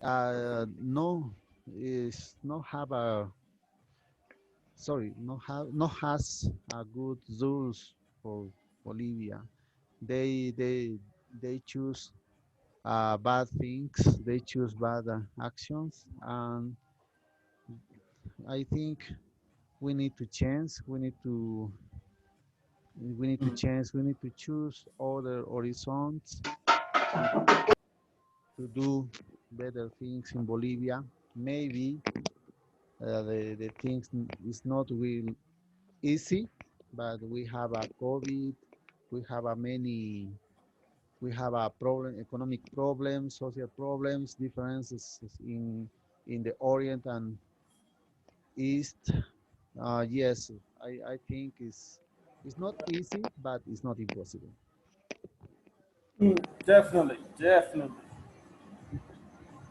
no, is not have a sorry, no has a good rules for Bolivia. They choose bad things. They choose bad actions, and I think we need to change. We need to choose other horizons to do better things in Bolivia. Maybe the things is not real easy, but we have a COVID, we have a many, we have a problem, economic problems, social problems, differences in the Orient and East. Yes, I think it's not easy, but it's not impossible. Definitely, definitely.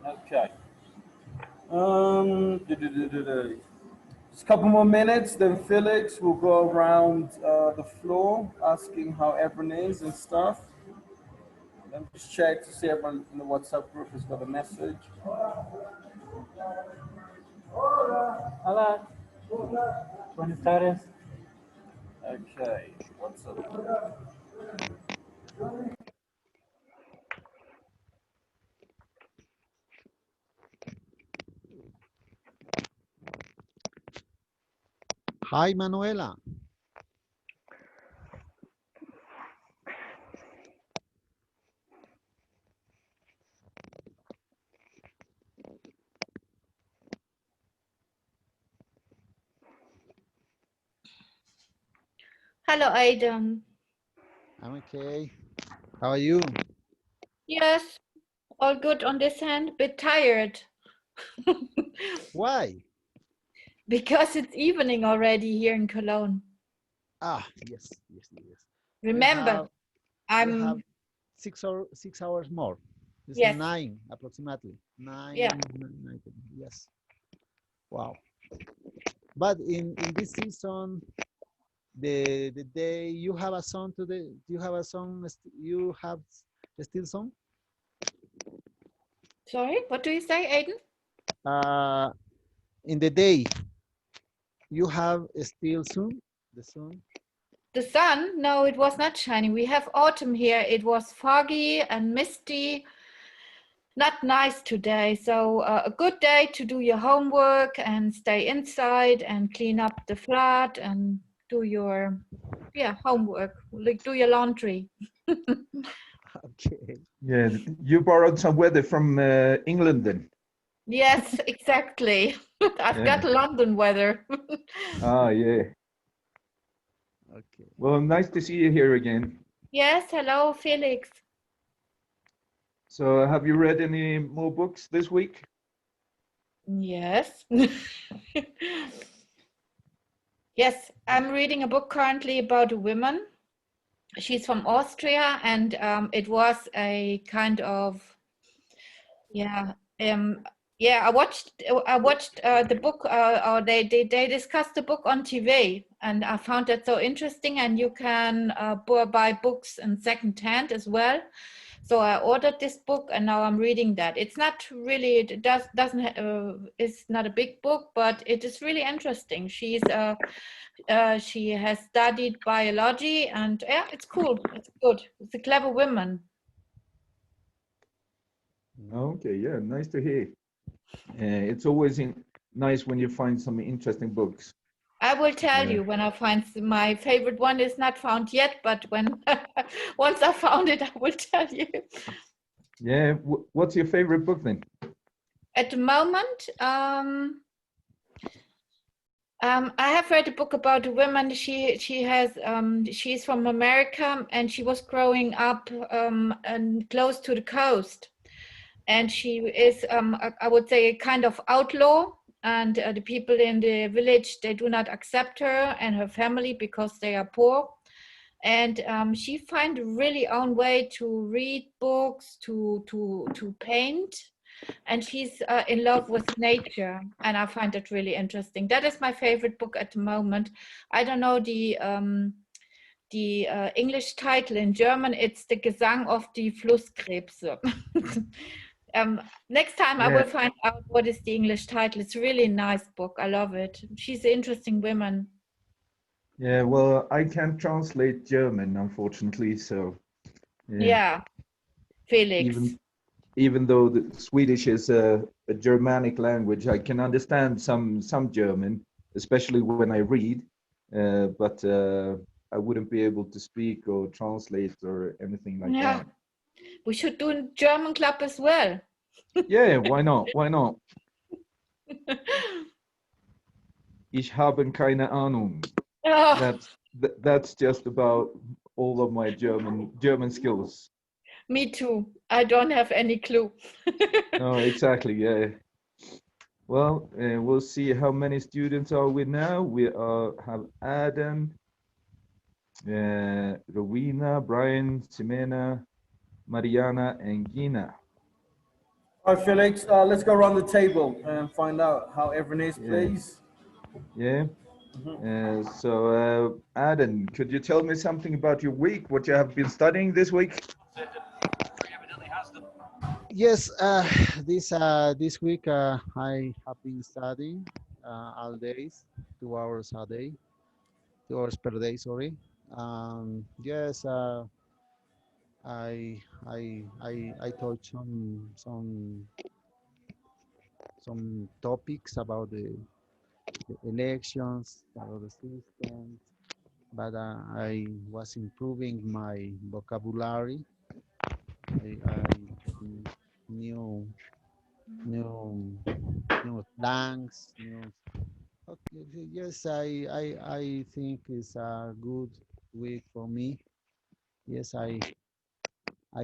Okay. Just a couple more minutes, then Felix will go around the floor asking how everyone is and stuff. Let me just check to see everyone in the WhatsApp group has got a message. Hola, buenas tardes. Okay, WhatsApp. Hi, Manuela. Hello, Aidan. I'm okay. How are you? Yes, all good on this hand. Bit tired. Why? Because it's evening already here in Cologne. Ah, yes, yes, yes. Remember, We have I'm 6 hours more. It's yes, nine approximately. Nine, yeah. nine, yes. Wow. But in this season, the day you have a song today, you have a song, you have still song. Sorry, what do you say, Aidan? Uh, in the day, you have still sun. The sun. The sun? No, it was not shining. We have autumn here. It was foggy and misty. Not nice today. So a good day to do your homework and stay inside and clean up the flat and do your homework, like do your laundry. Okay. Yeah, you borrowed some weather from England then. Yes, exactly. I've got London weather. Ah, yeah. Okay. Well, nice to see you here again. Yes, hello, Felix. So, have you read any more books this week? Yes. Yes, I'm reading a book currently about a woman. She's from Austria, and it was a kind of yeah I watched the book, or they discussed the book on TV, and I found that so interesting. And you can buy books in second hand as well. So I ordered this book, and now I'm reading that. It's not really, it doesn't it's not a big book, but it is really interesting. She has studied biology, and yeah, it's cool. It's good. It's a clever woman. Okay, yeah, nice to hear. It's always nice when you find some interesting books. I will tell you when I find my favorite one is not found yet, but when once I found it, I will tell you. Yeah, what's your favorite book then? At the moment, I have read a book about a woman. She's from America, and she was growing up and close to the coast, and she is I would say a kind of outlaw. And the people in the village, they do not accept her and her family because they are poor. And she find a really own way to read books, to paint, and she's in love with nature, and I find it really interesting. That is my favorite book at the moment. I don't know the English title. In German it's the Gesang of die Flusskrebse. Next time I Yeah. will find out what is the English title. It's really a nice book. I love it. She's an interesting woman. Yeah, well, I can't translate German, unfortunately, so Yeah, Felix. even though the Swedish is a Germanic language, I can understand some German, especially when I read, but I wouldn't be able to speak or translate or anything like Yeah, that. we should do a German club as well. Yeah, why not? Why not? Ich habe keine Ahnung. Oh, That's just about all of my German skills. me too. I don't have any clue. No, exactly. Yeah. Well, we'll see how many students are we now. We have Adam, Rowena, Brian, Ximena, Mariana, and Gina. All right, Felix, let's go around the table and find out how Evernese Yeah. plays. Yeah. So, Adam, could you tell me something about your week? What you have been studying this week? Yes, this week I have been studying all days, 2 hours a day, 2 hours per day. Sorry. Yes, I touch on some topics about the elections, about the system, but I was improving my vocabulary. I new new new slangs, new. Okay, yes, I think it's a good week for me. Yes, I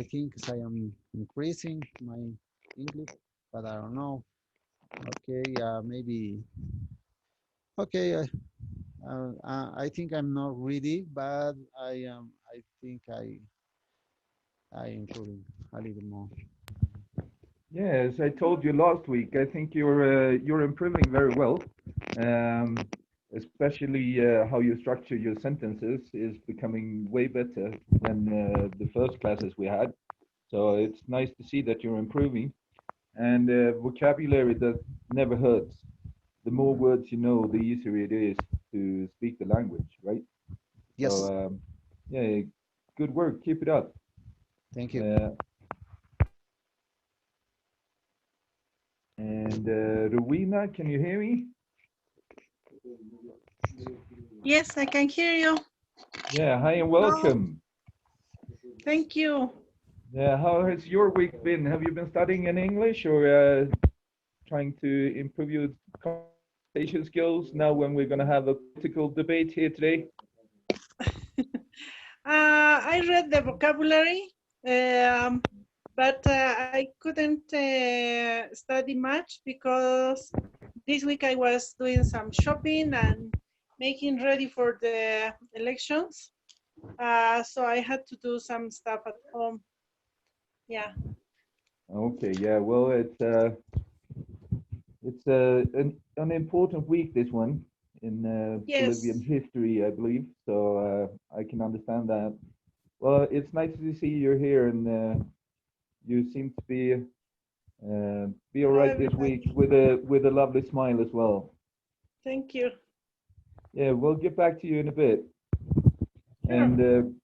think I am increasing my English, but I don't know. Okay, maybe. Okay, I think I'm not ready, but I am. I think I improving a little more. Yes, I told you last week. I think you're improving very well. Um, Especially how you structure your sentences is becoming way better than the first classes we had. So it's nice to see that you're improving. And vocabulary that never hurts. The more words you know, the easier it is to speak the language, right? So Yes, yeah, good work. Keep it up. thank you. Uh, and Rowena, can you hear me? Yes, I can hear you. Yeah, hi and Hello. welcome. Thank you. Yeah, how has your week been? Have you been studying in English or trying to improve your conversation skills now when we're going to have a political debate here today? I read the vocabulary, but I couldn't study much because this week I was doing some shopping and making ready for the elections. So I had to do some stuff at home. Yeah. Okay, yeah, well, it's an important week, this one, in Bolivian Yes. history, I believe. So I can understand that. Well, it's nice to see you're here, and you seem to be all Hello, right this week everybody. with a lovely smile as well. Thank you. Yeah, we'll get back to you in a bit. Sure. And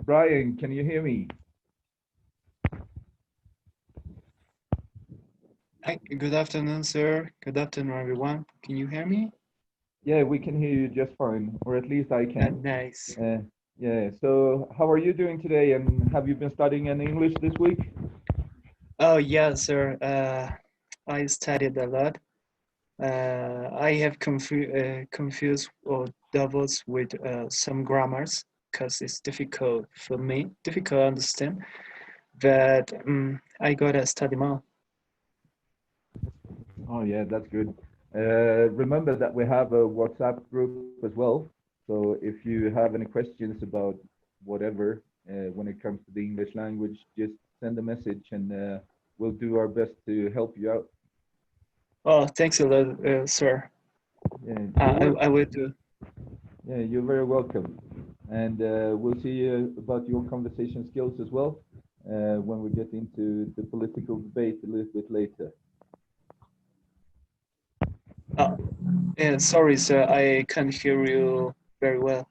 Brian, can you hear me? Hi, good afternoon, sir. Good afternoon, everyone. Can you hear me? Yeah, we can hear you just fine, or at least I can. Nice. Yeah, so how are you doing today, and have you been studying in English this week? Oh, yeah, sir. I studied a lot. I have confused or doubles with some grammars because it's difficult for me, difficult to understand. But I gotta study more. Oh yeah, that's good. Remember that we have a WhatsApp group as well. So if you have any questions about whatever when it comes to the English language, just send a message and we'll do our best to help you out. Oh, thanks a lot, sir. Yeah, I will do. yeah, you're very welcome. And we'll see about your conversation skills as well. when we get into the political debate a little bit later. Yeah, sorry, sir, I can't hear you very well.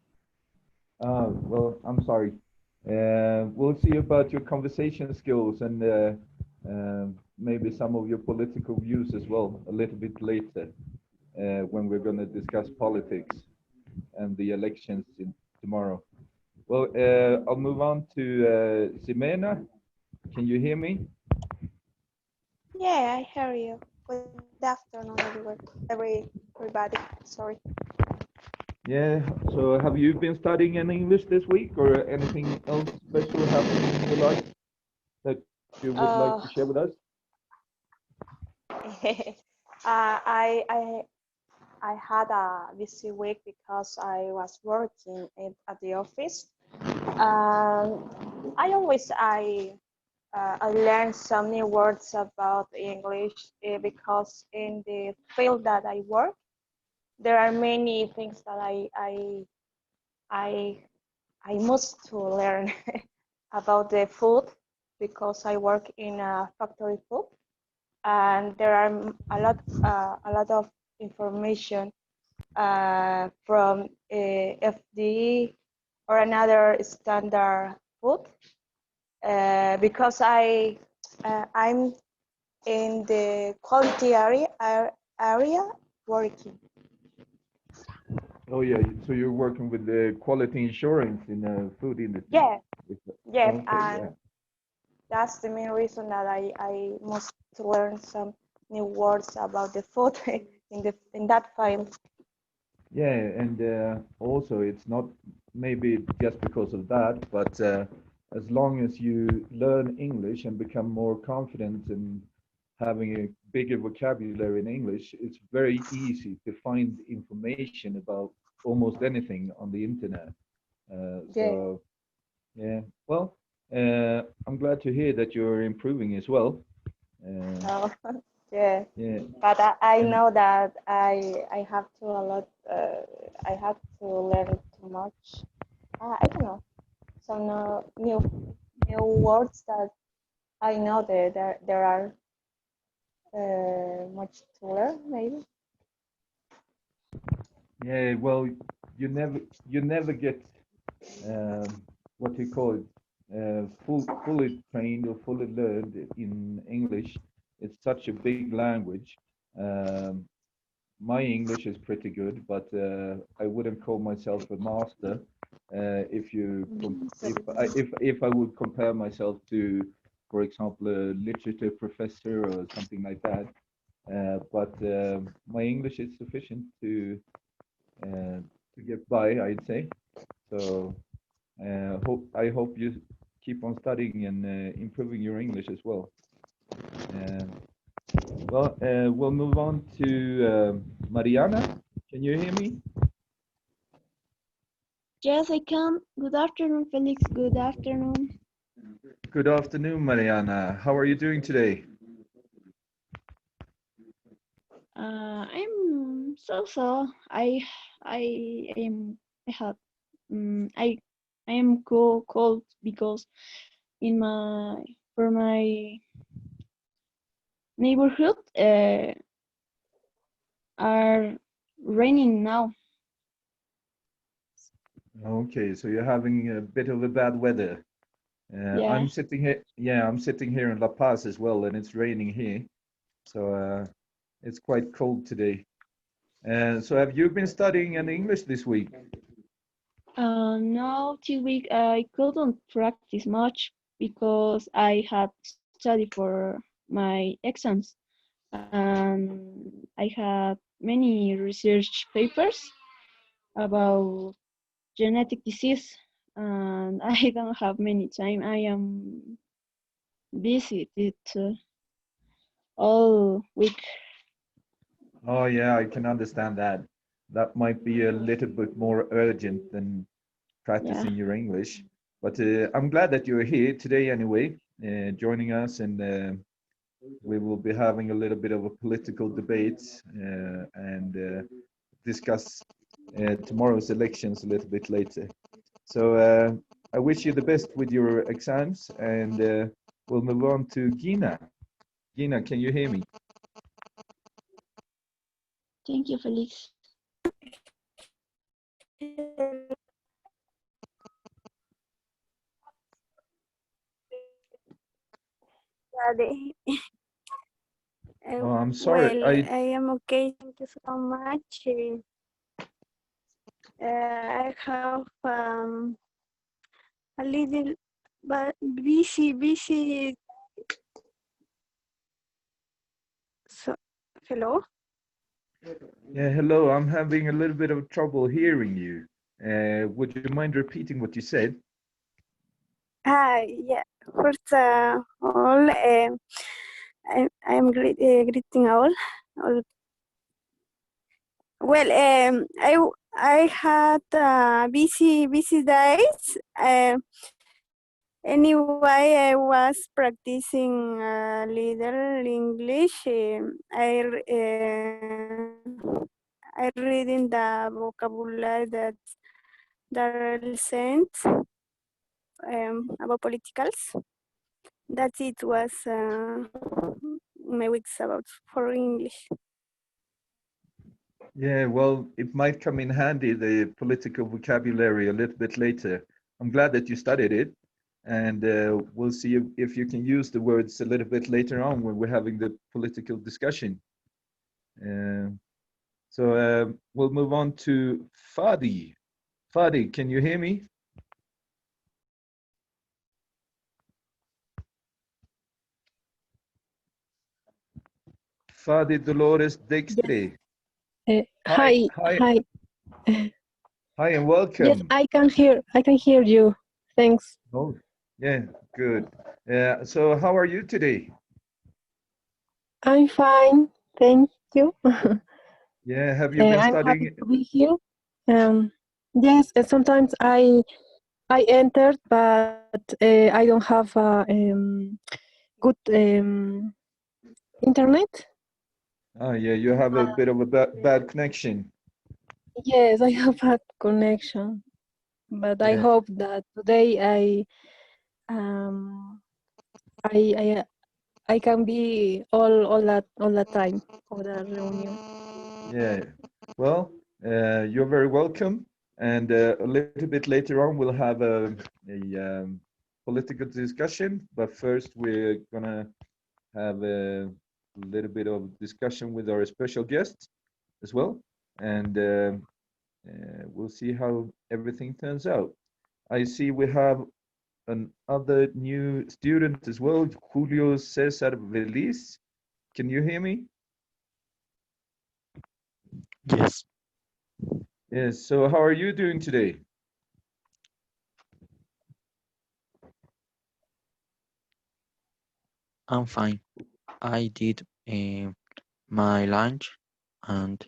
Well, I'm sorry. We'll see about your conversation skills and maybe some of your political views as well a little bit later when we're going to discuss politics and the elections tomorrow. Well, I'll move on to Ximena. Can you hear me? Yeah, I hear you. Good afternoon, everybody. Sorry. Yeah, so have you been studying any English this week or anything else special happening in your life that you would like to share with us? I had a busy week because I was working at the office. I learned some new words about English because in the field that I work, there are many things that I must to learn about the food because I work in a factory food, and there are a lot of information from FD or another standard food because I'm in the quality area working. Oh yeah, so you're working with the quality insurance in the food industry. Yeah, yes, Okay, and yeah. that's the main reason that I must learn some new words about the food in that file. Yeah, and also it's not maybe just because of that, but as long as you learn English and become more confident in having a bigger vocabulary in English, it's very easy to find information about almost anything on the internet. Yeah. So yeah, well, I'm glad to hear that you're improving as well. Oh, yeah. Yeah, But I and know that I have to a lot. I have to learn too much. I don't know some new words that I know that there are much to learn maybe. yeah, well, you never get what do you call it, fully trained or fully learned in English. It's such a big language. Um, my English is pretty good, but I wouldn't call myself a master if I would compare myself to, for example, a literature professor or something like that. But my English is sufficient to get by, I'd say. So I hope you keep on studying and improving your English as well. Uh, we'll move on to Mariana. Can you hear me? Yes, I can. Good afternoon, Felix. Good afternoon. Good afternoon, Mariana. How are you doing today? I'm so. I am. I have. I am cold because in my neighborhood are raining now. Okay, so you're having a bit of a bad weather. Yeah. I'm sitting here. Yeah, I'm sitting here in La Paz as well, and it's raining here. So it's quite cold today. So have you been studying in English this week? No, this week I couldn't practice much because I had study for my exams and I had many research papers about genetic disease and I don't have many time. I am busy it all week. Oh yeah, I can understand that. That might be a little bit more urgent than Yeah. practicing your English. But I'm glad that you're here today anyway, joining us, and we will be having a little bit of a political debate and discuss tomorrow's elections a little bit later. So I wish you the best with your exams, and we'll move on to Gina. Gina, can you hear me? Thank you, Felix. Study. Oh, I'm sorry. Well, I am okay. Thank you so much. I have a little but busy. So, hello. Yeah, hello. I'm having a little bit of trouble hearing you. Would you mind repeating what you said? Hi. Yeah. First all, I am greeting all. Well, I had busy days. Anyway, I was practicing a little English. I reading the vocabulary that are sent about politicals. That's it was my weeks about for English. Yeah, well, it might come in handy, the political vocabulary, a little bit later. I'm glad that you studied it, and we'll see if you can use the words a little bit later on when we're having the political discussion. Uh, so we'll move on to Fadi. Fadi, can you hear me? Fadi Dolores Dextre. Hi, Hi, hi, hi. hi, and Yes, welcome. I can hear. I can hear you. Thanks. Oh, yeah, good. So how are you today? I'm fine. Thank you. Yeah, have you been I'm happy studying? to be here. Yes, sometimes I entered, but I don't have good internet. Oh, yeah, you have a bit of a bad connection. Yes, I have a connection, but I Yeah, hope that today um I I can be all that time of the reunion. yeah. Well, you're very welcome. And a little bit later on, we'll have a political discussion. But first, we're gonna have a little bit of discussion with our special guest as well, and we'll see how everything turns out. I see we have another new student as well, Julio Cesar Velis. Can you hear me? Yes, Yes. So how are you doing today? I'm fine. I did my lunch and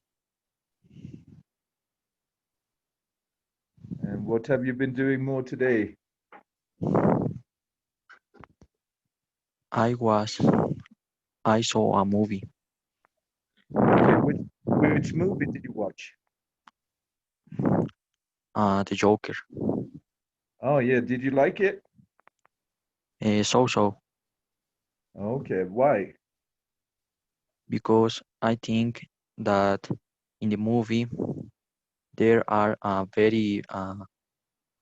And what have you been doing more today? I was I saw a movie, Okay, which movie did you watch? The Joker. Oh yeah, did you like it? So Okay, why? because I think that in the movie there are very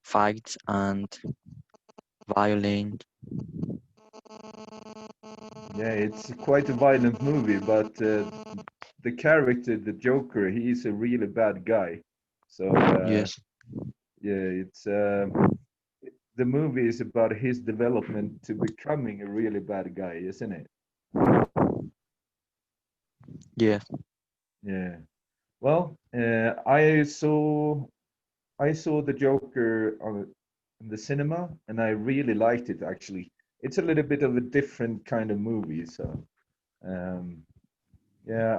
fights and violent. Yeah, it's quite a violent movie, but the character, the Joker, he's a really bad guy. So Yes, yeah, it's the movie is about his development to becoming a really bad guy, isn't it? yes, Yeah. Well, I saw the Joker in the cinema, and I really liked it actually. It's a little bit of a different kind of movie, so um, yeah,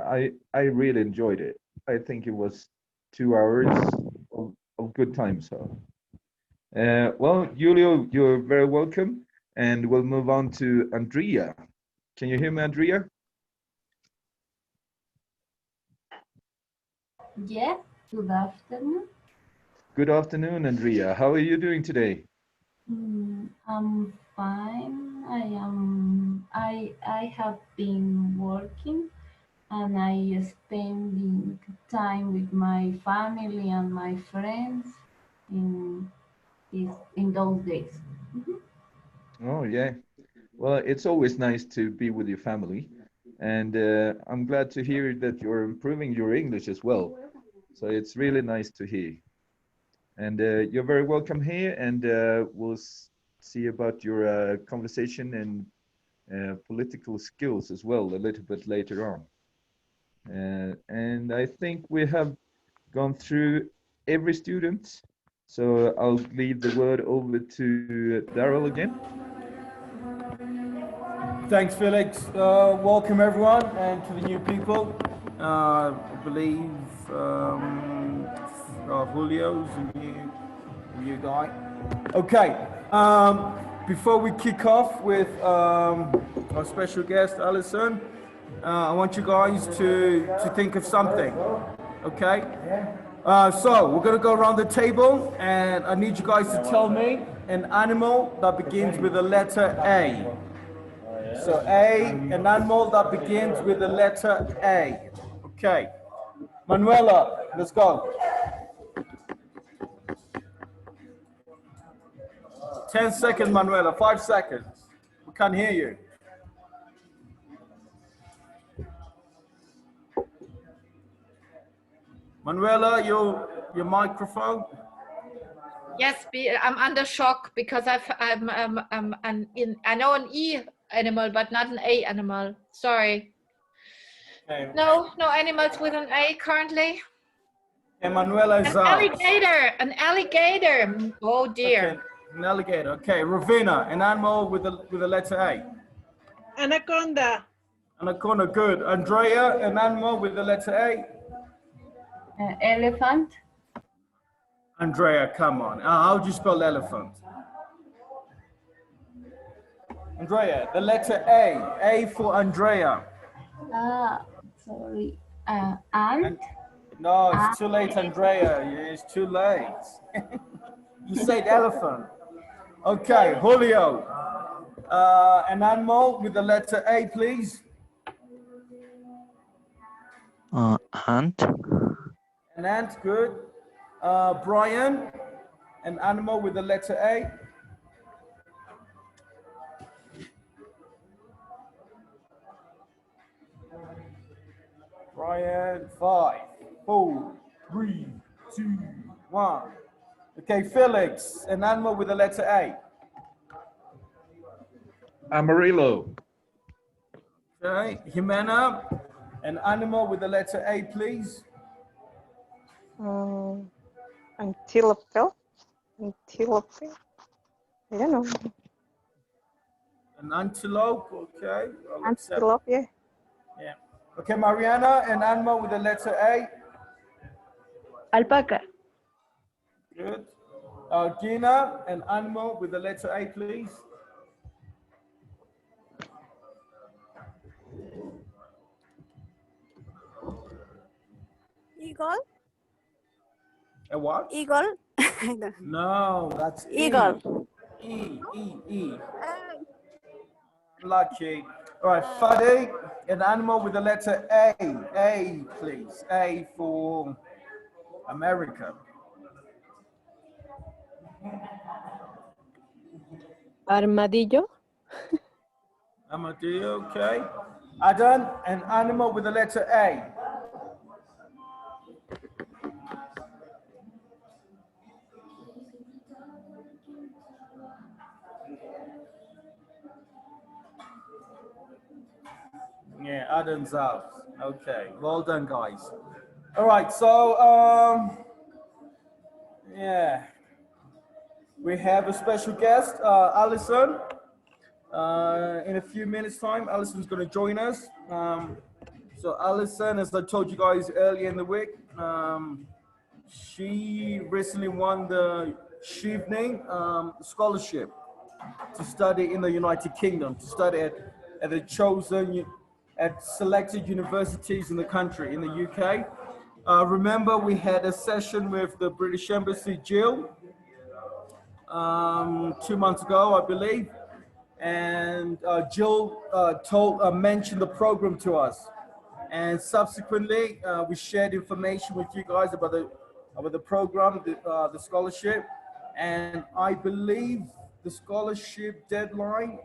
I really enjoyed it. I think it was 2 hours of good time. So well, Julio, you're very welcome, and we'll move on to Andrea. Can you hear me, Andrea? Yes, good afternoon. Good afternoon, Andrea. How are you doing today? I'm fine. I have been working and I spending time with my family and my friends in in those days. Oh, yeah. Well, it's always nice to be with your family. And I'm glad to hear that you're improving your English as well. So it's really nice to hear. And you're very welcome here. And we'll see about your conversation and political skills as well a little bit later on. And I think we have gone through every student. So I'll leave the word over to Daryl again. Thanks, Felix. Welcome everyone and to the new people. I believe Julio's a new guy. Okay. Before we kick off with our special guest, Alison, I want you guys to think of something. Okay. So we're gonna go around the table, and I need you guys to tell me an animal that begins with the letter A. So A, an animal that begins with the letter A. Okay. Manuela, let's go. 10 seconds, Manuela, 5 seconds. We can't hear you. Manuela, your microphone. Yes, I'm under shock because I know an E animal, but not an A animal. Sorry. Okay. No animals with an A currently. And Manuela is An out. alligator. Oh dear. Okay. An alligator. Okay, Ravina, an animal with the letter A. Anaconda. Anaconda, good. Andrea, an animal with the letter A. Elephant. Andrea, come on. How do you spell elephant? Andrea, the letter A. A for Andrea. Sorry. Ant. No, it's too late, Andrea. It's too late. You said elephant. Okay, Julio. An animal with the letter A, please. Ant. An ant, good. Brian, an animal with the letter A. Brian, 5, 4, 3, 2, 1. Okay, Felix, an animal with the letter A. Amarillo. Okay, Jimena, an animal with the letter A, please. Antelope. Antelope. I don't know. An antelope, okay. Antelope, yeah. Yeah. Okay, Mariana, an animal with the letter A. Alpaca. Good. Gina, an animal with the letter A, please. Eagle. A what? Eagle. No, that's Eagle. E. Lucky. All right, Fadi, an animal with the letter A. A, please. A for America. Armadillo. Armadillo, okay. Adan, an animal with the letter A. Yeah, Adam's out. Okay, well done, guys. All right, so yeah, we have a special guest, Alison. In a few minutes' time, Alison's going to join us. So Alison, as I told you guys earlier in the week, she recently won the Chevening Scholarship to study in the United Kingdom, to study at the at selected universities in the country, in the UK. Remember, we had a session with the British Embassy, Jill. 2 months ago, I believe, and Jill mentioned the program to us, and subsequently we shared information with you guys about the program, the scholarship, and I believe the scholarship deadline.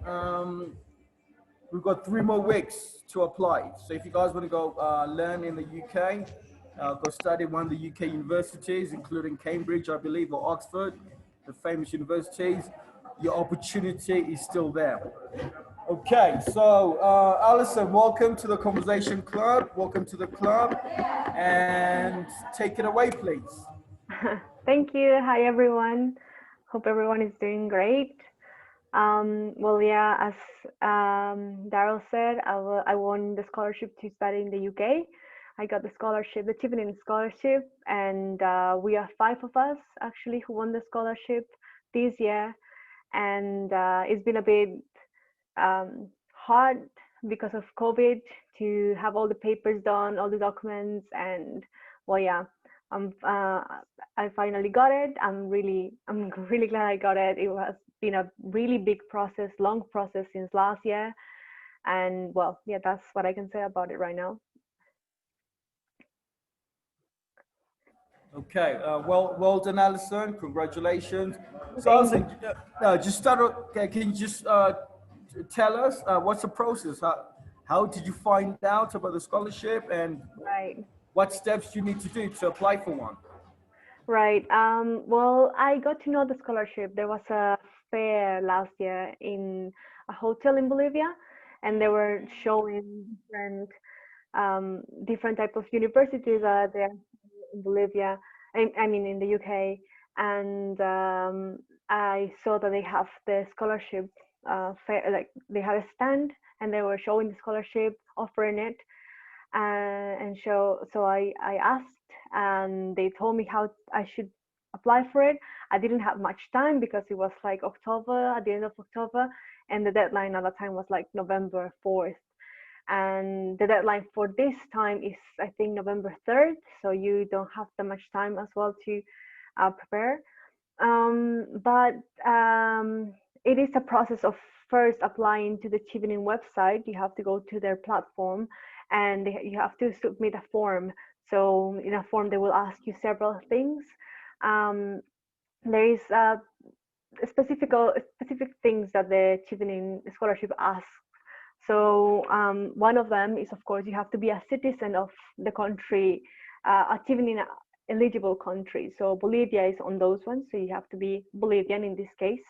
We've got 3 more weeks to apply. So if you guys want to go learn in the UK, go study one of the UK universities, including Cambridge, I believe, or Oxford, the famous universities, your opportunity is still there. Okay, so Alison, welcome to the Conversation Club. Welcome to the club, and take it away, please. Thank you. Hi, everyone. Hope everyone is doing great. Well, yeah, as Daryl said, I won the scholarship to study in the UK. I got the scholarship, the Chevening Scholarship, and we are 5 of us actually who won the scholarship this year. And it's been a bit hard because of COVID to have all the papers done, all the documents, and well, yeah, I finally got it. I'm really glad I got it. It has been a really big process, long process since last year, and well, yeah, that's what I can say about it right now. Okay, well done, Alison. Congratulations. So, Alison, just start. Okay, can you just tell us what's the process? How did you find out about the scholarship, and what steps you need to do to apply for one? Right. Well, I got to know the scholarship. There was a fair last year in a hotel in Bolivia, and they were showing different type of universities there in Bolivia. I mean, in the UK, and I saw that they have the scholarship fair, like they had a stand, and they were showing the scholarship, offering it, and so I asked, and they told me how I should apply for it. I didn't have much time because it was like October, at the end of October, and the deadline at that time was like November 4th. And the deadline for this time is, I think, November 3rd, so you don't have that much time as well to prepare. But it is a process of first applying to the Chevening website. You have to go to their platform, and you have to submit a form. So in a form, they will ask you several things. There is specific things that the Chevening Scholarship asks. So one of them is, of course, you have to be a citizen of the country, a Chevening eligible country. So Bolivia is on those ones, so you have to be Bolivian in this case.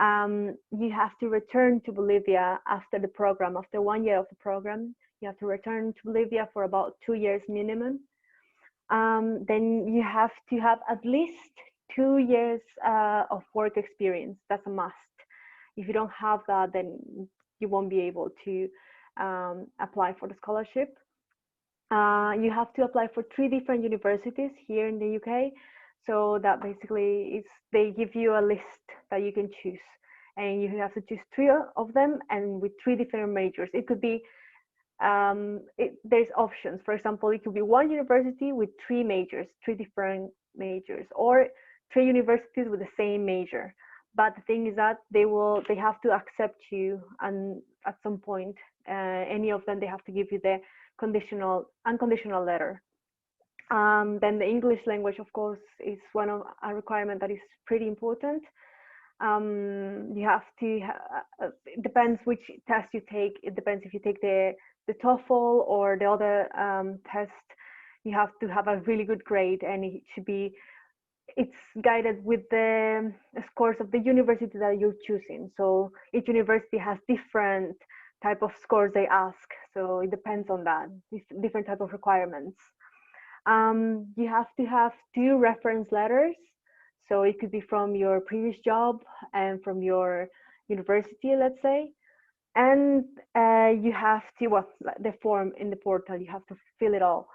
You have to return to Bolivia after the program, after 1 year of the program. You have to return to Bolivia for about 2 years minimum. Then you have to have at least 2 years of work experience. That's a must. If you don't have that, then you won't be able to apply for the scholarship. You have to apply for 3 different universities here in the UK. So that basically is, they give you a list that you can choose, and you have to choose 3 of them, and with 3 different majors. It could be, there's options. For example, it could be 1 university with 3 majors, 3 different majors, or 3 universities with the same major. But the thing is that they have to accept you, and at some point, any of them, they have to give you the unconditional letter. Then the English language, of course, is a requirement that is pretty important. You have to, it depends which test you take. It depends if you take the TOEFL or the other test. You have to have a really good grade, and it's guided with the scores of the university that you're choosing. So each university has different type of scores they ask. So it depends on that, different type of requirements. You have to have 2 reference letters. So it could be from your previous job and from your university, let's say. And you have to, the form in the portal, you have to fill it all.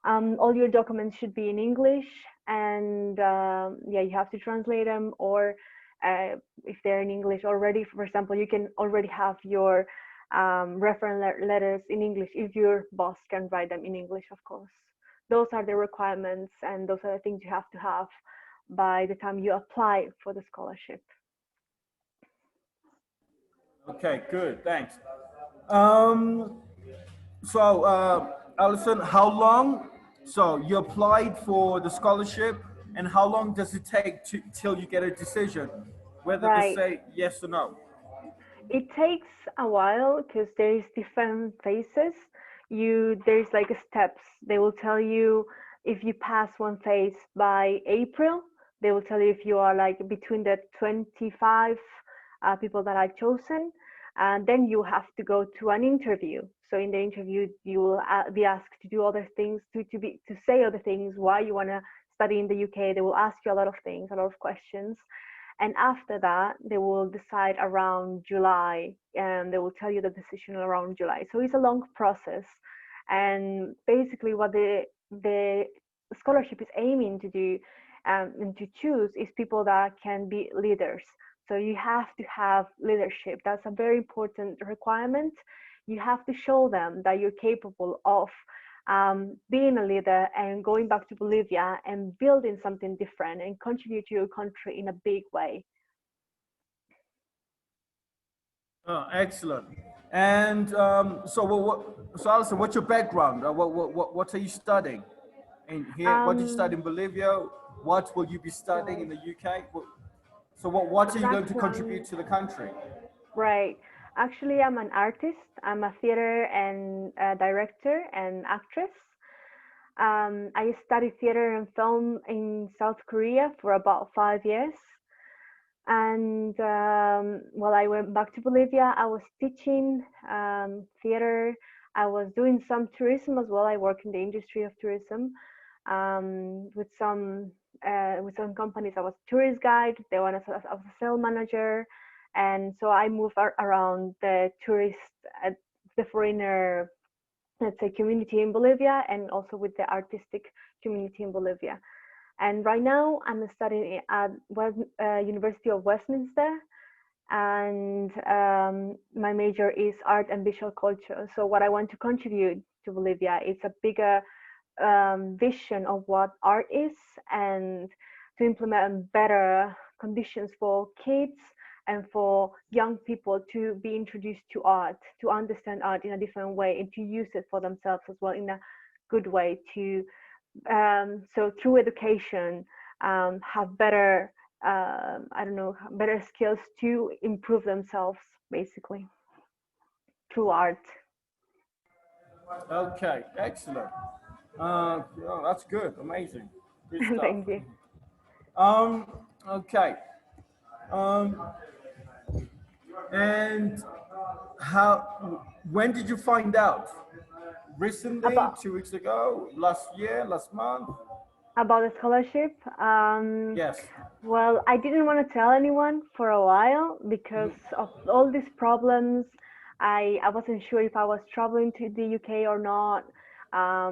All your documents should be in English, and yeah, you have to translate them, or if they're in English already, for example, you can already have your reference letters in English if your boss can write them in English, of course. Those are the requirements, and those are the things you have to have by the time you apply for the scholarship. Okay, good, thanks. Um, Alison, how long? So you applied for the scholarship, and how long does it take till you get a decision, whether to Right. say yes or no? It takes a while because there's different phases. There's like steps. They will tell you if you pass one phase by April. They will tell you if you are like between the 25 people that are chosen, and then you have to go to an interview. So in the interview, you will be asked to do other things, to say other things, why you want to study in the UK. They will ask you a lot of things, a lot of questions. And after that, they will decide around July, and they will tell you the decision around July. So it's a long process. And basically what the scholarship is aiming to do and to choose is people that can be leaders. So you have to have leadership. That's a very important requirement. You have to show them that you're capable of being a leader and going back to Bolivia and building something different and contribute to your country in a big way. Oh, excellent. And so Alison, what's your background? What are you studying in here? What did you study in Bolivia? What will you be studying in the UK? So what are you going to contribute to the country? Right. Actually, I'm an artist. I'm a theater and director and actress. I studied theater and film in South Korea for about 5 years. And while I went back to Bolivia, I was teaching theater. I was doing some tourism as well. I work in the industry of tourism with some companies. I was tourist guide. They wanted I was a sales manager, and so I moved around the tourist, the foreigner, let's say, community in Bolivia, and also with the artistic community in Bolivia. And right now I'm studying at University of Westminster, and my major is art and visual culture. So what I want to contribute to Bolivia is a bigger vision of what art is, and to implement better conditions for kids and for young people to be introduced to art, to understand art in a different way, and to use it for themselves as well in a good way, to so through education have better better skills to improve themselves, basically through art. Okay, excellent. Oh, that's good, amazing, good stuff. Thank you. Okay. And when did you find out? Recently, 2 weeks ago, last year, last month? About the scholarship? Yes. Well, I didn't want to tell anyone for a while because of all these problems. I wasn't sure if I was traveling to the UK or not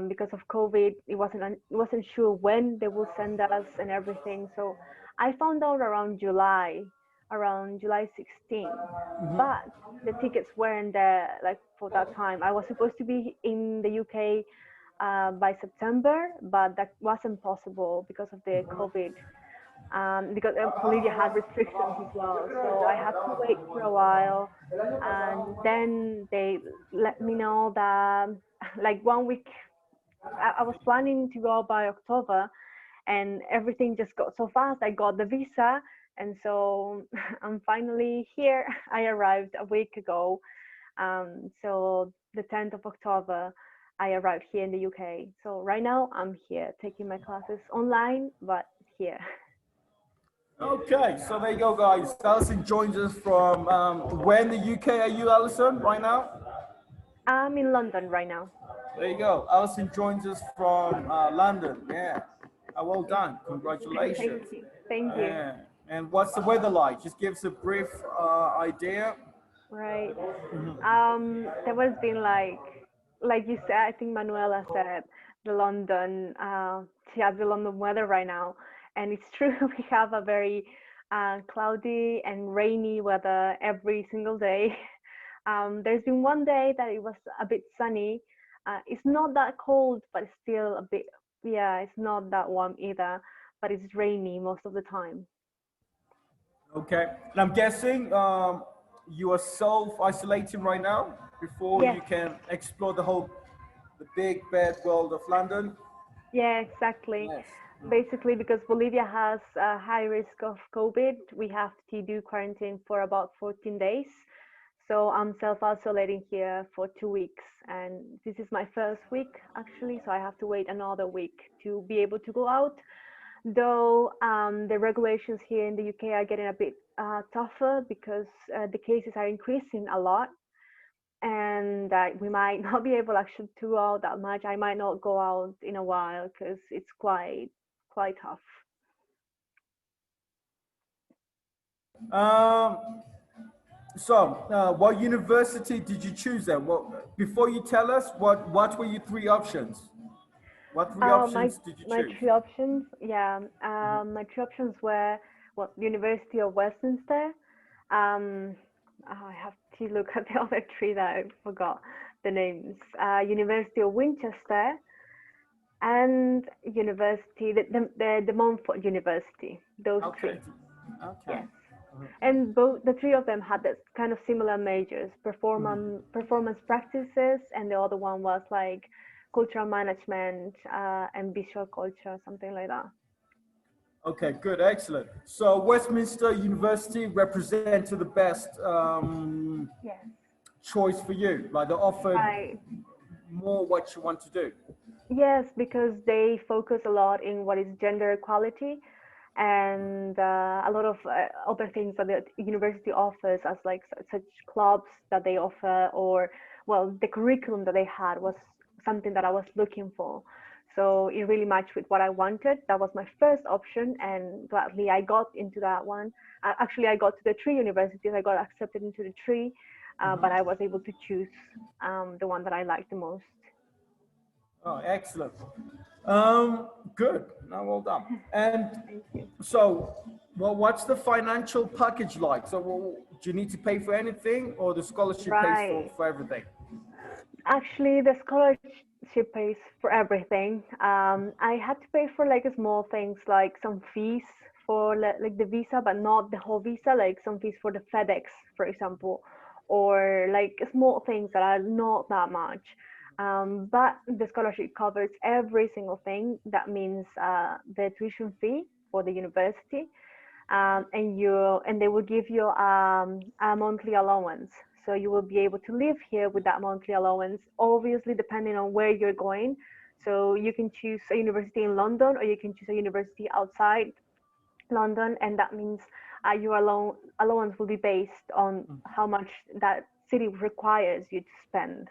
because of COVID. It wasn't sure when they will send us and everything. So I found out around July 16. But the tickets weren't there like for that time. I was supposed to be in the UK by September, but that wasn't possible because of the COVID. Because Bolivia had restrictions as well, so I had to wait for a while, and then they let me know that like 1 week. I was planning to go by October, and everything just got so fast. I got the visa, and so I'm finally here. I arrived a week ago, so the 10th of October. I arrived here in the UK. So right now I'm here taking my classes online, but here. Okay, so there you go, guys. Alison joins us from where in the UK are you, Alison, right now? I'm in London right now. There you go. Alison joins us from London. Yeah. Well done. Congratulations. Thank you. Thank you. Yeah. And what's the weather like? Just give us a brief idea. Right. There has been like you said, I think Manuela said, the London, she has the London weather right now. And it's true, we have a very cloudy and rainy weather every single day. There's been one day that it was a bit sunny. It's not that cold, but it's still a bit, yeah, it's not that warm either. but it's rainy most of the time. Okay. And I'm guessing you are self-isolating right now before Yes. you can explore the big bad world of London. Yeah, exactly. Yes. Basically, because Bolivia has a high risk of COVID, we have to do quarantine for about 14 days. So I'm self-isolating here for 2 weeks, and this is my first week actually, so I have to wait another week to be able to go out. Though the regulations here in the UK are getting a bit tougher because the cases are increasing a lot, and we might not be able actually to go out that much. I might not go out in a while because it's quite tough. So, what university did you choose then? Before you tell us, what were your three options? What three My options did you my choose? three options, yeah, my three options were well, University of Westminster. I have to look at the other three that I forgot the names. University of Winchester and University the Montfort University. Those three, Okay. Okay. yes. And both the three of them had this kind of similar majors, performance practices, and the other one was like cultural management and visual culture, something like that. Okay, good, excellent. So Westminster University represented the best Yes. choice for you. Like they offered Right. more what you want to do. Yes, because they focus a lot in what is gender equality and a lot of other things that the university offers as like such clubs that they offer, or well, the curriculum that they had was something that I was looking for. So it really matched with what I wanted. That was my first option, and gladly I got into that one. Actually, I got to the three universities. I got accepted into the three, but I was able to choose the one that I liked the most. Oh, excellent. Good. Now, well done. And Thank you. so, well, what's the financial package like? So, do you need to pay for anything, or the scholarship pays Right. for everything? Actually, the scholarship pays for everything. I had to pay for like small things like some fees for like the visa, but not the whole visa, like some fees for the FedEx, for example, or like small things that are not that much. But the scholarship covers every single thing. That means the tuition fee for the university, and they will give you a monthly allowance. So you will be able to live here with that monthly allowance, obviously depending on where you're going. So you can choose a university in London, or you can choose a university outside London, and that means your allowance will be based on how much that city requires you to spend.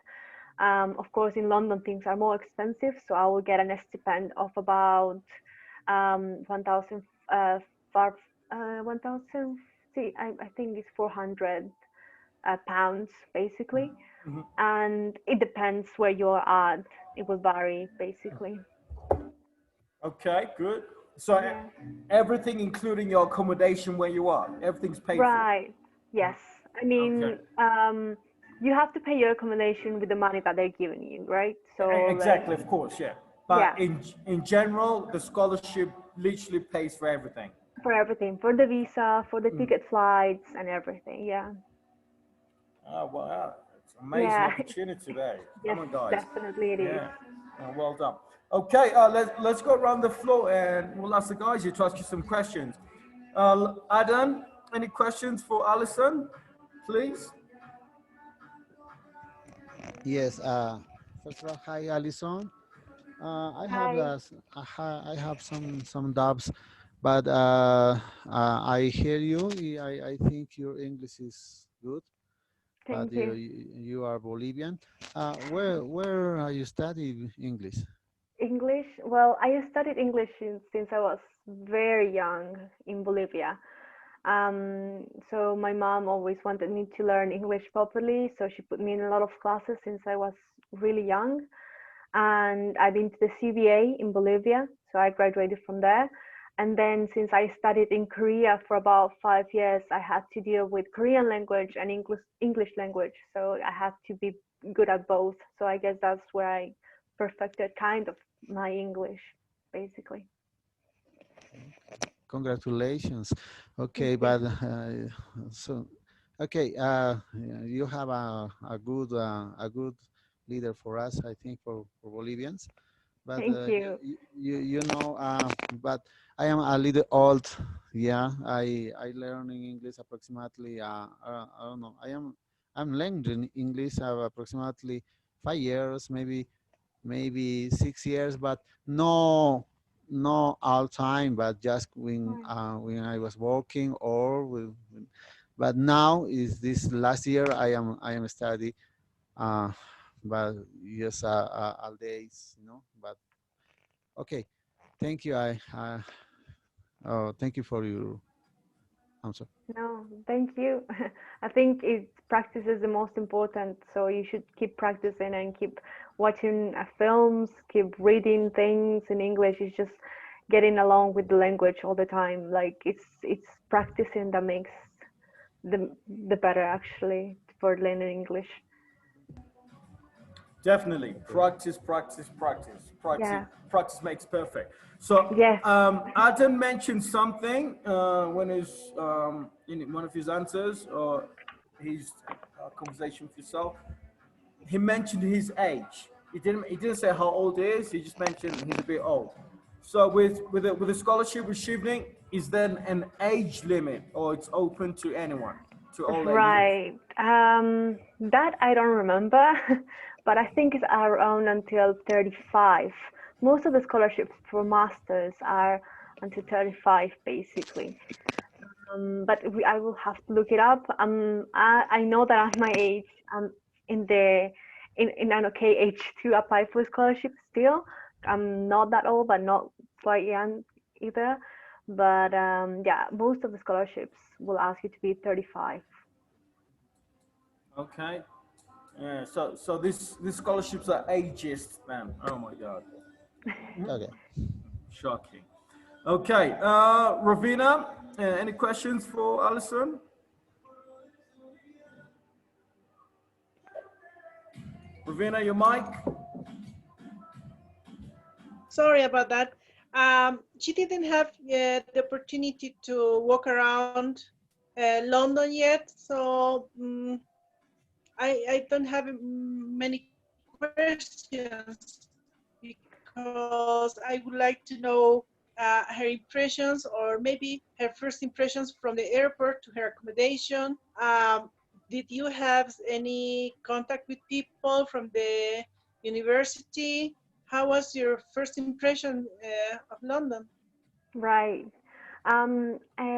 Of course, in London things are more expensive, so I will get a stipend of about 1,000 1,000. See, I think it's 400 pounds basically, and it depends where you're at. It will vary basically. Okay, good. So, Yeah. everything, including your accommodation where you are, everything's paid for. Right. Yes. I mean, Okay. you have to pay your accommodation with the money that they're giving you, right? So like, Exactly, of course, yeah. yeah, But in general, the scholarship literally pays for everything. for everything, for the visa, for the ticket flights and everything. Yeah. Oh, wow. It's an amazing Yeah. opportunity there. Yes, Come on, guys. definitely it is. Yeah. Well done. Okay, let's go around the floor and we'll ask the guys here to ask you some questions. Adam, any questions for Alison, please? Yes. First of all, hi, Alison. Hi. I have some doubts, but I hear you. I think your English is good, but Thank you. you are Bolivian. Where are you study English? English? Well, I studied English since I was very young in Bolivia. So my mom always wanted me to learn English properly, so she put me in a lot of classes since I was really young. And I've been to the CBA in Bolivia, so I graduated from there. And then since I studied in Korea for about 5 years, I had to deal with Korean language and English language. So I had to be good at both. So I guess that's where I perfected kind of my English, basically. Congratulations. Okay, Thank but so okay, you have a good leader for us, I think, for Bolivians. But thank you. you know, but I am a little old. Yeah, I learning English approximately. I don't know. I'm learning English approximately 5 years, maybe 6 years, but no all time, but just when I was working or but now is this last year I am study, uh, but yes, all days, but okay. Thank you. Thank you for your answer. No, thank you. I think practice is the most important. So you should keep practicing and keep watching films, keep reading things in English. It's just getting along with the language all the time. Like it's practicing that makes the better actually for learning English. Definitely. Practice, practice, practice. Practice, Yeah. practice makes perfect. So Yes. Adam mentioned something when he's in one of his answers or his conversation with yourself. He mentioned his age. He didn't say how old he is. He just mentioned he's a bit old. So with a scholarship with Chevening, is there an age limit or it's open to anyone, to all ages? Right. That I don't remember, but I think it's around until 35. Most of the scholarships for masters are until 35, basically. But I will have to look it up. I know that at my age, I'm in an okay age to apply for a scholarship still. I'm not that old, but not quite young either. But yeah, most of the scholarships will ask you to be 35. Okay. Yeah. So these scholarships are ageist, man. Oh my God. Okay. Shocking. Okay. Ravina, any questions for Alison? Ravina, your mic. Sorry about that. She didn't have the opportunity to walk around London yet, so I don't have many questions because I would like to know her impressions or maybe her first impressions from the airport to her accommodation. Did you have any contact with people from the university? How was your first impression of London? Right.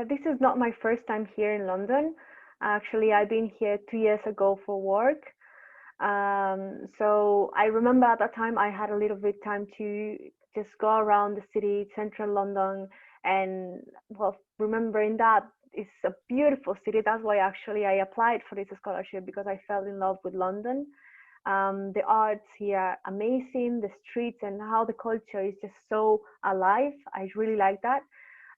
This is not my first time here in London. Actually, I've been here 2 years ago for work. So I remember at that time I had a little bit time to just go around the city, central London, and well, remembering that it's a beautiful city. That's why actually I applied for this scholarship because I fell in love with London. The arts here are amazing, the streets and how the culture is just so alive. I really like that.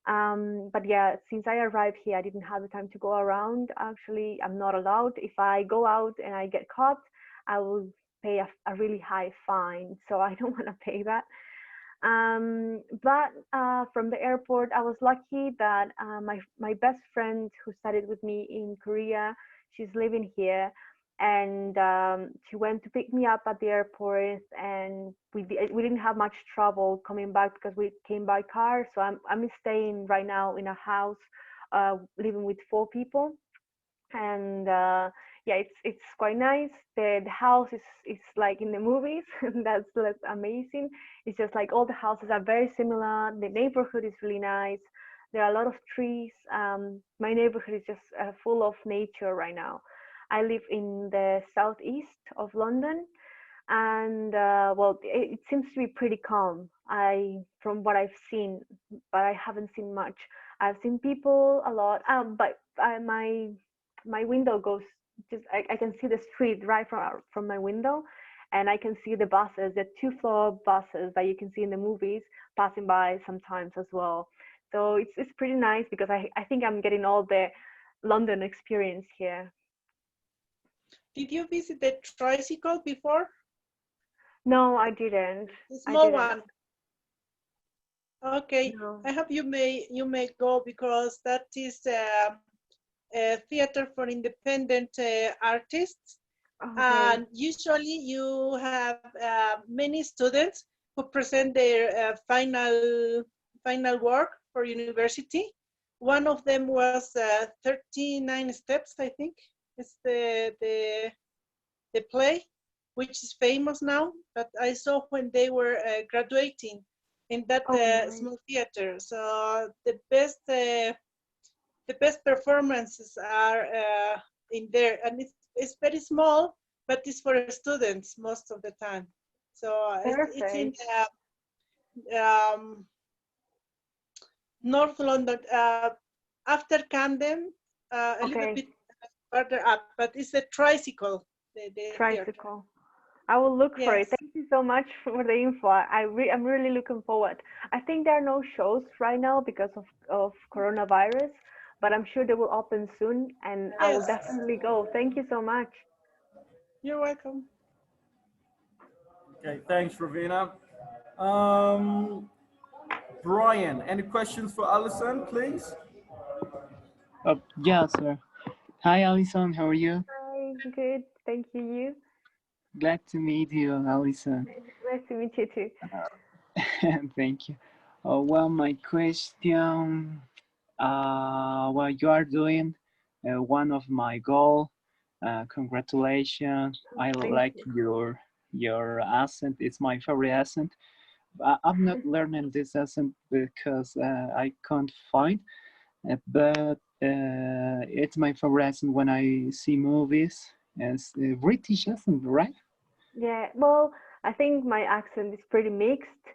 But yeah, since I arrived here, I didn't have the time to go around. Actually, I'm not allowed. If I go out and I get caught, I will pay a really high fine. So I don't want to pay that. But from the airport, I was lucky that my best friend who studied with me in Korea, she's living here, and she went to pick me up at the airport, and we didn't have much trouble coming back because we came by car. So I'm staying right now in a house, living with 4 people, and yeah, it's quite nice. The house is like in the movies. That's amazing. It's just like all the houses are very similar. The neighborhood is really nice. There are a lot of trees. My neighborhood is just full of nature right now. I live in the southeast of London, and well, it seems to be pretty calm. From what I've seen, but I haven't seen much. I've seen people a lot, but my window goes just I can see the street right from my window, and I can see the buses, the 2-floor buses that you can see in the movies passing by sometimes as well. So it's pretty nice because I think I'm getting all the London experience here. Did you visit the tricycle before? No, I didn't. The I small didn't. one. Okay, No. I hope you may go because that is a theater for independent artists, Okay. and usually you have many students who present their final work for university. One of them was 39 Steps, I think. It's the play, which is famous now, but I saw when they were graduating in that Oh, nice. small theater. So the best performances are in there, and it's very small, but it's for students most of the time. So it's in Perfect. um, North London, after Camden, a little Okay. bit further up, but it's a tricycle, the theater. Tricycle. I will look for it. Yes. Thank you so much for the info. I'm really looking forward. I think there are no shows right now because of coronavirus, but I'm sure they will open soon, and I will Yes. definitely go. Thank you so much. You're welcome. Okay, thanks, Ravina. Um, Brian, any questions for Alison, please? Yeah, sir. Hi, Alison. How are you? Hi, good. Thank you. You. Glad to meet you, Alison. Nice to meet you too. Thank you. Well, my question, what you are doing, one of my goal. Congratulations. I Thank like you. your accent. It's my favorite accent. I'm not learning this accent because I can't find, but it's my favorite accent when I see movies. It's British accent, right? Yeah, well, I think my accent is pretty mixed,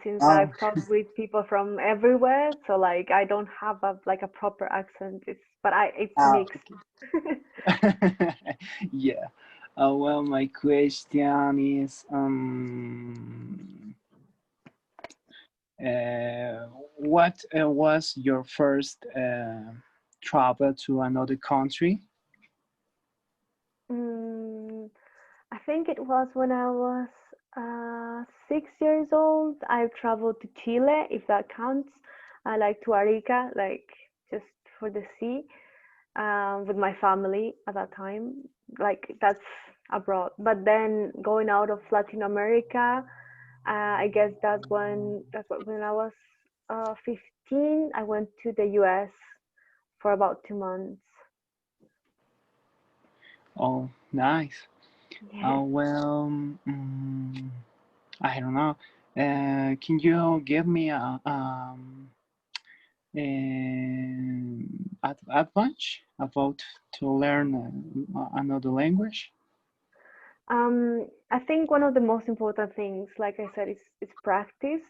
since Oh. I've talked with people from everywhere. So like I don't have a proper accent. It's Oh. mixed. Yeah. Well, my question is, what was your first travel to another country? Mm, I think it was when I was 6 years old. I traveled to Chile, if that counts. I like to Arica, like just for the sea, with my family at that time. Like that's abroad. But then going out of Latin America, I guess when I was 15. I went to the US for about 2 months. Oh, nice. Yeah. Well, I don't know. Can you give me a advantage about to learn another language? I think one of the most important things, like I said, is practice.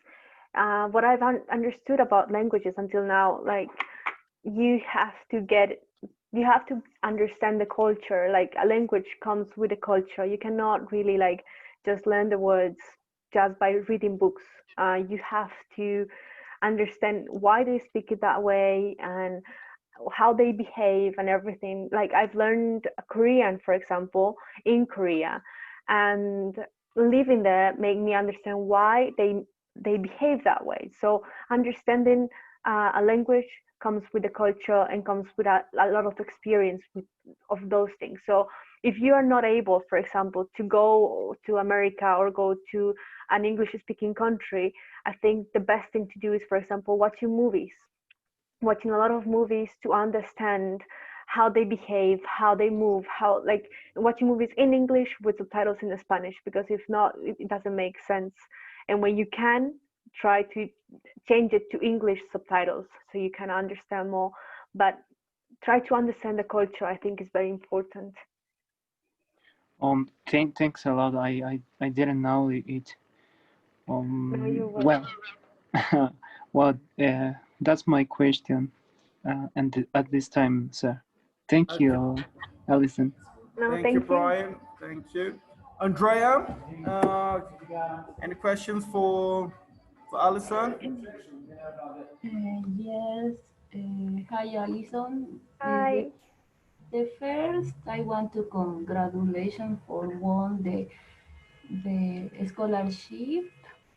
What I've understood about languages until now, like you have to get, you have to understand the culture. Like a language comes with a culture. You cannot really like just learn the words just by reading books. You have to understand why they speak it that way and how they behave and everything. Like I've learned Korean, for example, in Korea, and living there made me understand why they behave that way. So understanding a language comes with the culture and comes with a lot of experience of those things. So if you are not able, for example, to go to America or go to an English speaking country, I think the best thing to do is, for example, watching a lot of movies to understand how they behave, how they move, how like watching movies in English with subtitles in Spanish, because if not, it doesn't make sense. And when you can, try to change it to English subtitles so you can understand more. But try to understand the culture, I think, is very important. Thanks a lot. I didn't know it. No, you're Well, welcome. well, that's my question, and at this time, sir. Thank Okay. you, Alison. No, Thank you, thank you. Brian. Thank you. Andrea, any questions for Alison? Yes. Hi, Alison. Hi. The first, I want to congratulations for won the scholarship.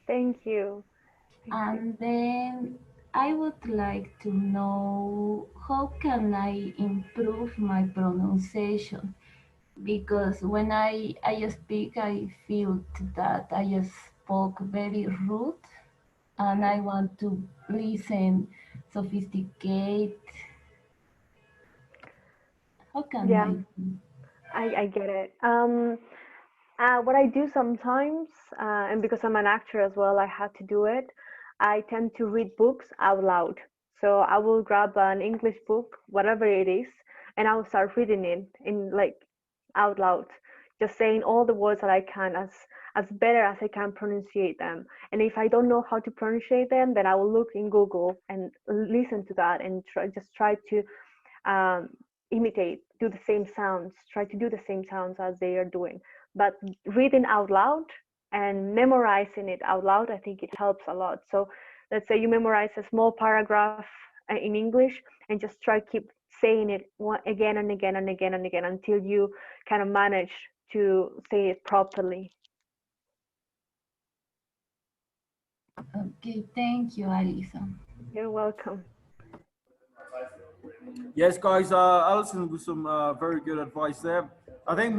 Thank you. And then I would like to know how can I improve my pronunciation? Because when I speak, I feel that I spoke very rude and I want to listen sophisticate. How can Yeah, I do? I get it. What I do sometimes, and because I'm an actor as well, I had to do it. I tend to read books out loud. So I will grab an English book, whatever it is, and I will start reading it in like out loud, just saying all the words that I can as better as I can pronunciate them. And if I don't know how to pronunciate them, then I will look in Google and listen to that and try to um, imitate, do the same sounds, try to do the same sounds as they are doing. But reading out loud and memorizing it out loud, I think it helps a lot. So let's say you memorize a small paragraph in English and just try to keep saying it again and again and again and again until you kind of manage to say it properly. Okay, thank you, Alison. You're welcome. Yes, guys. Alison with some very good advice there. I think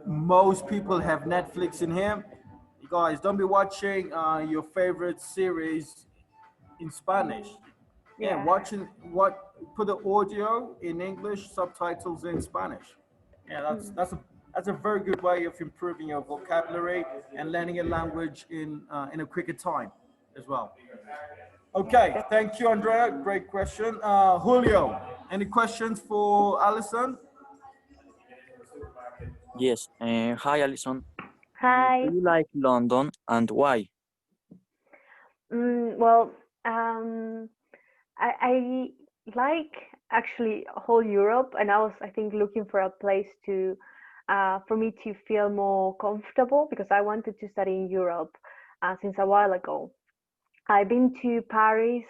most people have Netflix in here. You guys, don't be watching your favorite series in Spanish. Yeah, Yeah. put the audio in English, subtitles in Spanish. Yeah, Mm. that's a very good way of improving your vocabulary and learning a language in a quicker time as well. Okay, thank you, Andrea. Great question. Julio, any questions for Alison? Yes. Hi, Alison. Do Hi. you like London and why? Well, um, I like actually whole Europe, and I think looking for a place to for me to feel more comfortable because I wanted to study in Europe since a while ago. I've been to Paris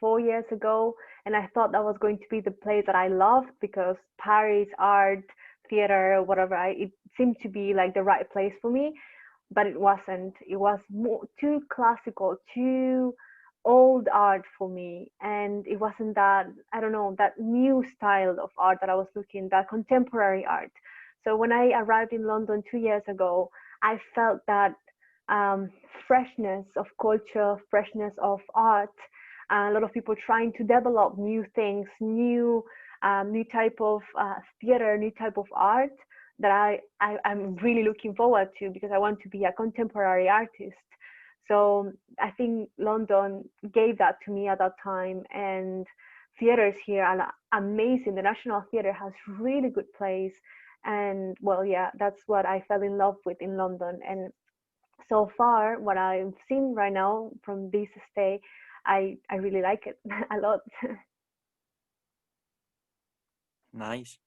4 years ago, and I thought that was going to be the place that I loved because Paris art, theater, whatever, it seemed to be like the right place for me, but it wasn't. It was more too classical, too old art for me, and it wasn't that, I don't know, that new style of art that I was looking, that contemporary art. So when I arrived in London 2 years ago, I felt that um, freshness of culture, freshness of art, a lot of people trying to develop new things, new type of theater, new type of art that I'm really looking forward to because I want to be a contemporary artist. So I think London gave that to me at that time, and theaters here are amazing. The National Theatre has really good plays, and well, yeah, that's what I fell in love with in London. And so far, what I've seen right now from this stay, I really like it a lot. Nice.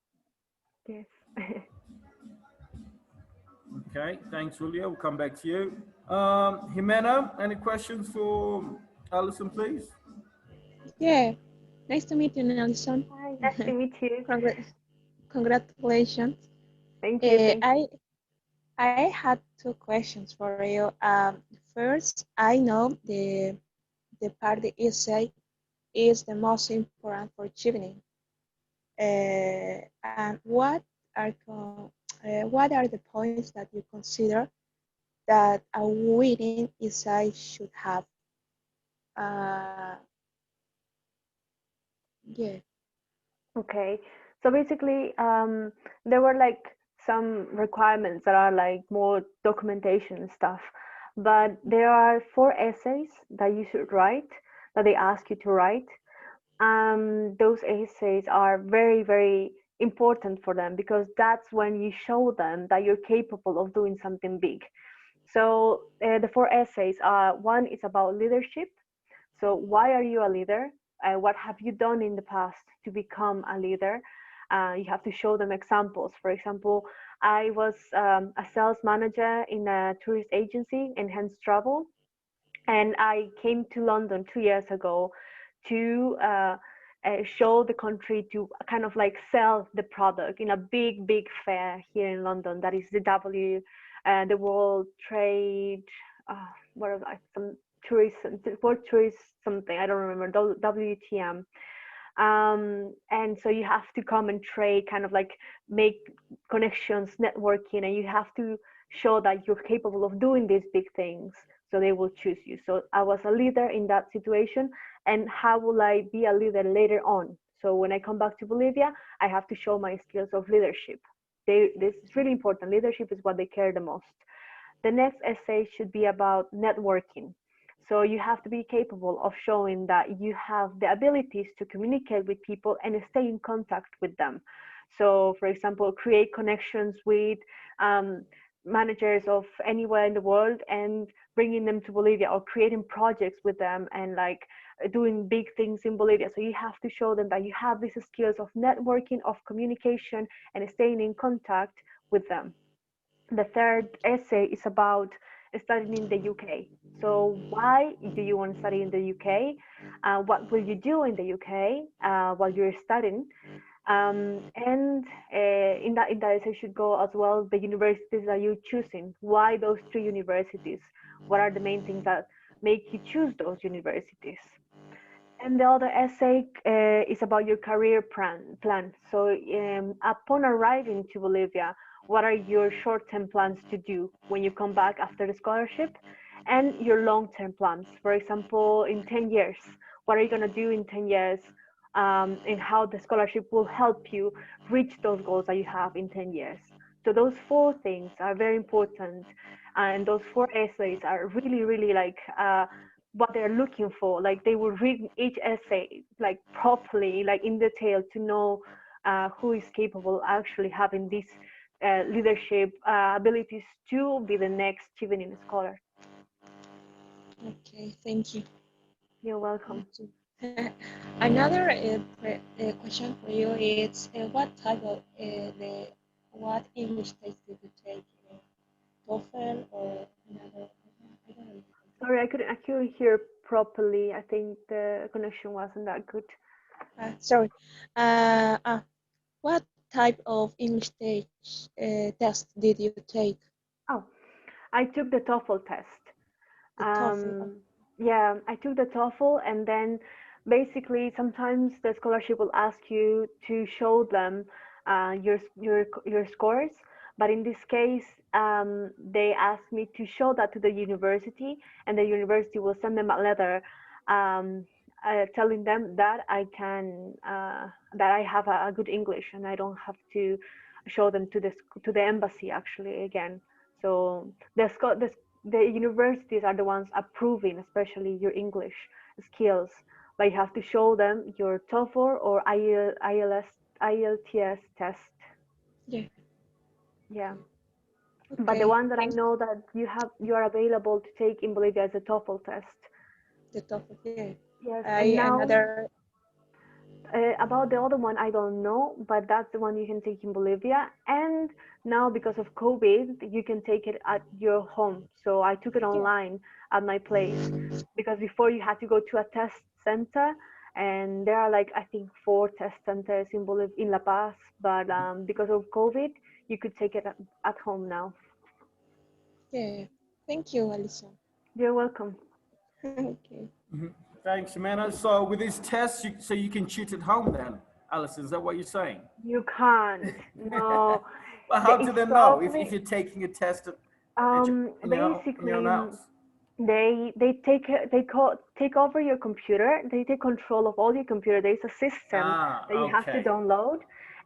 Yes. Okay, thanks, Julio. We'll come back to you. Jimena, any questions for Alison, please? Yeah, nice to meet you, Nelson. Hi, nice to meet you. Congratulations. Thank you. Thank you. I had two questions for you. First, I know the part the essay is the most important for Chevening. And what are the points that you consider that a winning essay should have? Uh, yeah. Okay, so basically, there were like some requirements that are like more documentation stuff, but there are 4 essays that you should write, that they ask you to write. Those essays are very, very important for them because that's when you show them that you're capable of doing something big. So the 4 essays are, one is about leadership. So why are you a leader? What have you done in the past to become a leader? You have to show them examples. For example, I was a sales manager in a tourist agency, Enhanced Travel, and I came to London 2 years ago to show the country, to kind of like sell the product in a big, big fair here in London. That is the World Trade. What was I? world tourist something, I don't remember, WTM. And so you have to come and trade, kind of like make connections, networking, and you have to show that you're capable of doing these big things, so they will choose you. So I was a leader in that situation, and how will I be a leader later on? So when I come back to Bolivia, I have to show my skills of leadership. This is really important. Leadership is what they care the most. The next essay should be about networking. So you have to be capable of showing that you have the abilities to communicate with people and stay in contact with them. So, for example, create connections with managers of anywhere in the world and bringing them to Bolivia, or creating projects with them and like doing big things in Bolivia. So you have to show them that you have these skills of networking, of communication, and staying in contact with them. The third essay is about studying in the UK. So why do you want to study in the UK? What will you do in the UK while you're studying? And in that essay should go as well the universities that you're choosing. Why those three universities? What are the main things that make you choose those universities? And the other essay is about your career plan. So upon arriving to Bolivia, what are your short-term plans to do when you come back after the scholarship, and your long-term plans? For example, in 10 years, what are you going to do in 10 years, and how the scholarship will help you reach those goals that you have in 10 years. So those four things are very important. And those four essays are really, really like what they're looking for. Like they will read each essay like properly, like in detail, to know who is capable actually having these leadership abilities to be the next Chevening scholar. Okay, thank you. You're welcome. Another question for you is what type of what English test did you take? TOEFL or another? I don't know. Sorry, I couldn't hear properly. I think the connection wasn't that good. Sorry. What type of English test did you take? Oh, I took the TOEFL test. The TOEFL. Yeah, I took the TOEFL, and then basically sometimes the scholarship will ask you to show them your scores. But in this case, they asked me to show that to the university, and the university will send them a letter telling them that I can that I have a good English, and I don't have to show them to the embassy actually again. So the universities are the ones approving, especially your English skills. But you have to show them your TOEFL or IELTS test. Yeah. Yeah. Okay. But the one that I know that you are available to take in Bolivia is the TOEFL test. The TOEFL, yeah. Yes. And now Another. about the other one, I don't know, but that's the one you can take in Bolivia. And now because of COVID, you can take it at your home. So I took it online at my place, because before you had to go to a test center, and there are like I think 4 test centers in in La Paz. But because of COVID, you could take it at home now. Yeah. Thank you, Alison. You're welcome. Okay. Thanks, Jimena. So with these tests, so you can cheat at home then, Alison, is that what you're saying? You can't. No. Well, how do they know if you're taking a test in your own house? They take over your computer. They take control of all your computer. There's a system that you have to download,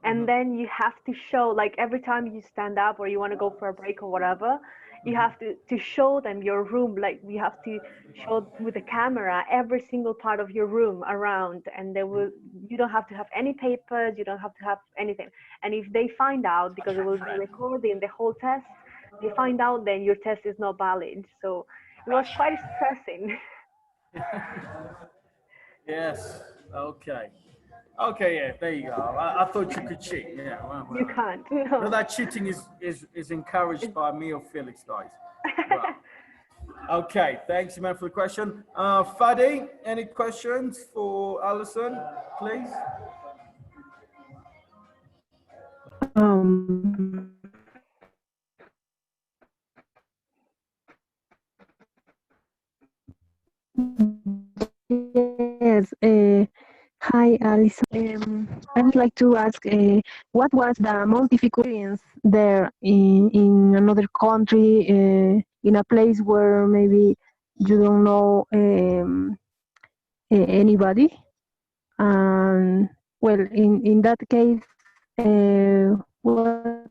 and then you have to show, like every time you stand up or you want to go for a break or whatever, you have to show them your room. Like you have to show with the camera every single part of your room around, and you don't have to have any papers. You don't have to have anything. And if they find out, because it will be recording the whole test, they find out, then your test is not valid. So it was quite stressing. Yes. Okay. Okay. Yeah. There you go. I thought you could cheat. Yeah. Well, You can't. No. No, that cheating is encouraged by me or Felix, guys. Right. Okay. Thanks, man, for the question. Fadi, any questions for Alison, please? Yes. Hi, Alison. I would like to ask, what was the most difficult experience there in another country, in a place where maybe you don't know anybody? And well, in that case, what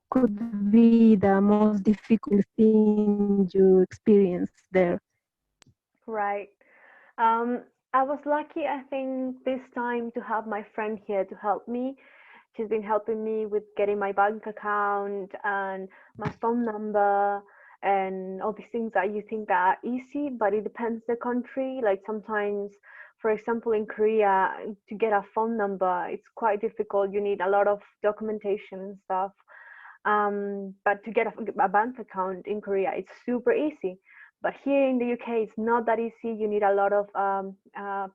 could be the most difficult thing you experienced there? Right. I was lucky, I think, this time to have my friend here to help me. She's been helping me with getting my bank account and my phone number and all these things that you think that are easy, but it depends the country. Like sometimes, for example, in Korea, to get a phone number, it's quite difficult. You need a lot of documentation and stuff. But to get a bank account in Korea, it's super easy. But here in the UK, it's not that easy. You need a lot of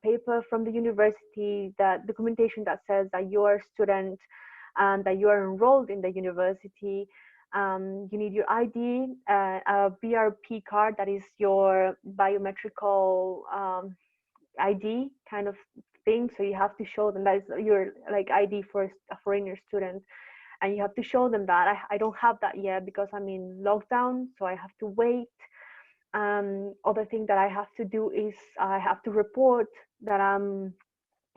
paper from the university, that documentation that says that you're a student and that you are enrolled in the university. You need your ID, a BRP card, that is your biometrical ID kind of thing. So you have to show them that is your like ID for a foreigner student, and you have to show them that. I don't have that yet because I'm in lockdown, so I have to wait. Other thing that I have to do is I have to report that I'm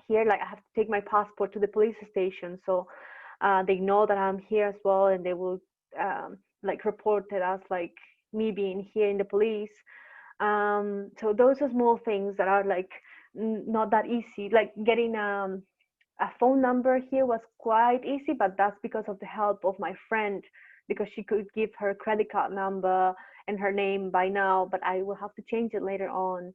here. Like I have to take my passport to the police station, so they know that I'm here as well, and they will like report it as like me being here in the police. So those are small things that are like not that easy. Like getting a phone number here was quite easy, but that's because of the help of my friend, because she could give her credit card number and her name by now, but I will have to change it later on.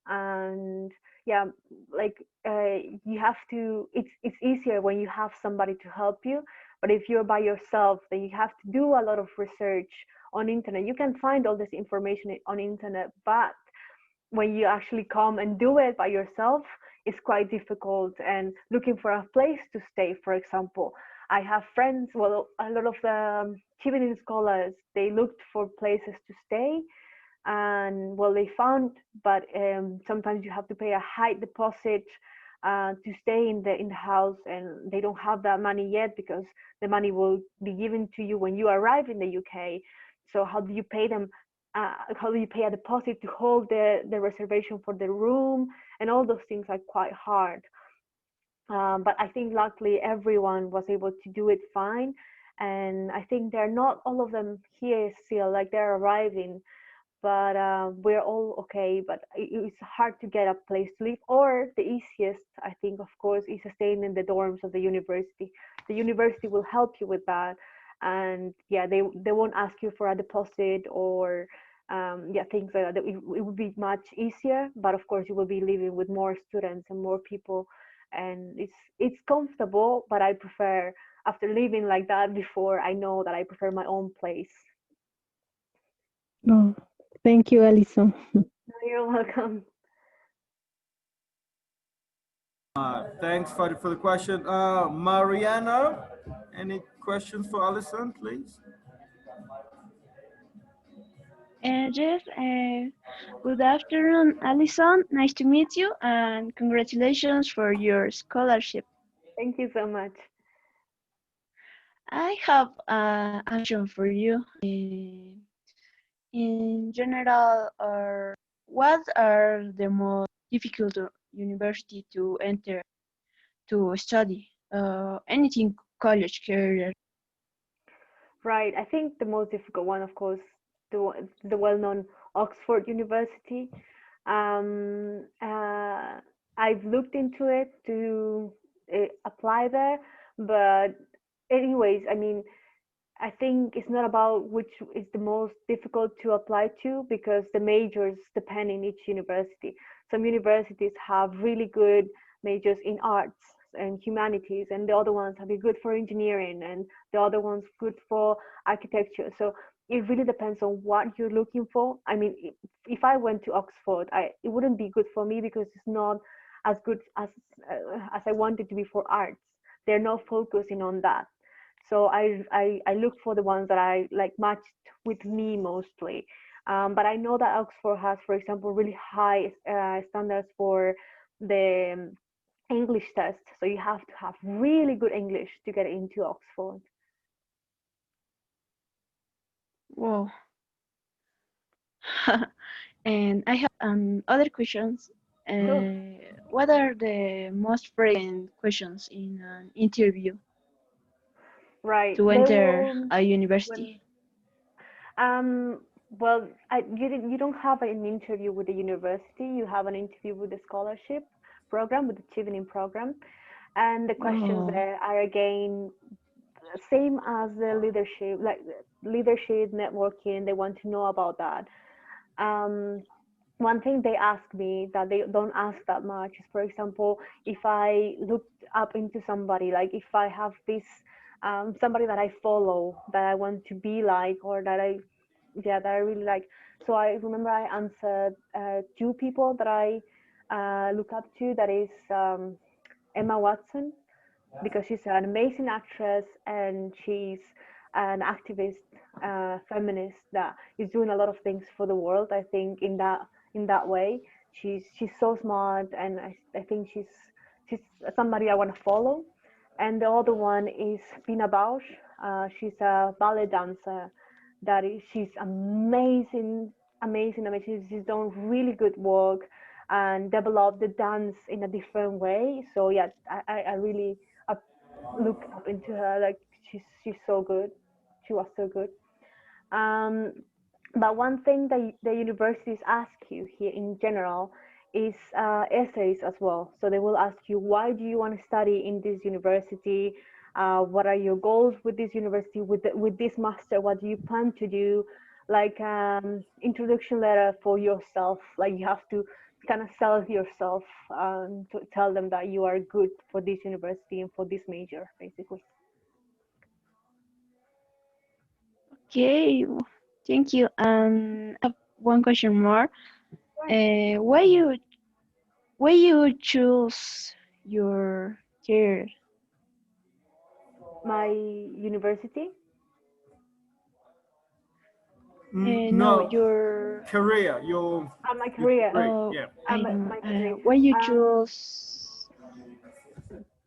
And yeah, like you have to. It's easier when you have somebody to help you, but if you're by yourself, then you have to do a lot of research on internet. You can find all this information on internet, but when you actually come and do it by yourself, it's quite difficult. And looking for a place to stay, for example, I have friends, well, a lot of the Chevening scholars, they looked for places to stay, and well, they found, but sometimes you have to pay a high deposit to stay in the house, and they don't have that money yet because the money will be given to you when you arrive in the UK. So how do you pay them? How do you pay a deposit to hold the reservation for the room? And all those things are quite hard. But I think luckily everyone was able to do it fine. And I think they're not all of them here still, like they're arriving, but we're all okay. But it's hard to get a place to live, or the easiest, I think, of course, is staying in the dorms of the university. The university will help you with that, and yeah, they won't ask you for a deposit or yeah, things like that. It would be much easier, but of course you will be living with more students and more people, and it's comfortable, but I prefer, after living like that before, I know that I prefer my own place. No, thank you, Alison. You're welcome. Thanks for the question. Mariana, any questions for Alison, please? Yes, good afternoon, Alison. Nice to meet you, and congratulations for your scholarship. Thank you so much. I have a question for you. In general, what are the most difficult university to enter to study? Anything college career? Right. I think the most difficult one, of course, the well-known Oxford University. Um, uh, I've looked into it to apply there, but anyways, I mean, I think it's not about which is the most difficult to apply to, because the majors depend in each university. Some universities have really good majors in arts and humanities, and the other ones have been good for engineering, and the other ones good for architecture. So it really depends on what you're looking for. I mean, if I went to Oxford, it wouldn't be good for me because it's not as good as I want it to be for arts. They're not focusing on that. So I look for the ones that I like matched with me mostly. But I know that Oxford has, for example, really high standards for the English test. So you have to have really good English to get into Oxford. Whoa. And I have other questions. Sure. What are the most frequent questions in an interview Right. to They enter will a university? when well, you don't have an interview with the university. You have an interview with the scholarship program, with the Chevening program, and the questions Oh, there are again same as the leadership, like leadership networking. They want to know about that. Um, One thing they ask me that they don't ask that much is, for example, if I looked up into somebody, like if I have this somebody that I follow that I want to be like, or that I really like. So I remember I answered two people that I look up to. That is Emma Watson, because she's an amazing actress and she's an activist, feminist that is doing a lot of things for the world. I think in that way, she's so smart, and I think she's somebody I want to follow. And the other one is Pina Bausch. She's a ballet dancer. She's amazing, amazing, amazing. She's done really good work and developed the dance in a different way. So yeah, I really look up into her. Like she's so good. She was so good. Um, but one thing that the universities ask you here in general is essays as well. So they will ask you, why do you want to study in this university? What are your goals with this university? With this master, what do you plan to do? Like introduction letter for yourself. Like you have to kind of sell yourself to tell them that you are good for this university and for this major, basically. okay. Thank you. And I have one question more. Why you choose your career? My university. No, No, your career, My your career. degree. Yeah. I don't. My career. Why you Um, choose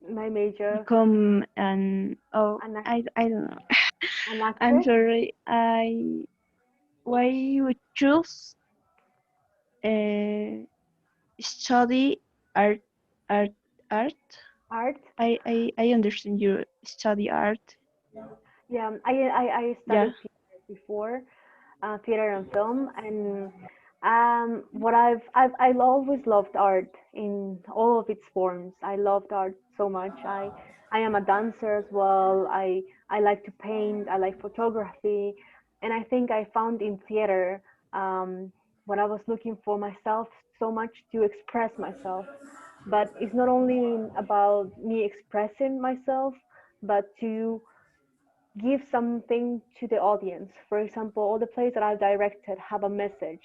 my major. become an An, I don't know. an I'm actress. sorry. Why you choose uh, study art art art? Art. I understand you study art. Yeah, I Yeah. studied theater before, theater and film, and what I always loved art in all of its forms. I loved art so much. I am a dancer as well. I like to paint. I like photography, and I think I found in theater what I was looking for myself, so much to express myself. But it's not only about me expressing myself, but to give something to the audience. For example, all the plays that I've directed have a message,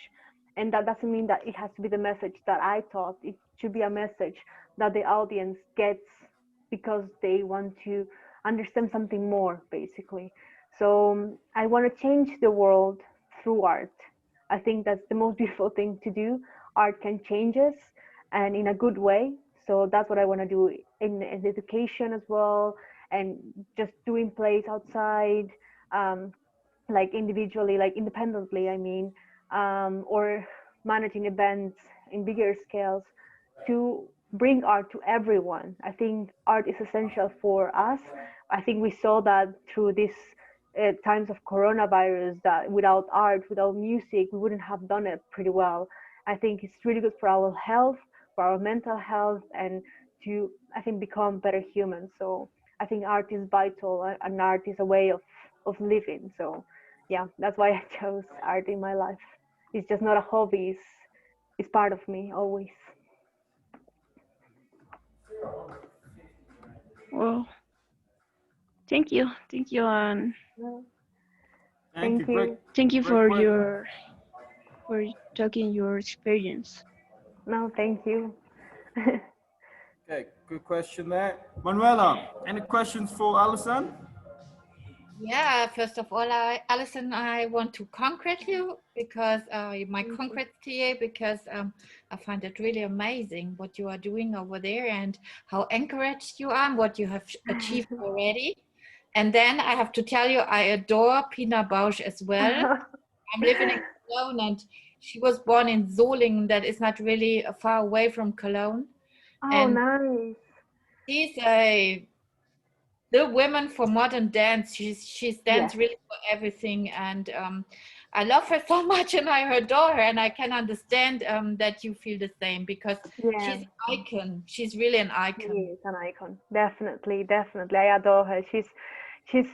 and that doesn't mean that it has to be the message that I taught. It should be a message that the audience gets because they want to understand something more, basically. So I want to change the world through art. I think that's the most beautiful thing to do. Art can change us, and in a good way. So that's what I want to do in education as well, and just doing plays outside, um, like individually, like independently, I mean, or managing events in bigger scales to bring art to everyone. I think art is essential for us. I think we saw that through this times of coronavirus, that without art, without music, we wouldn't have done it pretty well. I think it's really good for our health, for our mental health, and to, I think, become better humans. So I think art is vital, and art is a way of living. So yeah, that's why I chose art in my life. It's just not a hobby. It's part of me always. Well, thank you, and Thank you. Great, thank you great question. for talking your experience. No, thank you. Okay, good question there. Manuela, any questions for Alison? Yeah, first of all, Alison, I want to congratulate you because I find it really amazing what you are doing over there and how encouraged you are and what you have achieved already. And then I have to tell you, I adore Pina Bausch as well. I'm living in Cologne, and she was born in Solingen, that is not really far away from Cologne. Oh, And nice. she's the woman for modern dance. She stands Yes. really for everything, and I love her so much, and I adore her, and I can understand that you feel the same because Yeah. she's an icon. She's really an She icon. is an icon. Definitely, definitely. I adore her. She's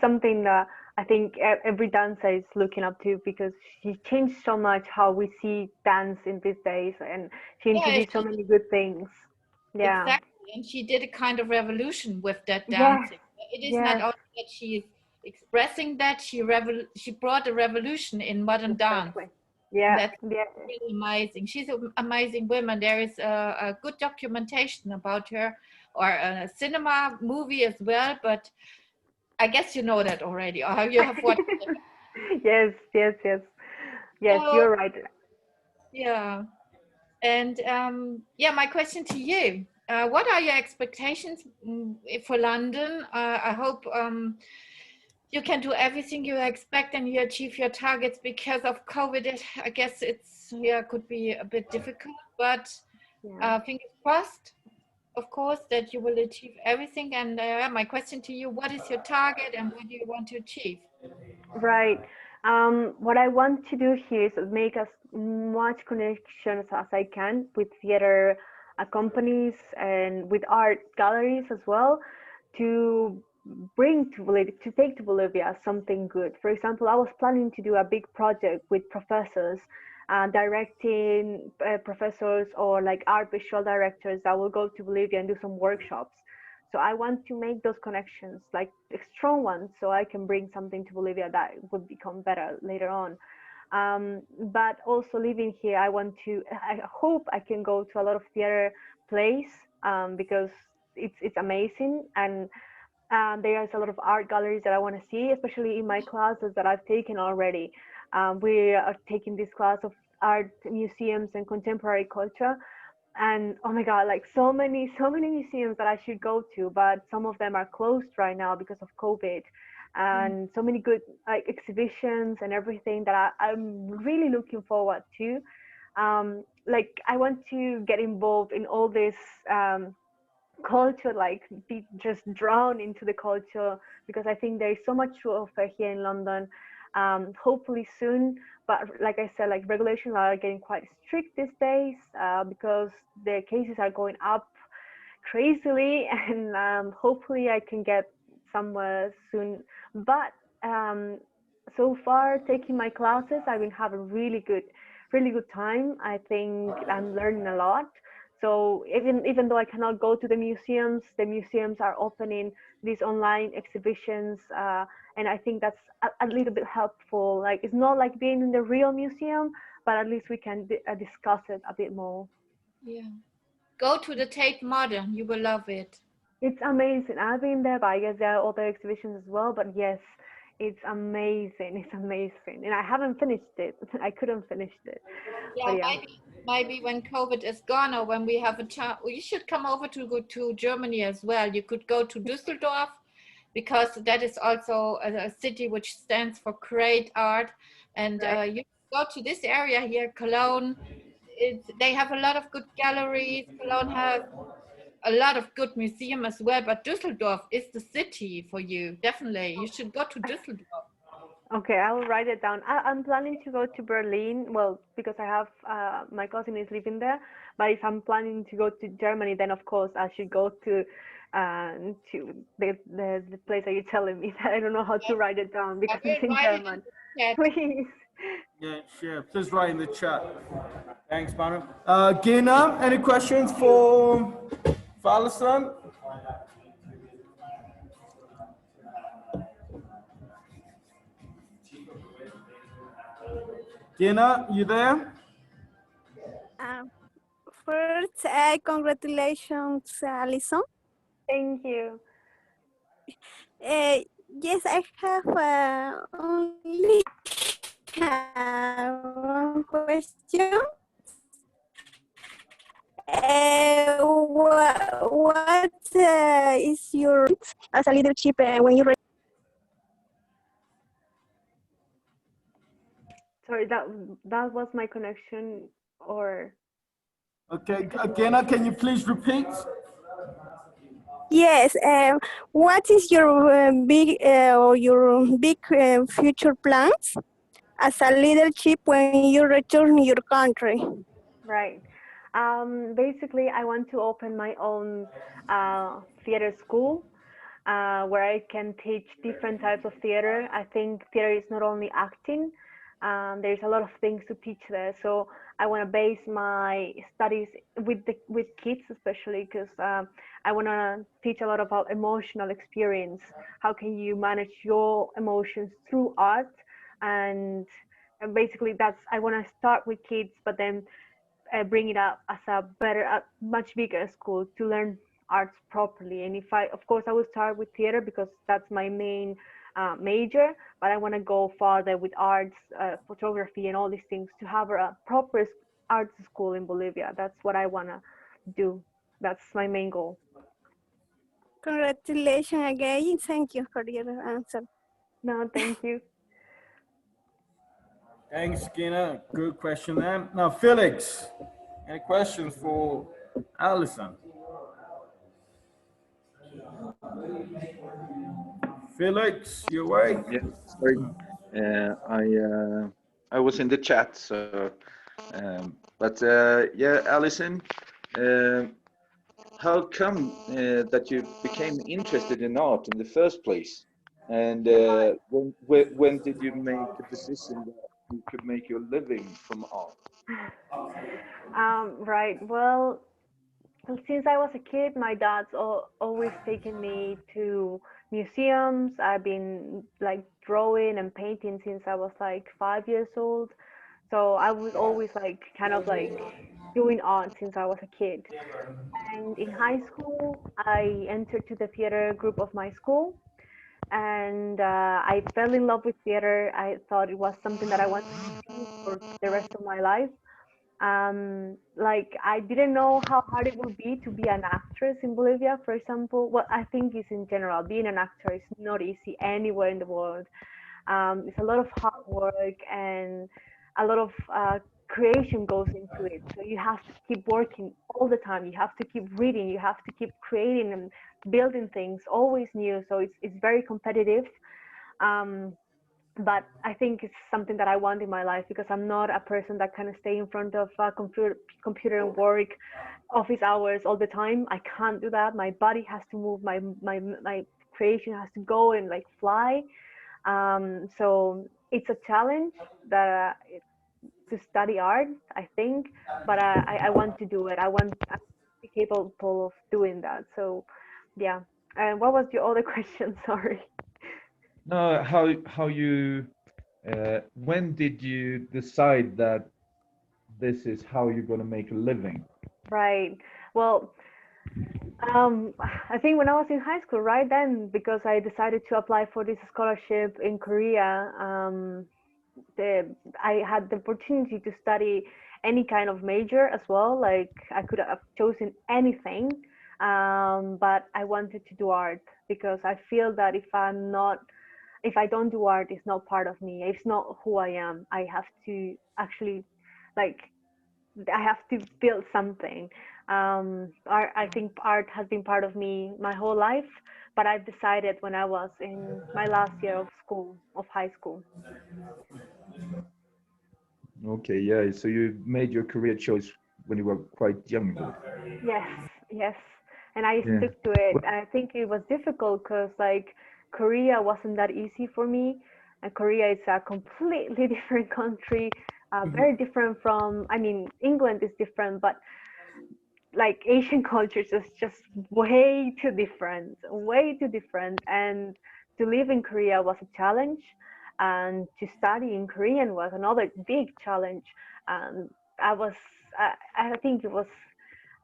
something that I think every dancer is looking up to because she changed so much how we see dance in these days, and she Yeah, introduced so many good things. Yeah. exactly. And she did a kind of revolution with that Yes. dancing. It is not Yes. only that she is expressing that, she brought a revolution in modern dance. Exactly. Yeah. That's Yeah. really amazing. She's an amazing woman. There is a good documentation about her or a cinema movie as well, but I guess you know that already, or you have watched it. Yes. Yes. Yes. Yes. So, You're right. yeah. And yeah, my question to you, what are your expectations for London? I hope you can do everything you expect and you achieve your targets. Because of COVID, I guess it's, yeah, could be a bit difficult, but Yeah. fingers crossed, of course, that you will achieve everything. And my question to you, what is your target and what do you want to achieve? Right. What I want to do here is make as much connections as I can with theater companies and with art galleries as well to bring to Bolivia, to take to Bolivia something good. For example, I was planning to do a big project with professors, directing professors or like art visual directors that will go to Bolivia and do some workshops. So I want to make those connections, like strong ones, so I can bring something to Bolivia that would become better later on. But also living here, I hope I can go to a lot of theater plays because it's amazing. And there's a lot of art galleries that I want to see, especially in my classes that I've taken already. We are taking this class of art museums and contemporary culture, and oh my god, like so many museums that I should go to, but some of them are closed right now because of COVID, and so many good like exhibitions and everything that I'm really looking forward to. Like I want to get involved in all this culture, like be just drowned into the culture, because I think there is so much to offer here in London. Hopefully soon, but like I said, like regulations are getting quite strict these days because the cases are going up crazily, and hopefully I can get somewhere soon. But so far, taking my classes, I've been having really good time. I think I'm learning a lot. So even though I cannot go to the museums are opening these online exhibitions, and I think that's a little bit helpful. Like it's not like being in the real museum, but at least we can discuss it a bit more. Yeah. Go to the Tate Modern. You will love it. It's amazing. I've been there, but I guess there are other exhibitions as well. But yes, it's amazing. It's amazing, and I haven't finished it. I couldn't finish it, but Yeah, yeah. maybe when COVID is gone or when we have a chance, you should come over to go to Germany as well. You could go to Düsseldorf because that is also a city which stands for great art. And Right. you go to this area here, Cologne. They have a lot of good galleries. Cologne has a lot of good museum as well, but Düsseldorf is the city for you. Definitely, you should go to Düsseldorf. Okay, I will write it down. I'm planning to go to Berlin. Well, because I have my cousin is living there. But if I'm planning to go to Germany, then of course I should go to the place that you're telling me. That I don't know how to write it down I because will it's in write it in German. the chat. Please. Yeah, sure. Please write in the chat. Thanks, Manu. Gina, any questions for Alison? Gina, you there? First, congratulations, Alison. Thank you. Yes, I have only one question. What is your as a leadership when you Sorry, that was my connection, or Okay, again, can you please repeat? yes? What is your big future plans as a leadership when you return to your country? right. Basically, I want to open my own theater school where I can teach different types of theater. I think theater is not only acting. There's a lot of things to teach there. So I want to base my studies with kids, especially because I want to teach a lot about emotional experience. How can you manage your emotions through art? And basically, that's I want to start with kids, but then bring it up as a better, much bigger school to learn arts properly. And if I, of course, I will start with theater because that's my main major, but I want to go farther with arts, photography, and all these things to have a proper arts school in Bolivia. That's what I want to do. That's my main goal. Congratulations again. Thank you for your answer. No, thank you. Thanks, Gina. Good question there. Now, Felix, any questions for Alison? Felix, you awake? Yeah, sorry. I was in the chat, so but yeah, Alison, uh, how come that you became interested in art in the first place? And when did you make a decision that you could make your living from art? Right. Well, since I was a kid, my dad's always taken me to museums. I've been like drawing and painting since I was like 5 years old. So I was always like kind of like doing art since I was a kid. And in high school, I entered to the theater group of my school, and I fell in love with theater. I thought it was something that I wanted to do for the rest of my life. Like I didn't know how hard it would be to be an actress in Bolivia, for example. Well, I think it's in general, being an actor is not easy anywhere in the world. It's a lot of hard work and a lot of creation goes into it. So you have to keep working all the time. You have to keep reading. You have to keep creating and building things, always new. So it's very competitive. Um, but I think it's something that I want in my life because I'm not a person that can stay in front of a computer and work office hours all the time. I can't do that. My body has to move. My creation has to go and like fly. So it's a challenge that to study art, I think, but I want to do it. I'm capable of doing that. So yeah. And what was your other question? Sorry. No, how you when did you decide that this is how you're going to make a living? Right. Well, I think when I was in high school, right then, because I decided to apply for this scholarship in Korea, I had the opportunity to study any kind of major as well. Like I could have chosen anything, but I wanted to do art because I feel that if I don't do art, it's not part of me. It's not who I am. I have to actually, like, I have to build something. I think art has been part of me my whole life, but I decided when I was in my last year of school, of high school. Okay, yeah. So you made your career choice when you were quite young, though. Yes, yes. And I Yeah. stuck to it. I think it was difficult because like Korea wasn't that easy for me. And Korea is a completely different country, very different from, I mean, England is different, but like Asian cultures is just way too different, way too different. And to live in Korea was a challenge, and to study in Korean was another big challenge. And I was, I think it was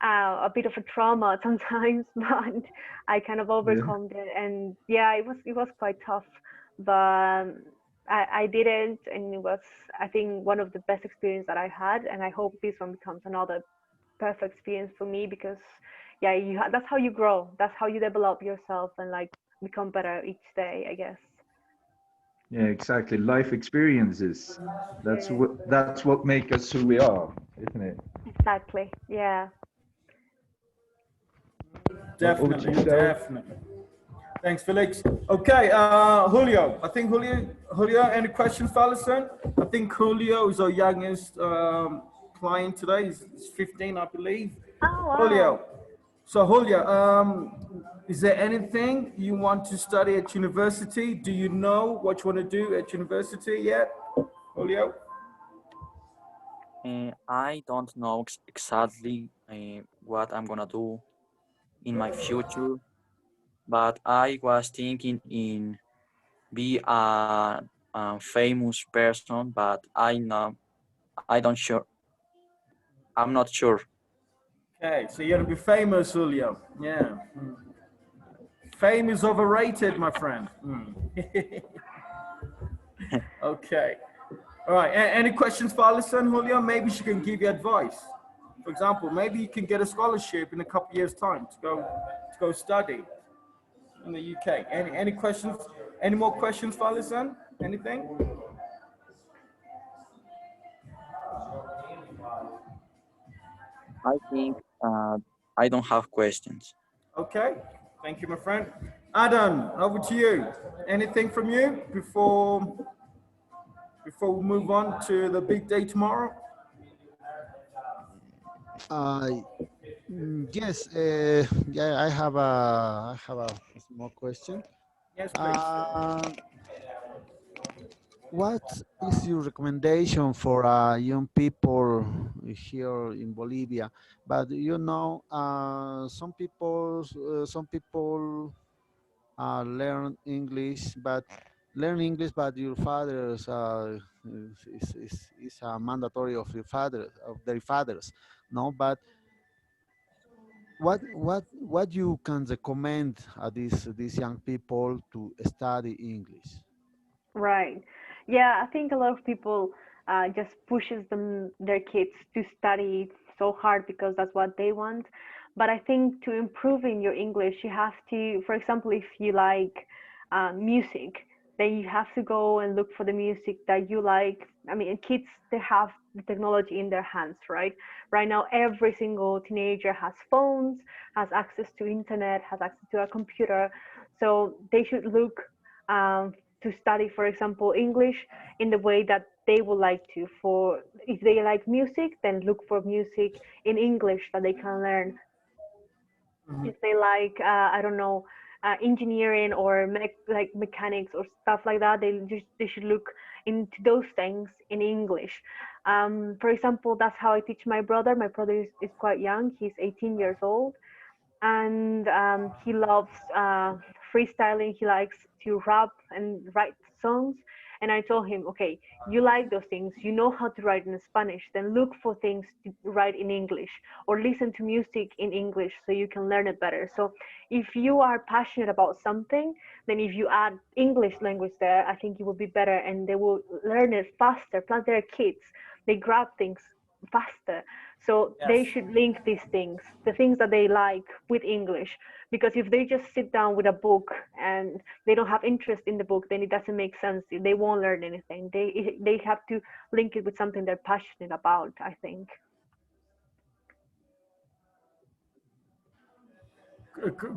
a bit of a trauma sometimes, but I kind of Yeah. overcome it. And yeah, it was quite tough, but I did it, and it was, I think, one of the best experience that I had. And I hope this one becomes another perfect experience for me, because yeah, that's how you grow, that's how you develop yourself and like become better each day, I guess. Yeah, exactly. Life experiences. Yeah, That's what make us who we are, isn't it? exactly. Yeah. Well, over to Definitely, you, Daryl. definitely. Thanks, Felix. Okay, Julio. I think Julio, any questions for Alison? I think Julio is our youngest client today. He's 15, I believe. Oh wow. Julio. So Julio, is there anything you want to study at university? Do you know what you want to do at university yet, Julio? I don't know exactly what I'm gonna do in my future, but I was thinking in be a famous person, but I don't sure. I'm not sure. Okay, so you're gonna be famous, Julio. Yeah. Fame is overrated, my friend. Okay. All right. Any questions for Alison, Julio? Maybe she can give you advice. For example, maybe you can get a scholarship in a couple years' time to go study in the UK. Any questions? Any more questions for Alison? Anything? I think I don't have questions. Okay. Thank you, my friend. Adam, over to you. Anything from you before we move on to the big day tomorrow? Uh, yes, yeah, I have a small question. Yes, please. Uh, what is your recommendation for young people here in Bolivia? But you know, some people learn English, but your fathers is a mandatory of your father of their fathers, no? But what you can recommend these young people to study English? Right. Yeah, I think a lot of people just pushes their kids to study so hard because that's what they want. But I think to improve in your English, you have to, for example, if you like music, then you have to go and look for the music that you like. I mean, kids, they have the technology in their hands, right? Right now, every single teenager has phones, has access to internet, has access to a computer. So they should look um, to study, for example, English in the way that they would like to. For if they like music, then look for music in English that they can learn. If they like, I don't know, engineering or like mechanics or stuff like that, they should look into those things in English. For example, that's how I teach my brother. My brother is quite young. He's 18 years old, and he loves freestyling. He likes to rap and write songs. And I told him, okay, you like those things, you know how to write in Spanish, then look for things to write in English or listen to music in English so you can learn it better. So if you are passionate about something, then if you add English language there, I think it will be better and they will learn it faster. Plus, they're kids, they grab things faster. So they Yes. should link these things, the things that they like, with English. Because if they just sit down with a book and they don't have interest in the book, then it doesn't make sense. They won't learn anything. They have to link it with something they're passionate about, I think.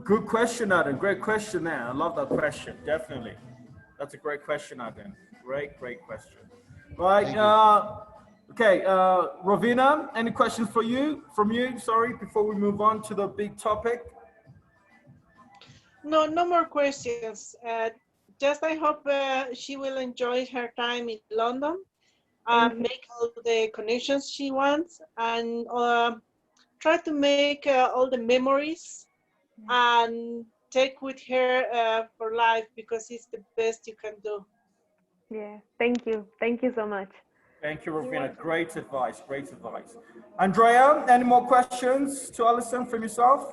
Good question, Adam. Great question there. I love that question. Definitely. That's a great question, Adam. Great question. Right. Thank you. Okay. Ravina, any questions from you? Sorry, before we move on to the big topic. No, no more questions. Just I hope she will enjoy her time in London, Thank you. make all the connections she wants, and try to make all the memories and take with her for life because it's the best you can do. Yeah. Thank you. Thank you so much. Thank you, Ravina. Great advice. Great advice. Andrea, any more questions to Alison from yourself?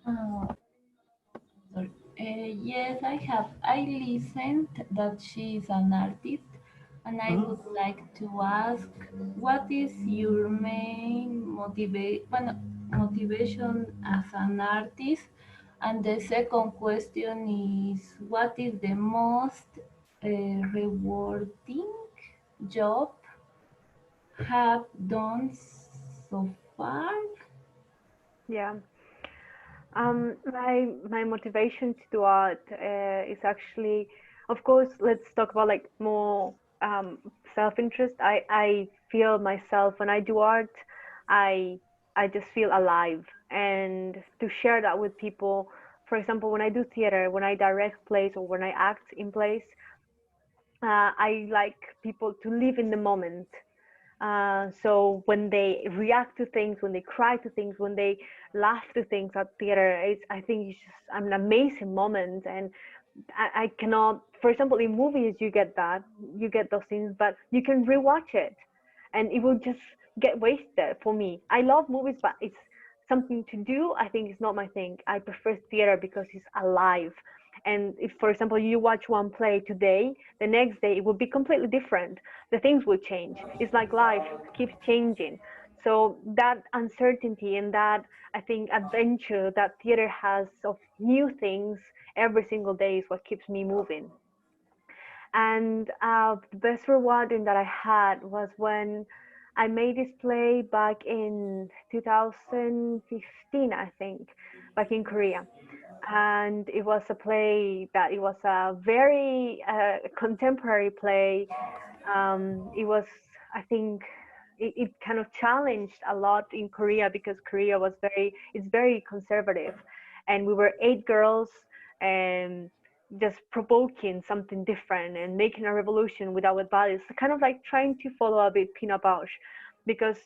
Uh, sorry. Yes, I have. I listened that she is an artist, and I would like to ask, what is your main motivation as an artist? And the second question is, what is the most rewarding job have done so far? Yeah. My motivation to do art is actually, of course, let's talk about like more self-interest. I feel myself when I do art, I I just feel alive, and to share that with people. For example, when I do theater, when I direct plays or when I act in plays, I like people to live in the moment. So when they react to things, when they cry to things, when they laugh to things at theater, I think it's just an amazing moment. And I cannot, for example, in movies, you get that, you get those things, but you can rewatch it and it will just get wasted for me. I love movies, but it's something to do. I think it's not my thing. I prefer theater because it's alive. And if, for example, you watch one play today, the next day it will be completely different. The things will change. It's like life keeps changing. So that uncertainty and that, I think, adventure that theater has of new things every single day is what keeps me moving. And the best rewarding that I had was when I made this play back in 2015, I think, back in Korea. And it was a play that it was a very contemporary play. It was, I think, it kind of challenged a lot in Korea because Korea was it's very conservative. And we were 8 girls and just provoking something different and making a revolution with our bodies, kind of like trying to follow a bit Pina Bausch, because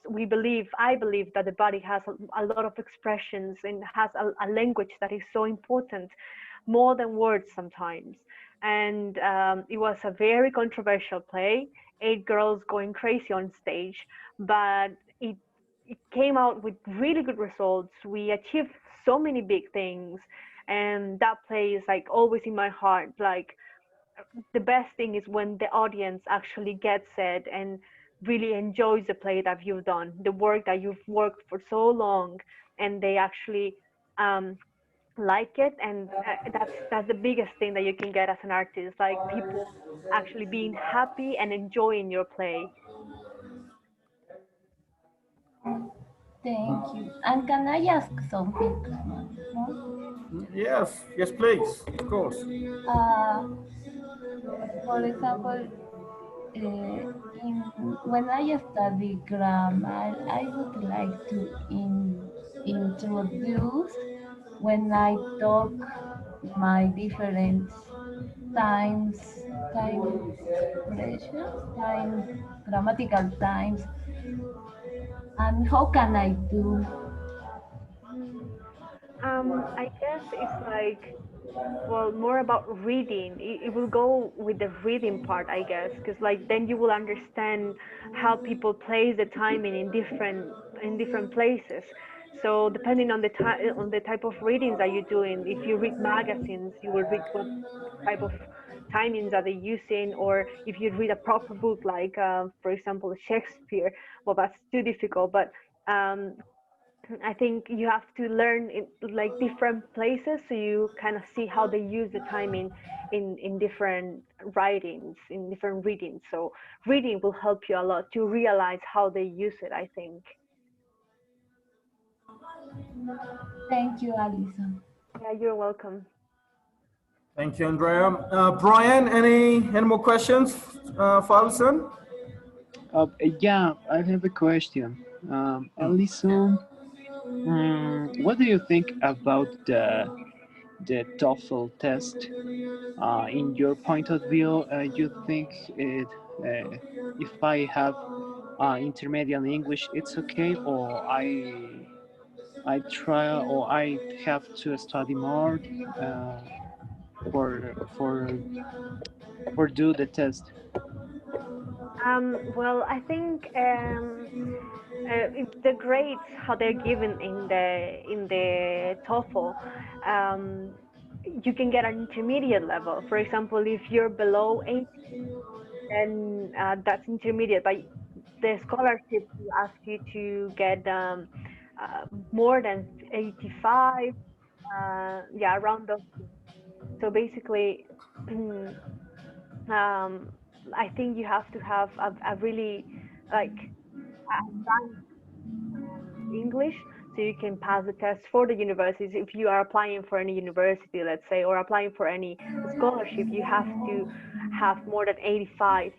I believe that the body has a lot of expressions and has a language that is so important, more than words sometimes. And it was a very controversial play, 8 girls going crazy on stage, but it came out with really good results. We achieved so many big things, and that play is like always in my heart. Like the best thing is when the audience actually gets it and really enjoys the play that you've done, the work that you've worked for so long, and they actually um, like it. And that's the biggest thing that you can get as an artist, like people actually being happy and enjoying your play. Thank you. And can I ask something? No? Yes, yes, please, of course. Uh, for example, when I study grammar, I would like to introduce when I talk my different times, time expressions, time grammatical times, and how can I do? Mhm. I guess it's like, well, more about reading. It will go with the reading part, I guess, because like then you will understand how people place the timing in different places. So depending on the type of readings that you're doing, if you read magazines, you will read what type of timings are they using, or if you read a proper book like, for example, Shakespeare, well, that's too difficult. But um, I think you have to learn in like different places so you kind of see how they use the timing in different writings, in different readings. So reading will help you a lot to realize how they use it, I think. Thank you, Alison. Yeah, you're welcome. Thank you, Andrea. Brian, any more questions for Alison? Yeah, I have a question. Alison, what do you think about the TOEFL test? In your point of view, you think if I have intermediate English, it's okay, or I try, or I have to study more uh, for for do the test? Well, I think the grades how they're given in the TOEFL, um, you can get an intermediate level. For example, if you're below 80, then that's intermediate. But the scholarship will ask you to get more than 85, yeah, around those. So basically, I think you have to have a really like advanced English so you can pass the test for the universities. If you are applying for any university, let's say, or applying for any scholarship, you have to have more than 85,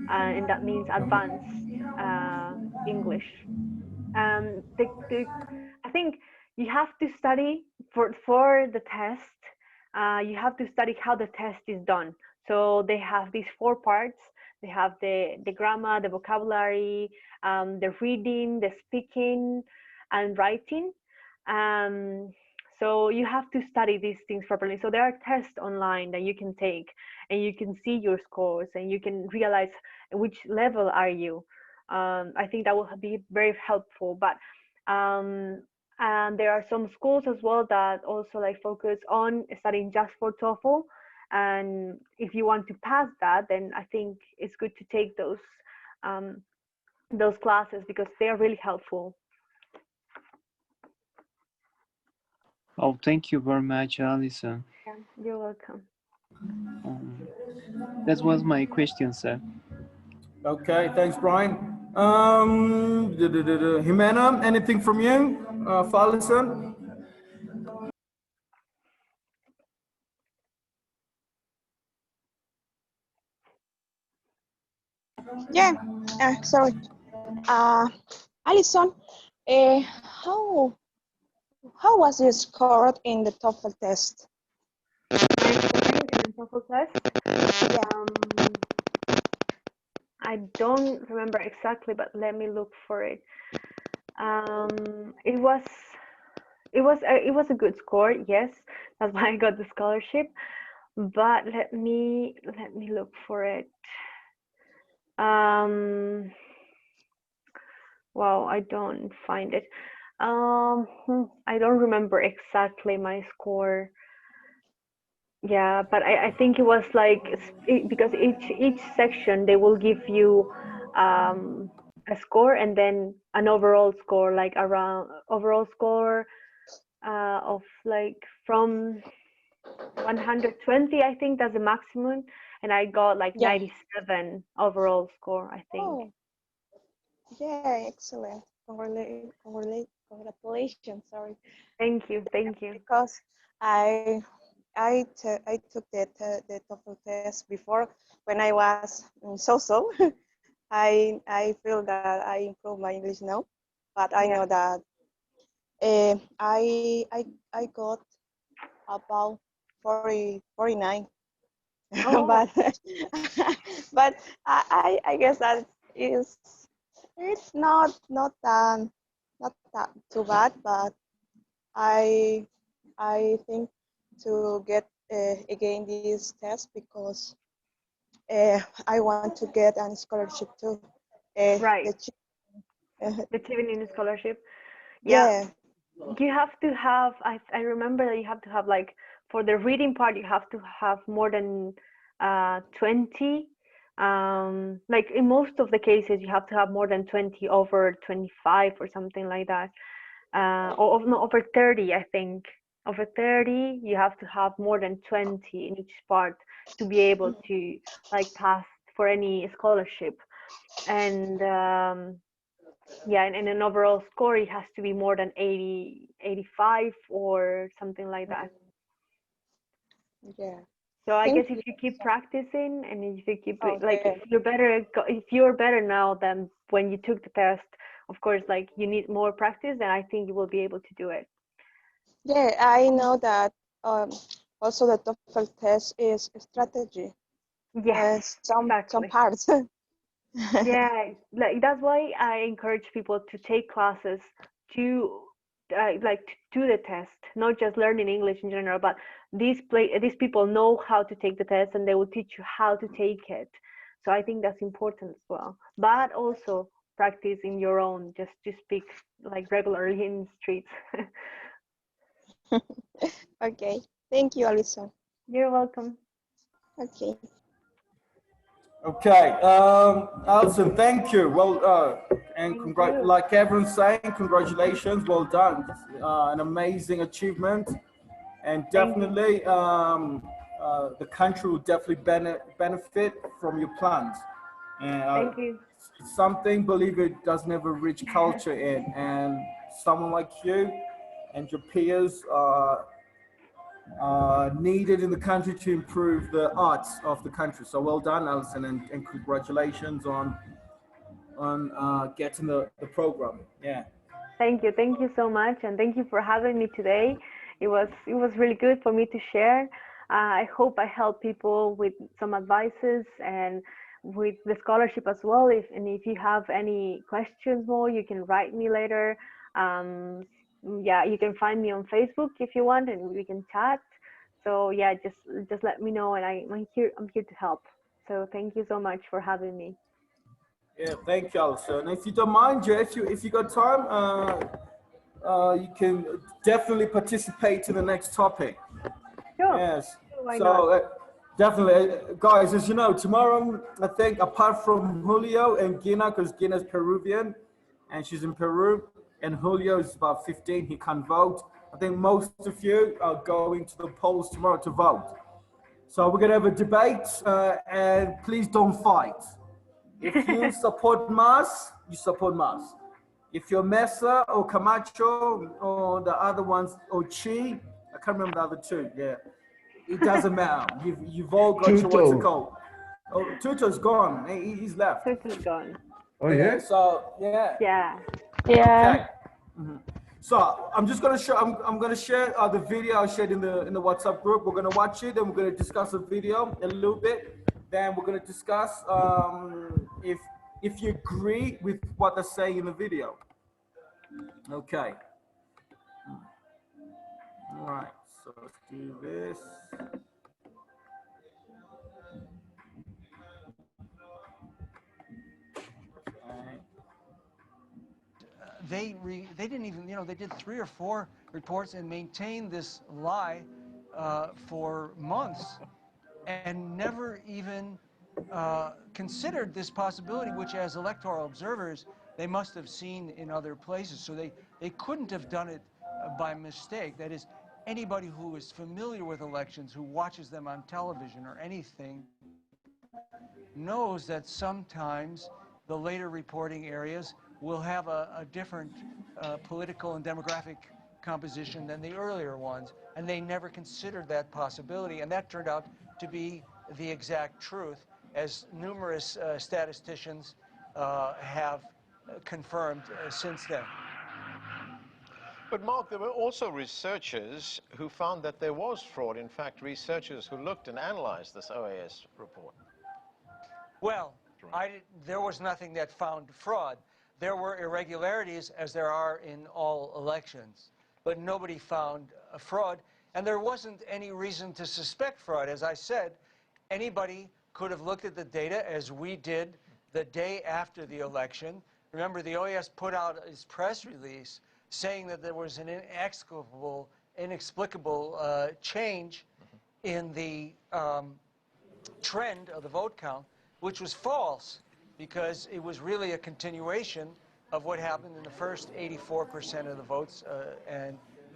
and that means advanced English. I think you have to study for the test. You have to study how the test is done. So they have these four parts. They have the grammar, the vocabulary, the reading, the speaking, and writing. Um, so you have to study these things properly. So there are tests online that you can take, and you can see your scores, and you can realize which level are you. I think that will be very helpful. But and there are some schools as well that also like focus on studying just for TOEFL. And if you want to pass that, then I think it's good to take those classes because they are really helpful. Oh, thank you very much, Alison. Yeah, you're welcome. That was my question, sir. Okay, thanks, Brian. Jimena, anything from you for Alison? Yeah, sorry. Alison, uh, how how was your score in the TOEFL test? TOEFL test? I don't remember exactly, but let me look for it. It was a good score. Yes, that's why I got the scholarship. But let me look for it. Wow, I don't find it. I don't remember exactly my score. Yeah, but I think it was like because each section they will give you a score and then an overall score, like around overall score of like from 120, I think that's the maximum, and I got like 97 overall score, I think. Oh, yeah, excellent. Congratulations, sorry. Thank you. Because I took the TOEFL test before when I was so. I feel that I improved my English now, but I know that I got about 49. Oh. but I guess that it's not that too bad, but I think to get again this test because I want to get a scholarship too. Right. The Chevening Scholarship. Yeah. You have to have, I remember that you have to have like, for the reading part, you have to have more than 20. Like in most of the cases, you have to have more than 20 over 25 or something like that. Or no, over 30, I think. Over 30, you have to have more than 20 in each part to be able to like pass for any scholarship. And yeah, and an overall score, it has to be more than 80, 85 or something like that. Yeah. So I guess if you keep practicing and if you keep like if you're better now than when you took the test, of course, like you need more practice, then I think you will be able to do it. Yeah, I know that also the TOEFL test is a strategy. Yes, some parts. Yeah, like that's why I encourage people to take classes to like to do the test, not just learning English in general, but these people know how to take the test and they will teach you how to take it. So I think that's important as well. But also practice in your own, just to speak like regularly in the streets. Okay. Thank you, Alison. You're welcome. Okay. Okay, Alison, thank you. Well, and Thank you. like everyone's saying, congratulations, well done. An amazing achievement, and Thank you. definitely the country will definitely benefit from your plans. And Thank you. something, believe it, does never reach culture in, and someone like you and your peers are needed in the country to improve the arts of the country. So well done, Alison, and congratulations on getting the program. Yeah. Thank you so much, and thank you for having me today. It was really good for me to share. I hope I help people with some advices and with the scholarship as well. If you have any questions more, you can write me later. Um, yeah, you can find me on Facebook if you want, and we can chat. So yeah, just let me know, and I'm here. I'm here to help. So thank you so much for having me. Yeah, thank you, Alison. If you don't mind, Joe, if you got time, you can definitely participate in the next topic. Sure. Yes. Sure, why So not? definitely, guys. As you know, tomorrow I think apart from Julio and Gina, because Gina's Peruvian, and she's in Peru, and Julio is about 15. He can't vote. I think most of you are going to the polls tomorrow to vote. So we're gonna have a debate, and please don't fight. If you support Mas, you support Mas. If you're Mesa or Camacho or the other ones, or Chi, I can't remember the other two, yeah. It doesn't matter. You've all got your what's it called? Oh, Tuto's gone. He's left. Tuto's gone. Oh yeah. So yeah. Yeah. Yeah. Okay. So I'm just gonna show. I'm gonna share the video I shared in the WhatsApp group. We're gonna watch it, and we're gonna discuss the video a little bit. Then we're gonna discuss if you agree with what they're saying in the video. Okay. All right. So let's do this. They didn't even, they did 3 or 4 reports and maintained this lie for months and never even considered this possibility, which as electoral observers they must have seen in other places. So they couldn't have done it by mistake. That is, anybody who is familiar with elections, who watches them on television or anything, knows that sometimes the later reporting areas will have a different political and demographic composition than the earlier ones, and they never considered that possibility, and that turned out to be the exact truth, as numerous statisticians have confirmed since then. But Mark, there were also researchers who found that there was fraud. In fact, researchers who looked and analyzed this OAS report. Well, there was nothing that found fraud. There were irregularities, as there are in all elections, but nobody found a fraud, and there wasn't any reason to suspect fraud. As I said, anybody could have looked at the data, as we did the day after the election. Remember, the OAS put out its press release saying that there was an inexplicable change in the trend of the vote count, which was false, because it was really a continuation of what happened in the first 84% of the votes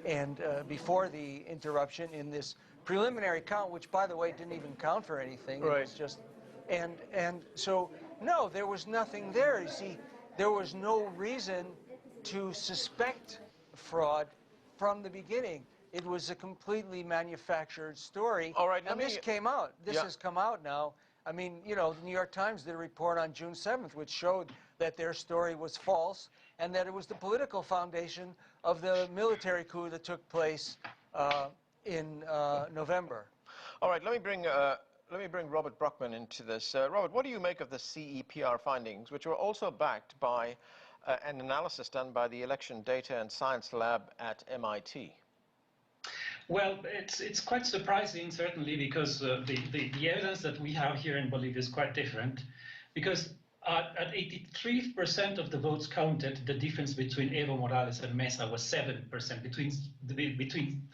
and before the interruption in this preliminary count, which, by the way, didn't even count for anything. Right. It was just, and so, no, there was nothing there. You see, there was no reason to suspect fraud from the beginning. It was a completely manufactured story. All right, and this came out. This has come out now. I mean, the New York Times did a report on June 7th, which showed that their story was false and that it was the political foundation of the military coup that took place in November. All right, let me bring Robert Brockman into this. Robert, what do you make of the CEPR findings, which were also backed by an analysis done by the Election Data and Science Lab at MIT? Well, it's quite surprising, certainly, because the evidence that we have here in Bolivia is quite different. Because at 83% of the votes counted, the difference between Evo Morales and Mesa was 7%, between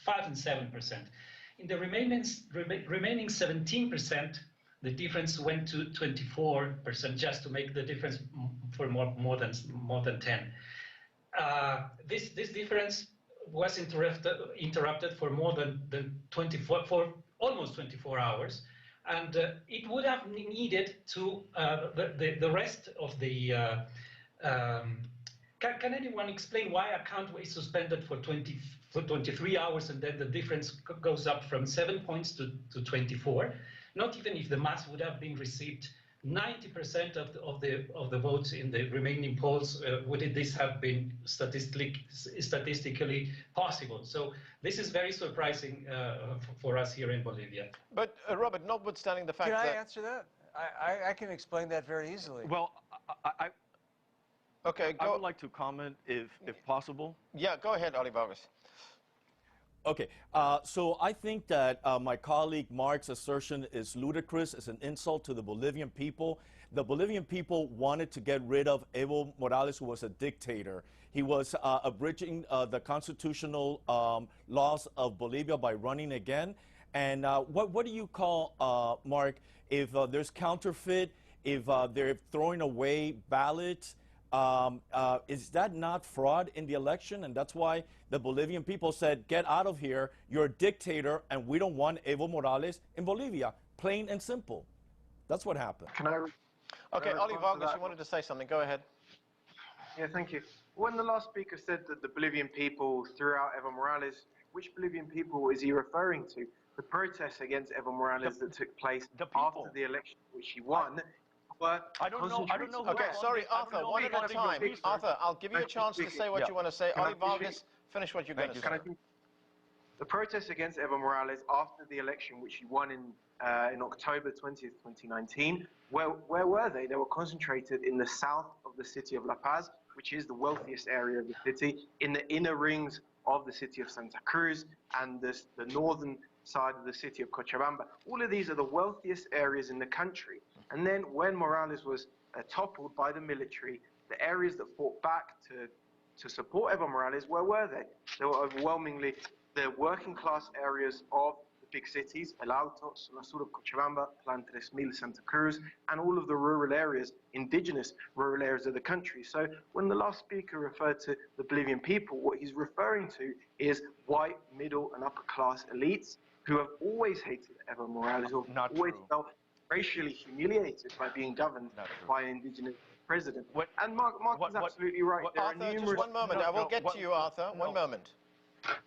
5 and 7%. In the remaining 17%, the difference went to 24%, just to make the difference for more than 10. This difference was interrupted for more than 24, for almost 24 hours, and it would have needed to the rest of the. Can anyone explain why a count is suspended for 23 hours and then the difference goes up from 7 points to 24? Not even if the mass would have been received 90% of the votes in the remaining polls, would this have been statistically possible? So this is very surprising for us here in Bolivia. But Robert, notwithstanding the fact that... Can I answer that? I can explain that very easily. Well, okay, I would like to comment if possible. Yeah, go ahead, Ali Vargas. Okay, so I think that my colleague Mark's assertion is ludicrous. It's an insult to the Bolivian people. The Bolivian people wanted to get rid of Evo Morales, who was a dictator. He was abridging the constitutional laws of Bolivia by running again. And what do you call, Mark, if there's counterfeit, if they're throwing away ballots? Is that not fraud in the election? And that's why the Bolivian people said, get out of here, you're a dictator, and we don't want Evo Morales in Bolivia. Plain and simple. That's what happened. Okay, Ali Vargas, you wanted to say something. Go ahead. Yeah, thank you. When the last speaker said that the Bolivian people threw out Evo Morales, which Bolivian people is he referring to? The protests against Evo Morales that took place after the election, which he won. I don't know. Okay, sorry, Arthur, one at a time. Arthur, I'll give you a chance to say what you want to say. Ali Vargas, finish what you're going to say. The protests against Evo Morales after the election, which he won in October 20th, 2019, where were they? They were concentrated in the south of the city of La Paz, which is the wealthiest area of the city, in the inner rings of the city of Santa Cruz, and the northern side of the city of Cochabamba. All of these are the wealthiest areas in the country. And then when Morales was toppled by the military, the areas that fought back to support Evo Morales, where were they? They were overwhelmingly the working class areas of the big cities, El Alto, Zona Sur of Cochabamba, Plan 3000, Santa Cruz, and all of the rural areas, indigenous rural areas of the country. So when the last speaker referred to the Bolivian people, what he's referring to is white, middle, and upper class elites who have always hated Evo Morales, who have always felt racially humiliated by being governed by an indigenous president. And Mark is absolutely right. Arthur, just one moment. I will get to you, Arthur. One moment.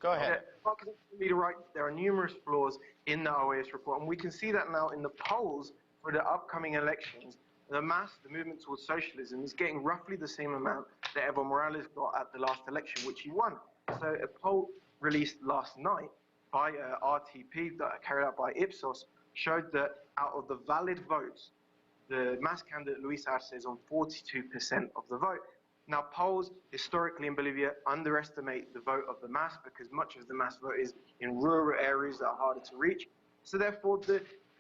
Go ahead. Mark is absolutely right. There are numerous flaws in the OAS report, and we can see that now in the polls for the upcoming elections. The movement towards socialism, is getting roughly the same amount that Evo Morales got at the last election, which he won. So a poll released last night by RTP, that carried out by Ipsos, showed that out of the valid votes, the mass candidate Luis Arce is on 42% of the vote. Now, polls historically in Bolivia underestimate the vote of the mass because much of the mass vote is in rural areas that are harder to reach. So therefore,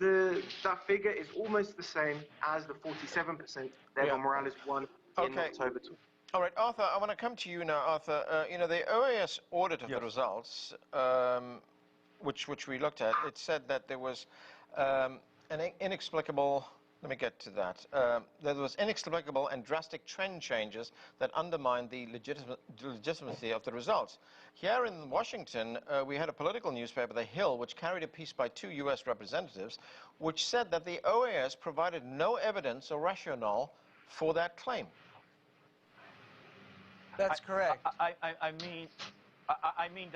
that figure is almost the same as the 47% that Evo Morales won in October 20. All right, Arthur, I want to come to you now, Arthur. The OAS audit of the results, which we looked at, it said that there was an inexplicable, let me get to that, there was inexplicable and drastic trend changes that undermined the legitimacy of the results. Here in Washington, we had a political newspaper, The Hill, which carried a piece by 2 U.S. representatives, which said that the OAS provided no evidence or rationale for that claim. That's correct. I mean,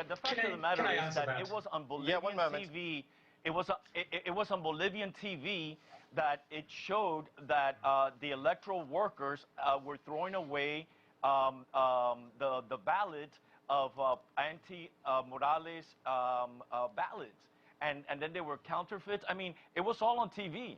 the fact of the matter is that it was on Bolivian TV. It was on Bolivian TV that it showed that the electoral workers were throwing away the ballot of anti-Morales ballots, and then they were counterfeits. I mean, it was all on TV.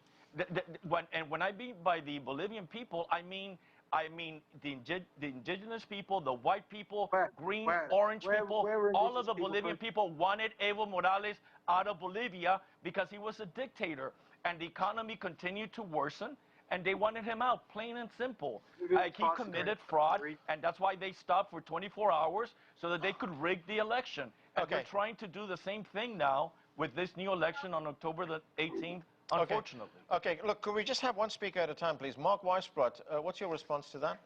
When I mean by the Bolivian people, I mean I mean, the indigenous people, the white people, green, where, orange where, people, where all of indigenous the people Bolivian people wanted Evo Morales out of Bolivia because he was a dictator, and the economy continued to worsen, and they wanted him out, plain and simple. He committed fraud, and that's why they stopped for 24 hours so that they could rig the election. And they're trying to do the same thing now with this new election on October the 18th, unfortunately. Okay, look, could we just have one speaker at a time, please? Mark Weisbrot, what's your response to that?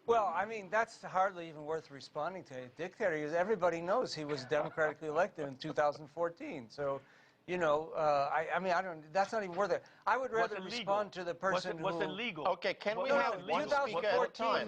Well, I mean, that's hardly even worth responding to. Dictator, because everybody knows he was democratically elected in 2014. So, you know, I mean, I don't. That's not even worth it. I would rather respond to the person was who. it legal? Okay, can we No, have no, one speaker at a 2014, time?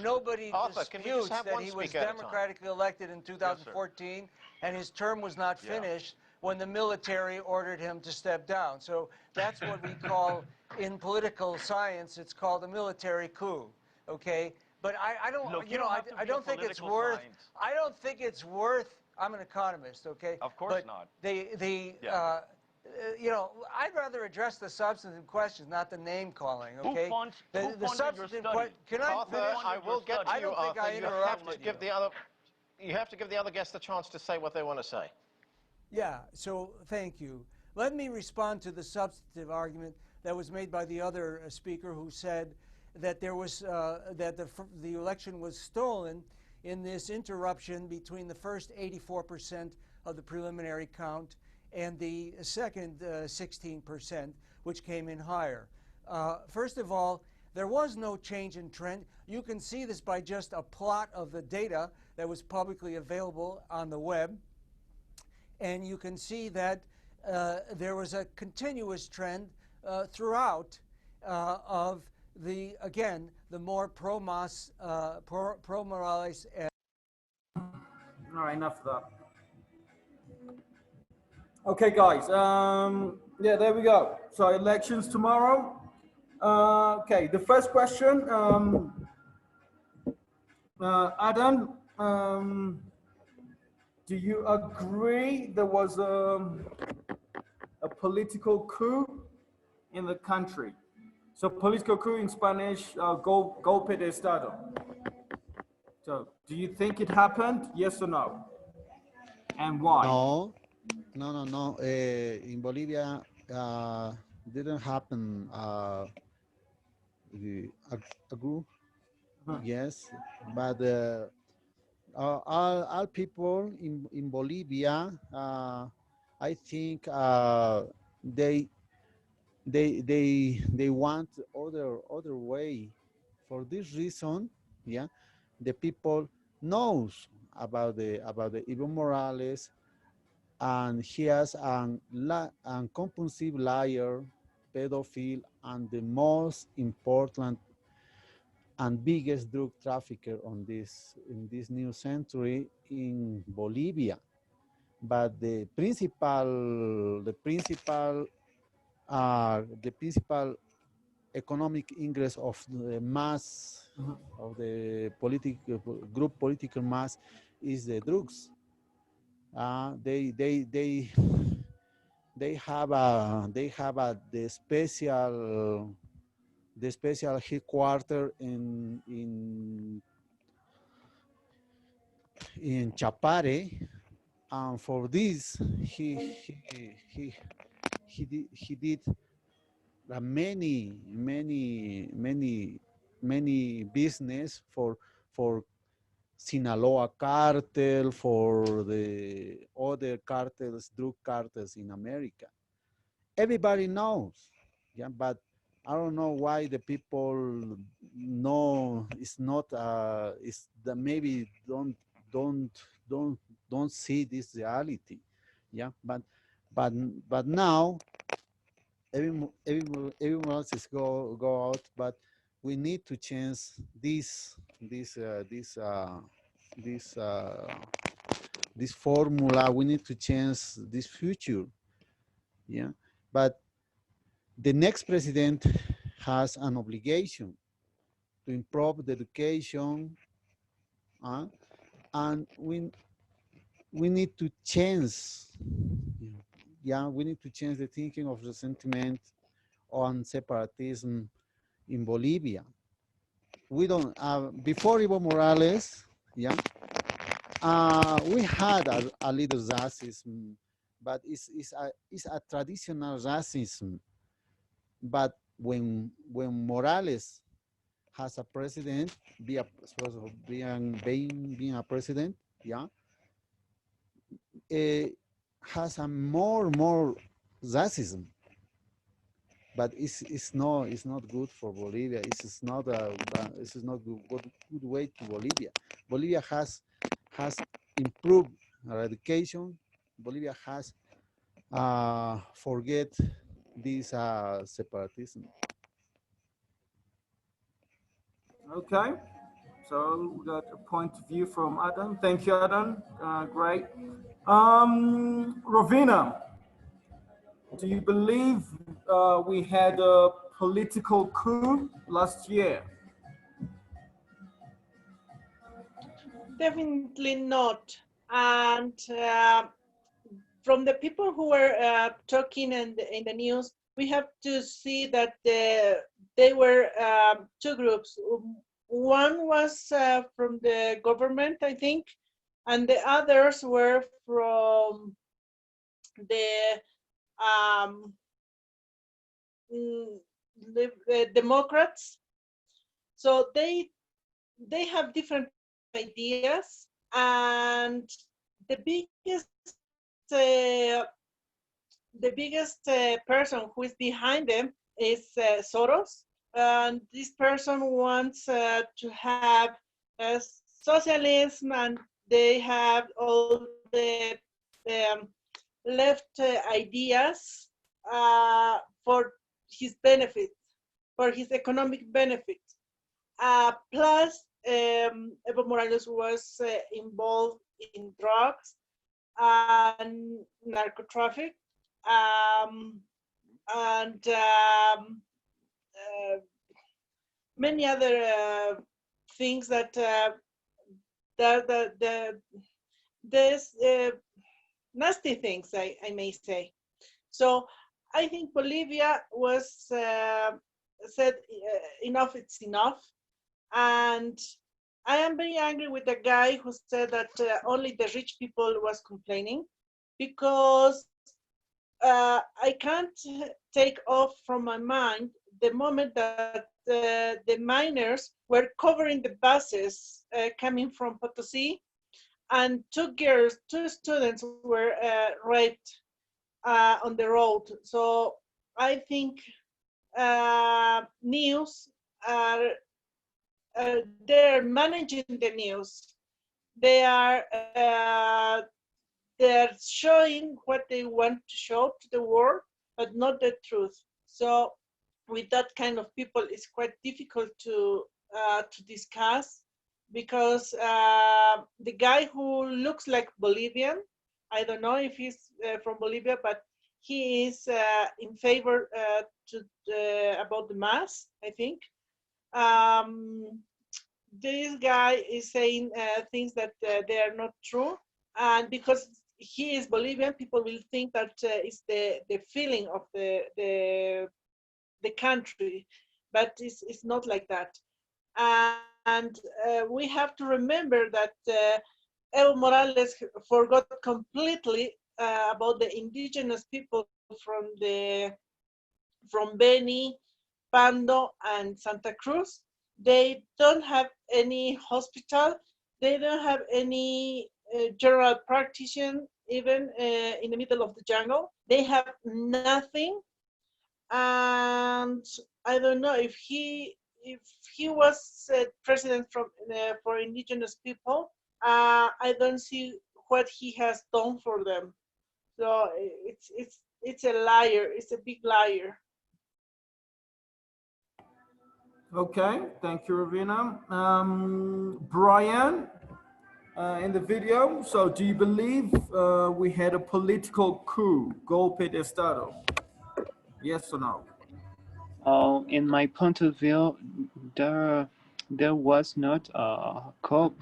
nobody Arthur, can we just disputes have that one he was speaker at a time? democratically elected in 2014, and his term was not finished when the military ordered him to step down. So that's what we call, in political science, it's called a military coup. Okay, but I don't, Look, you know, I don't think it's worth. science. I don't think it's worth. I'm an economist, okay? Of course not. You know, I'd rather address the substantive questions, not the name calling. Okay. Who funds the substantive substantive Can I Arthur, finish? I will get to I you, don't think Arthur. I You have interrupted to give the other. You have to give the other guests a chance to say what they want to say. Yeah, so thank you. Let me respond to the substantive argument that was made by the other speaker who said that there was that the election was stolen in this interruption between the first 84% of the preliminary count and the second 16%, which came in higher. First of all, there was no change in trend. You can see this by just a plot of the data that was publicly available on the web. And you can see that there was a continuous trend throughout of the, again, the more pro-Morales. All right, enough of that. Okay, guys. Yeah, there we go. So elections tomorrow. Okay, the first question. Adam, do you agree there was a political coup in the country? So political coup in Spanish, golpe de Estado. So do you think it happened? Yes or no? And why? No. In Bolivia, didn't happen a coup. Yes, but all people in Bolivia, I think they want other way. For this reason, yeah, the people knows about the Evo Morales, and he has an compulsive liar, pedophile, and the most important and biggest drug trafficker on in this new century in Bolivia. But the principal economic ingress of the mass of the political mass is the drugs. They have the special headquarters in Chapare, and for this he did many business for Sinaloa cartel, for the other cartels, drug cartels in America. Everybody knows, yeah, but I don't know why the people know it's not. It's that maybe don't see this reality, yeah. But now everyone else is go out, but we need to change this formula. We need to change this future, yeah. But the next president has an obligation to improve the education, and we need to change. Yeah, we need to change the thinking of resentment on separatism in Bolivia. we don't, before Evo Morales, yeah, we had a little racism, but it's a traditional racism. But when Morales has a president, being a president, yeah, has a more racism. But it's not good for Bolivia. This is not good way to Bolivia. Bolivia has improved education. Bolivia has forget this separatism. Okay, so we got a point of view from Adam. Thank you, Adam. Great. Ravina, do you believe we had a political coup last year? Definitely not. And from the people who were talking in the news, we have to see that they were two groups. One was from the government, I think, and the others were from the um, the Democrats. So they have different ideas, and the biggest person who is behind them is Soros, and this person wants to have socialism, and they have all the um, left ideas for his benefit, for his economic benefit. Plus, Evo Morales was involved in drugs and narco traffic, and many other things that there's nasty things, I may say. So I think Bolivia was said enough, it's enough. And I am very angry with the guy who said that only the rich people was complaining, because I can't take off from my mind the moment that the miners were covering the buses coming from Potosí, and two students were raped on the road. So I think news are they're managing the news. They are they're showing what they want to show to the world, but not the truth. So with that kind of people, it's quite difficult to discuss, because the guy who looks like Bolivian, I don't know if he's from Bolivia, but he is in favor about the mass, I think. This guy is saying things that they are not true, and because he is Bolivian, people will think that it's the feeling of the country, but it's not like that. And we have to remember that Evo Morales forgot completely about the indigenous people from Beni, Pando, and Santa Cruz. They don't have any hospital. They don't have any general practitioner, even in the middle of the jungle. They have nothing. And I don't know if he was president for indigenous people. I don't see what he has done for them. So it's a liar. It's a big liar. Okay, thank you, Ravina. Brian, in the video, so do you believe we had a political coup, golpe de Estado? Yes or no? In my point of view, there was not a coup.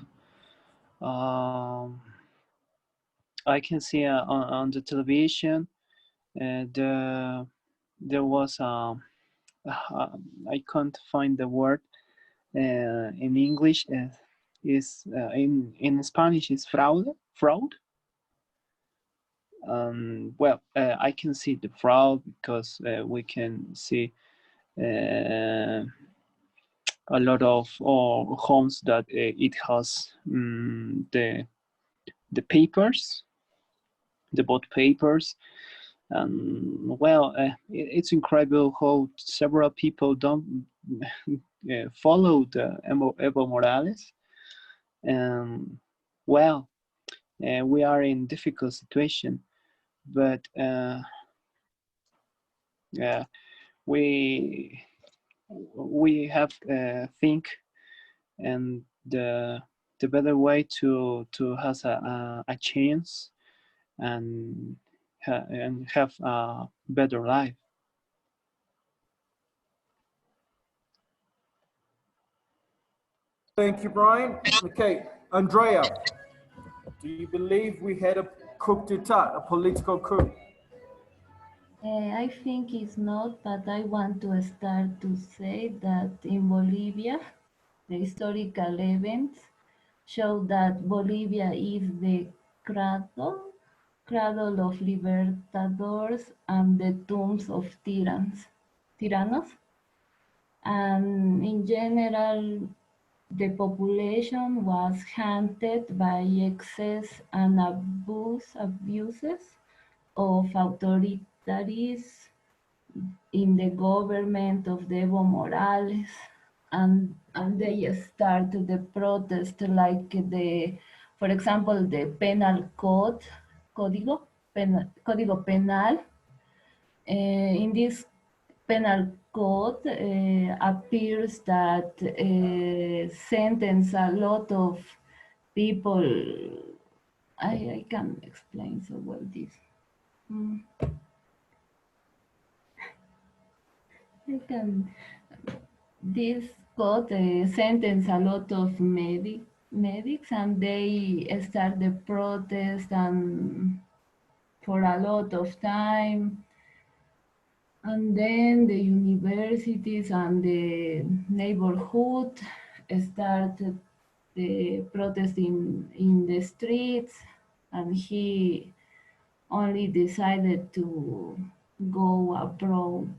I can see on the television there was I can't find the word, in English is in Spanish is fraud. Well, I can see the fraud because we can see a lot of homes that it has the papers, the bought papers. Well, it's incredible how several people don't follow the Evo Morales. Well, we are in difficult situation, but we have think and the better way to has a chance and have a better life. Thank you, Brian. Okay, Andrea, do you believe we had a coup d'etat, a political coup? I think it's not, but I want to start to say that in Bolivia, the historical events show that Bolivia is the cradle of libertadores and the tombs of tyrannos. And in general, the population was haunted by excess and abuses of authorities in the government of Evo Morales, and they started the protest like for example, the penal code, Código Penal. In this penal code appears that sentence a lot of people. I can't explain so well this. I can. This code sentence a lot of medics, and they start the protest and for a lot of time. And then the universities and the neighborhood started the protest in the streets, and he only decided to go abroad.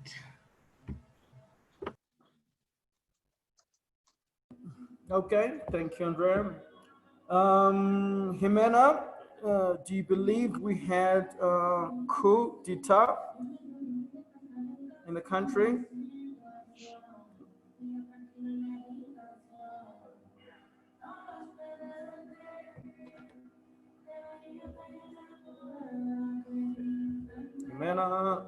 Okay, thank you, Andrea. Jimena, do you believe we had a coup d'etat in the country? Jimena?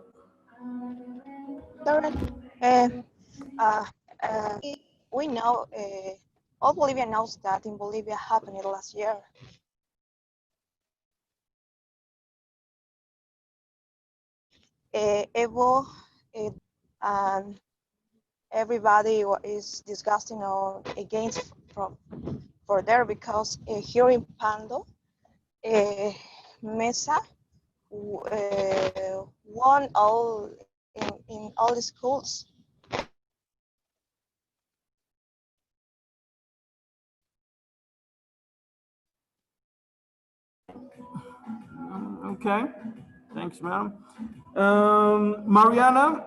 We know, all Bolivia knows that in Bolivia happened last year. Evo, and everybody is disgusting or against for there because here in Pando, Mesa won all in all the schools. Okay, thanks, ma'am. Mariana?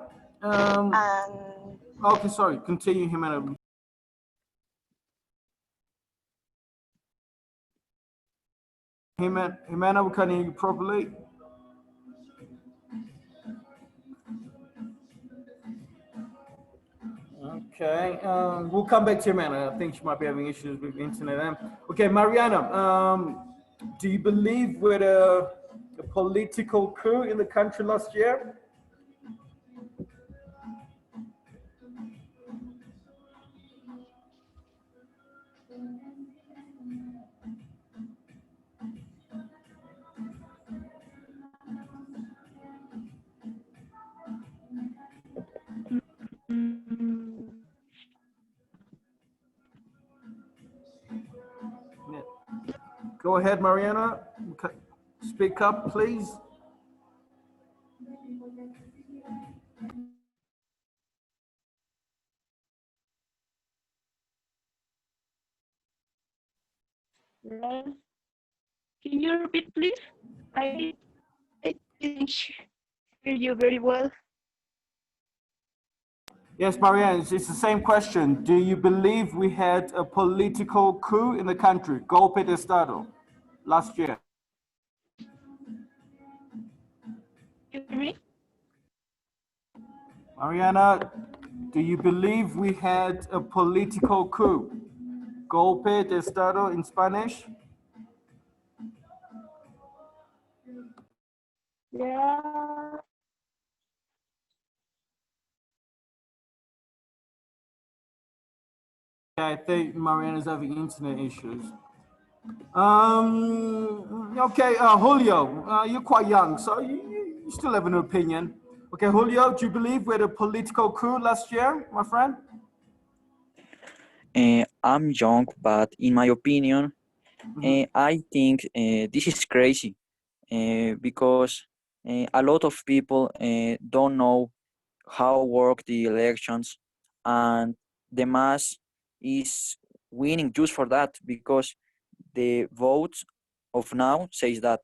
Okay, sorry, continue, Jimena. Jimena, we can't hear you properly. Okay, we'll come back to Jimena. I think she might be having issues with the internet. Okay, Mariana, do you believe with a political coup in the country last year? Go ahead, Mariana. Speak up, please. Yes. Can you repeat, please? I didn't hear you very well. Yes, Marianne, it's the same question. Do you believe we had a political coup in the country, golpe de Estado, last year? You hear me? Mariana, do you believe we had a political coup, golpe de Estado in Spanish? Yeah. I think Mariana's having internet issues. Okay, Julio, you're quite young, so you still have an opinion. Okay, Julio, do you believe we had a political coup last year, my friend? I'm young, but in my opinion, I think this is crazy because a lot of people don't know how work the elections, and the mass is winning just for that because the votes of now says that.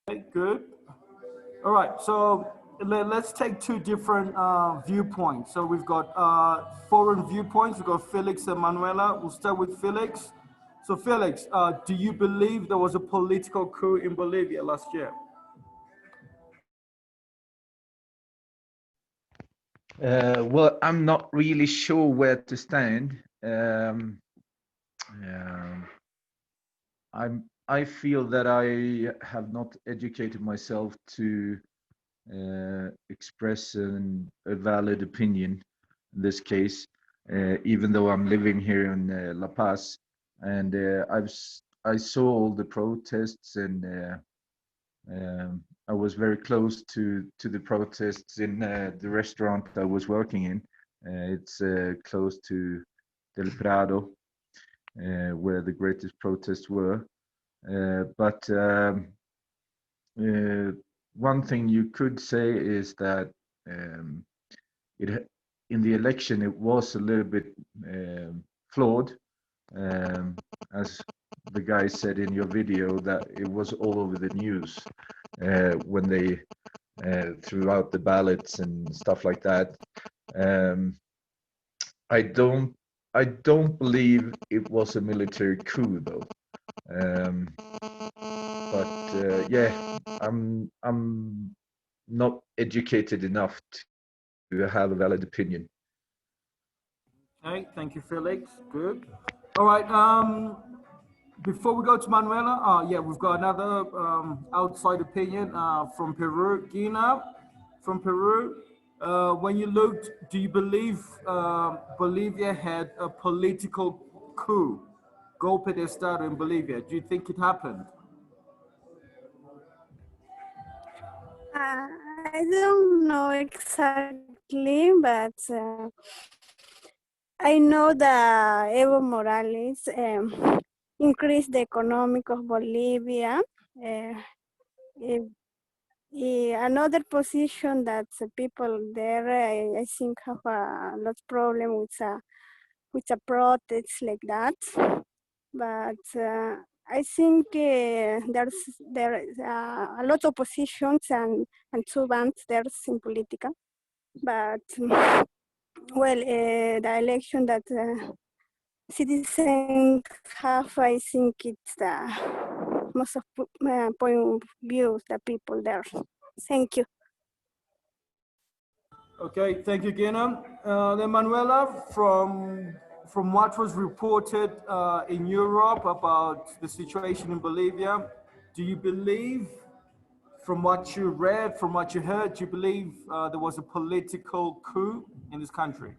Okay, good. All right, so let's take two different viewpoints. So we've got foreign viewpoints. We've got Felix and Manuela. We'll start with Felix. So Felix, do you believe there was a political coup in Bolivia last year? Well, I'm not really sure where to stand. I feel that I have not educated myself to express a valid opinion in this case, even though I'm living here in La Paz, and I saw all the protests, and I was very close to the protests in the restaurant I was working in. It's close to Del Prado, where the greatest protests were. But one thing you could say is that it in the election it was a little bit flawed, as the guy said in your video, that it was all over the news when they threw out the ballots and stuff like that. I don't believe it was a military coup though. But yeah, I'm not educated enough to have a valid opinion. Okay, thank you, Felix. Good. All right. Before we go to Manuela, yeah, we've got another outside opinion from Peru. Gina, from Peru. When you looked, do you believe Bolivia had a political coup, golpe de Estado in Bolivia? Do you think it happened? I don't know exactly, but I know that Evo Morales increased the economic of Bolivia. If, another position that the people there, I think, have a lot of problem with a protest like that. But I think there is a lot of positions and two bands there's in political. But well, the election that citizens have, I think it's the most of point of view of the people there. Thank you. Okay, thank you, Gina. Then Manuela, from what was reported in Europe about the situation in Bolivia, do you believe, from what you read, from what you heard, do you believe there was a political coup in this country?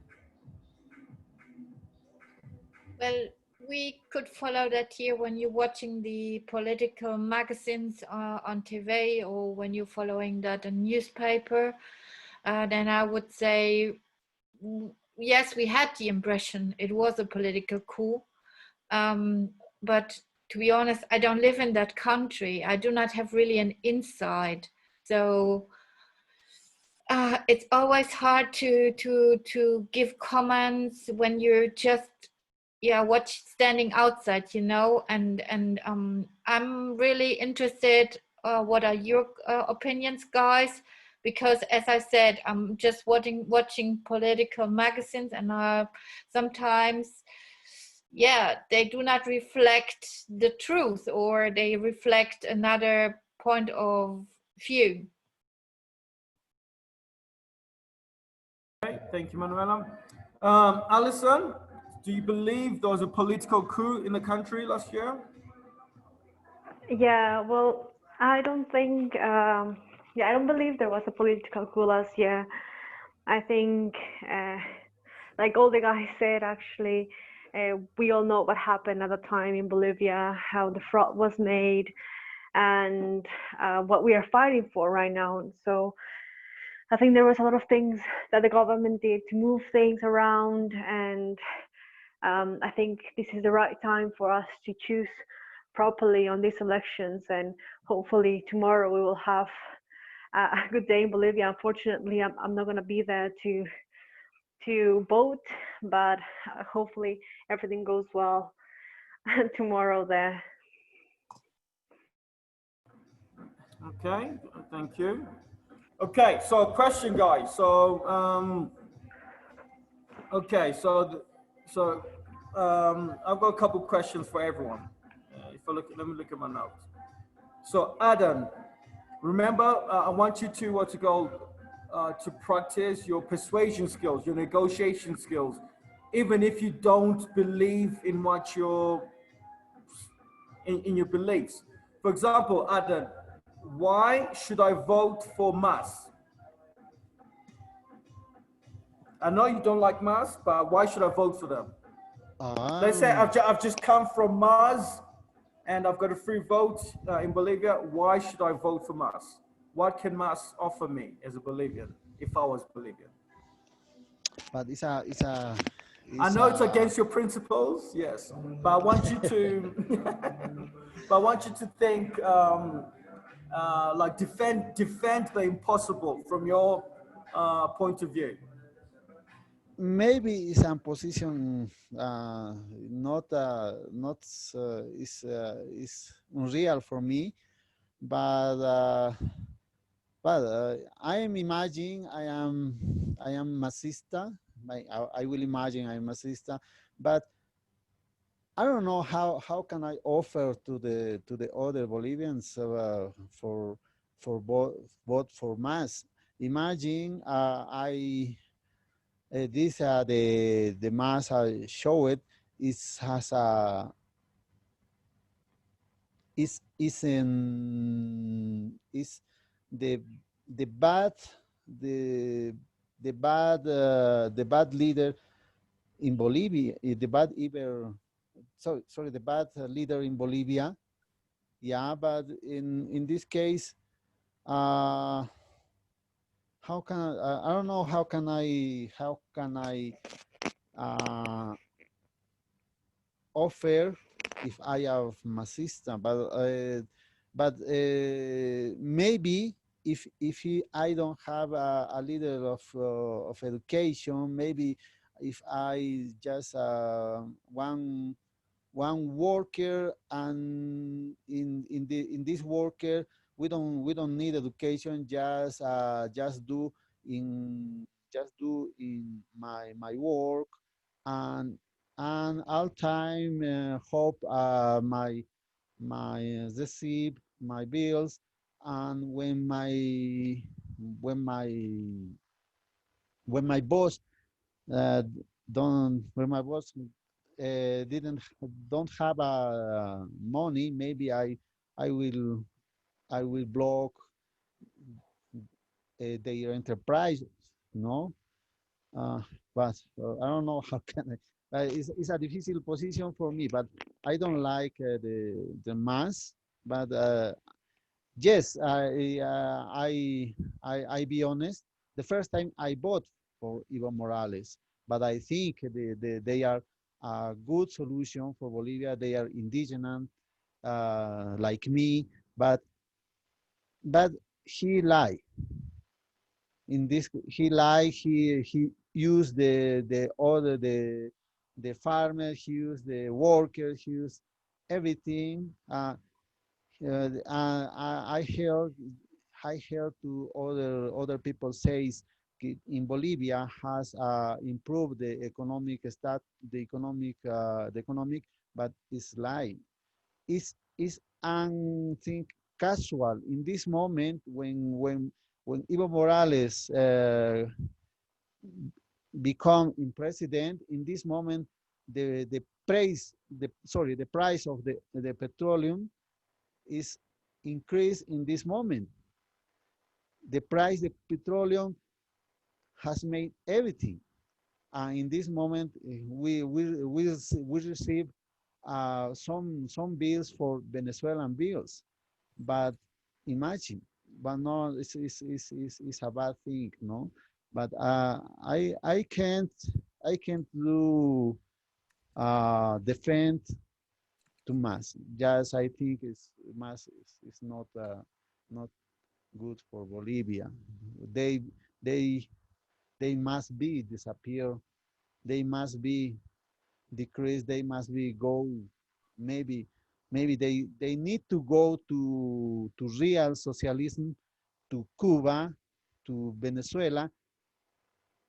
Well, we could follow that here when you're watching the political magazines on TV, or when you're following that in newspaper. Then I would say, yes, we had the impression it was a political coup. But to be honest, I don't live in that country. I do not have really an insight. So it's always hard to give comments when you're just standing outside, you know, and I'm really interested. What are your opinions, guys? Because as I said, I'm just watching political magazines, and sometimes, yeah, they do not reflect the truth, or they reflect another point of view. Okay, thank you, Manuela. Alison, do you believe there was a political coup in the country last year? Yeah, well, I don't think, yeah, I don't believe there was a political coup last year. I think, like all the guys said, actually, we all know what happened at the time in Bolivia, how the fraud was made, and what we are fighting for right now. So I think there was a lot of things that the government did to move things around, and I think this is the right time for us to choose properly on these elections, and hopefully tomorrow we will have a good day in Bolivia. Unfortunately, I'm not going to be there to vote, but hopefully everything goes well tomorrow there. Okay, thank you. Okay, so question, guys. So, okay, I've got a couple questions for everyone. If I look, let me look at my notes. So, Adam, remember, I want you to practice your persuasion skills, your negotiation skills, even if you don't believe in what you're in your beliefs. For example, Adam, why should I vote for Mas? I know you don't like Mas, but why should I vote for them? Let's say I've just come from Mars and I've got a free vote in Bolivia. Why should I vote for Mars? What can Mars offer me as a Bolivian if I was Bolivian? But I know it's against your principles, yes, but I want you to, but I want you to think, like defend the impossible from your point of view. maybe it's a position not is unreal for me, but I am imagining I am Masista. I will imagine I'm Masista, but I don't know how can I offer to the other Bolivians for vote for Mas. Imagine this the Mas I showed has a is the bad the the bad leader in Bolivia, the bad either sorry the bad leader in Bolivia. Yeah, but in this case, how can I don't know how can I offer if I have my system, but maybe I don't have a leader of education, maybe if I just one worker, and in this worker we don't need education, just do in my work, and all time hope my receive my bills, and when my when my boss uh, don't when my boss didn't don't have money, maybe I will I will block their enterprise, no. Uh, but I don't know how can I. It's a difficult position for me, but I don't like the mass. But yes, I be honest. The first time I vote for Evo Morales, but I think they are a good solution for Bolivia. They are indigenous, like me, but he lied. In this, he used the farmers, he used the workers, he used everything. I heard to other people says in Bolivia has improved the economic the economic, but it's lying. It's think casual in this moment when Evo Morales become in president. In this moment, the price the price of the petroleum is increased in this moment. The price of petroleum has made everything. And in this moment, we receive some bills for Venezuelan bills. But imagine, but no, it's a bad thing, no. But I can't do defend to mass. Just I think it's mass is not good for Bolivia. They they they must be disappear. They must be decreased. They must be go. Maybe they need to go to real socialism, to Cuba, to Venezuela.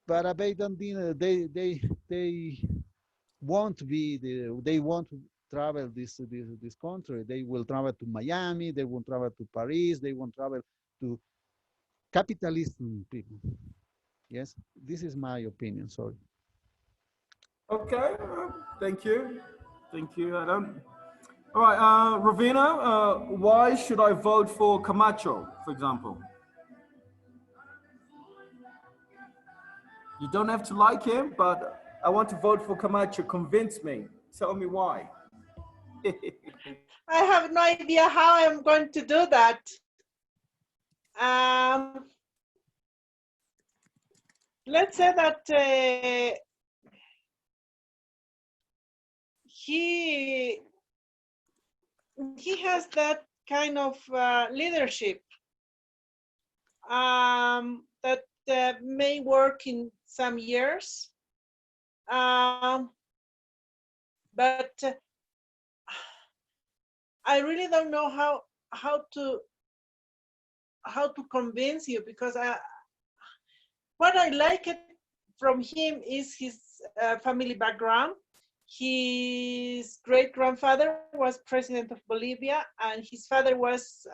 But they don't. They won't be they won't travel this country. They will travel to Miami. They won't travel to Paris. They won't travel to capitalism people. Yes, this is my opinion. Sorry. Okay, thank you, Adam. All right, Ravina, why should I vote for Camacho, for example? You don't have to like him, but I want to vote for Camacho. Convince me. Tell me why. I have no idea how I'm going to do that. Let's say that he has that kind of leadership that may work in some years, but I really don't know how to convince you, because what I like it from him is his family background. His great grandfather was president of Bolivia, and his father was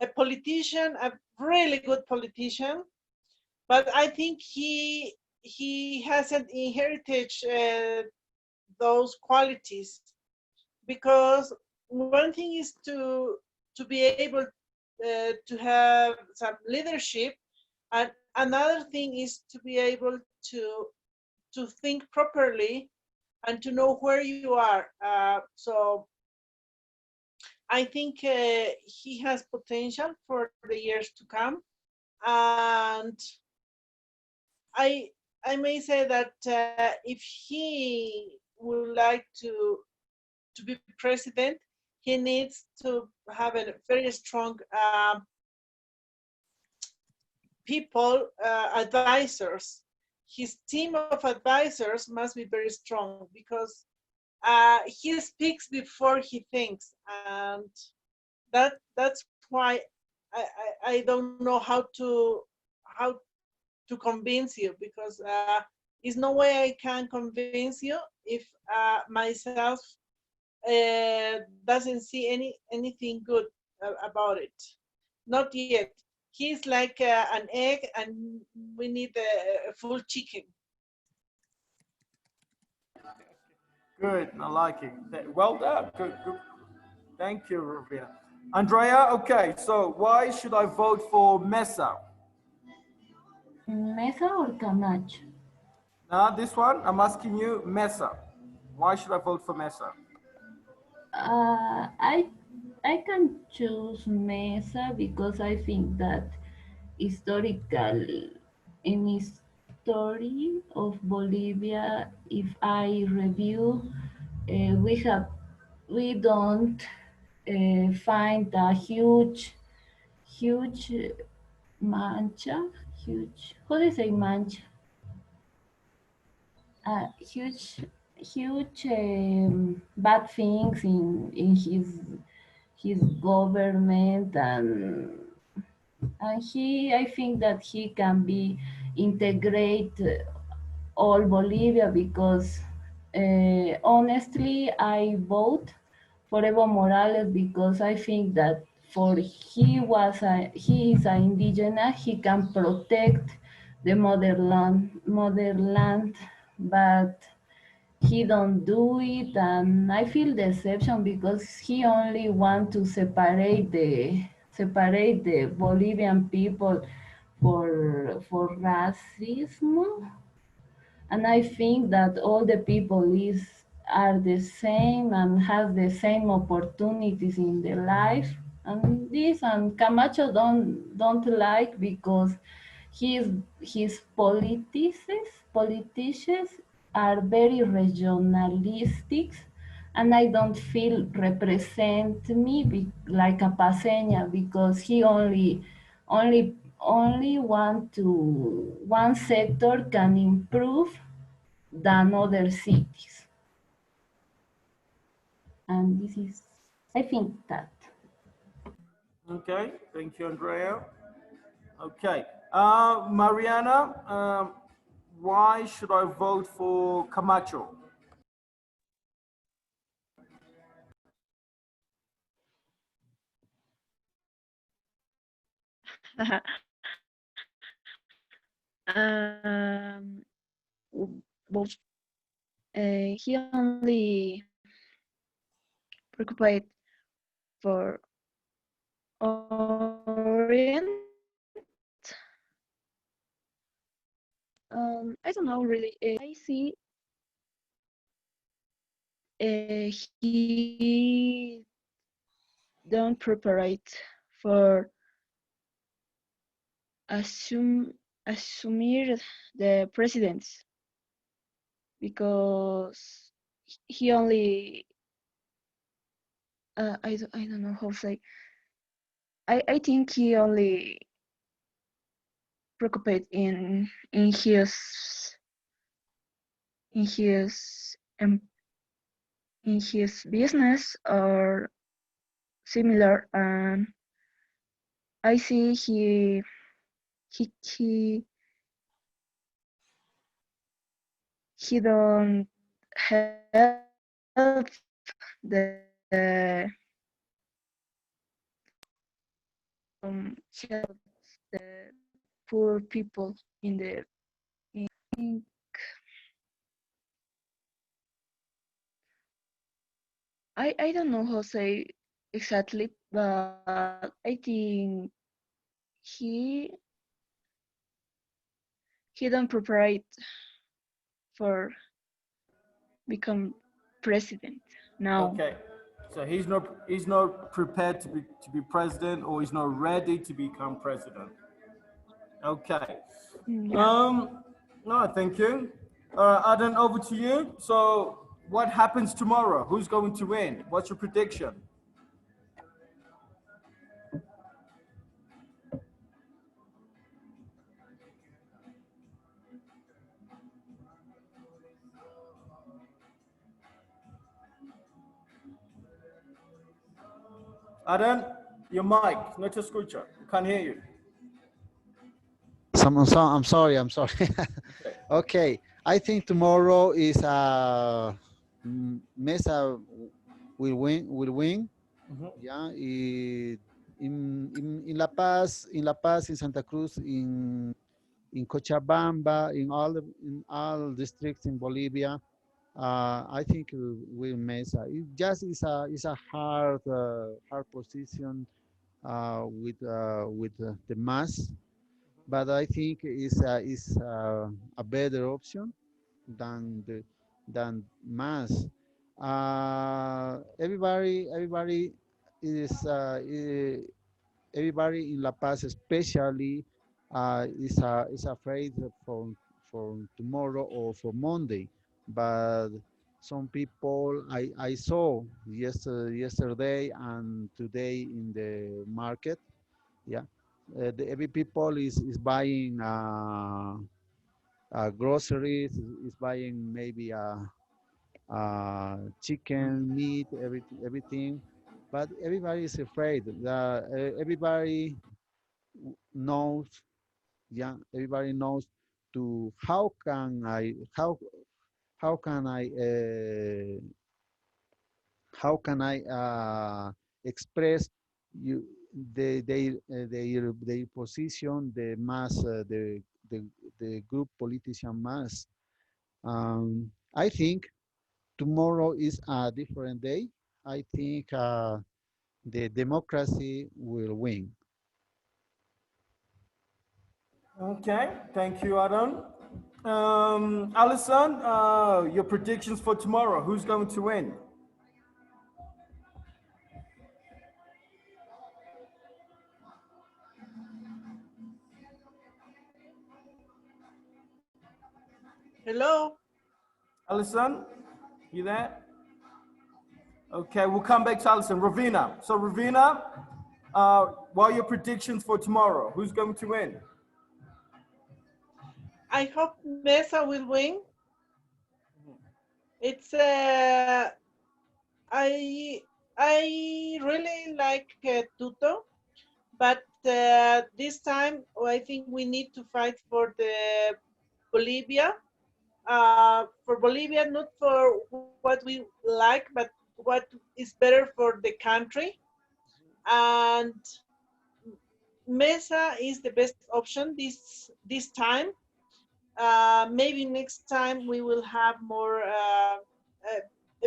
a politician, a really good politician. But I think he hasn't inherited those qualities, because one thing is to be able to have some leadership, and another thing is to be able to think properly and to know where you are. So I think he has potential for the years to come, and I may say that if he would like to be president, he needs to have a very strong people, advisors. His team of advisors must be very strong, because he speaks before he thinks, and that's why I don't know how to convince you, because there's no way I can convince you if myself doesn't see anything good about it. Not yet. He's like an egg, and we need a full chicken. Good, I like it. Well done. Good. Thank you, Ravina. Andrea, okay, so why should I vote for Mesa? Mesa or Camacho? Now, this one, I'm asking you, Mesa. Why should I vote for Mesa? I can choose Mesa because I think that historically, in history of Bolivia, if I review, we don't find a huge mancha, huge. How do you say mancha? Huge, huge bad things in his government, and he, I think that he can be integrate all Bolivia because honestly I vote for Evo Morales because I think that for he is an indigenous, he can protect the motherland, but he don't do it, and I feel deception because he only want to separate the Bolivian people for racism, and I think that all the people are the same and have the same opportunities in their life, and this and Camacho don't like because his politicians are very regionalistic, and I don't feel represent me like a paseña because he only want to one sector can improve than other cities, and this is, I think that. Okay, thank you, Andrea. Okay, Mariana, why should I vote for Camacho? um, well, he only preoccupied for Orient. I don't know really. I see he don't prepare for assume assumir the presidents because he only I don't know how to say. I think he only preoccupied in his um, in his business or similar, and I see he he he don't help the help the poor people in the in, I don't know how to say exactly, but I think he he don't prepare for become president now. Okay, so he's not prepared to be president, or he's not ready to become president. Okay. Yeah. No, thank you. Adan, over to you. So, what happens tomorrow? Who's going to win? What's your prediction? Adan, your mic, no te escucha. Can't hear you. I'm sorry. I'm sorry. Okay, I think tomorrow is Mesa will win. Will win. Yeah, in La Paz, in Santa Cruz, in Cochabamba, in all districts in Bolivia. I think will Mesa. It just is a hard position with the mass, but I think is a better option than the than mass. Everybody is everybody in La Paz, especially, is afraid for tomorrow or for Monday. But some people I saw yesterday and today in the market, yeah, every people is buying groceries, is buying maybe chicken, meat, everything. But everybody is afraid. Everybody knows, yeah, everybody knows to how can I express you their position, the mass, the the group politician mass. I think tomorrow is a different day. I think the democracy will win. Okay, thank you, Adam. Alison, your predictions for tomorrow. Who's going to win? Hello. Alison, you there? Okay, we'll come back to Alison. Ravina. So, Ravina, what are your predictions for tomorrow? Who's going to win? I hope Mesa will win. It's I really like Tuto, but this time I think we need to fight for the Bolivia. For Bolivia, not for what we like, but what is better for the country. And Mesa is the best option this time. Maybe next time we will have more a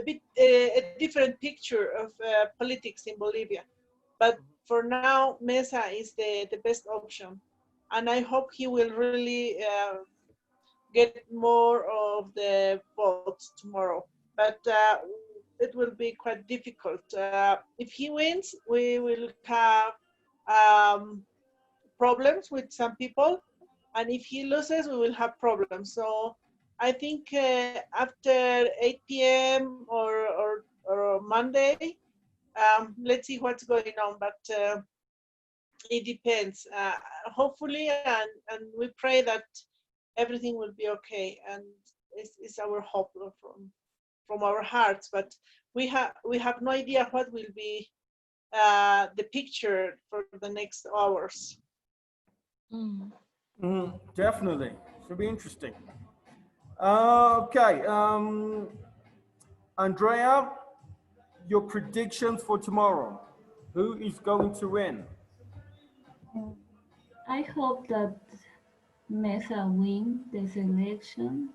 bit a different picture of politics in Bolivia. But for now, Mesa is the best option, and I hope he will really get more of the votes tomorrow. But it will be quite difficult. If he wins, we will have um, problems with some people, and if he loses, we will have problems. So I think after 8 p.m. or Monday, let's see what's going on. But it depends. Hopefully, and we pray that everything will be okay, and it's our hope from our hearts. But we have no idea what will be the picture for the next hours. Definitely. Should be interesting. Okay. Andrea, your predictions for tomorrow. Who is going to win? I hope that Mesa win this election,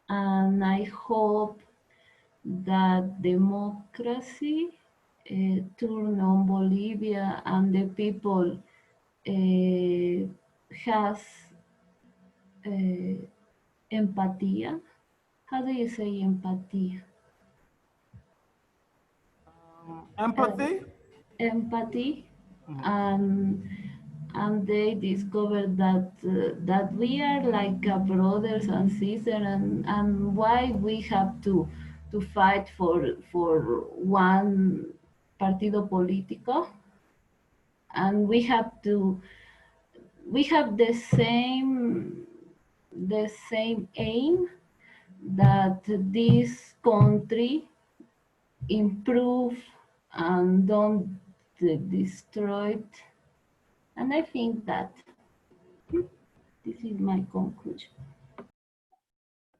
and I hope that democracy turn on Bolivia and the people has empatía. How do you say empatía? Empathy? Empathy, and they discovered that that we are like brothers and sisters, and why we have to fight for one partido político, and we have the same aim, that this country improve and don't destroy it. And I think that this is my conclusion.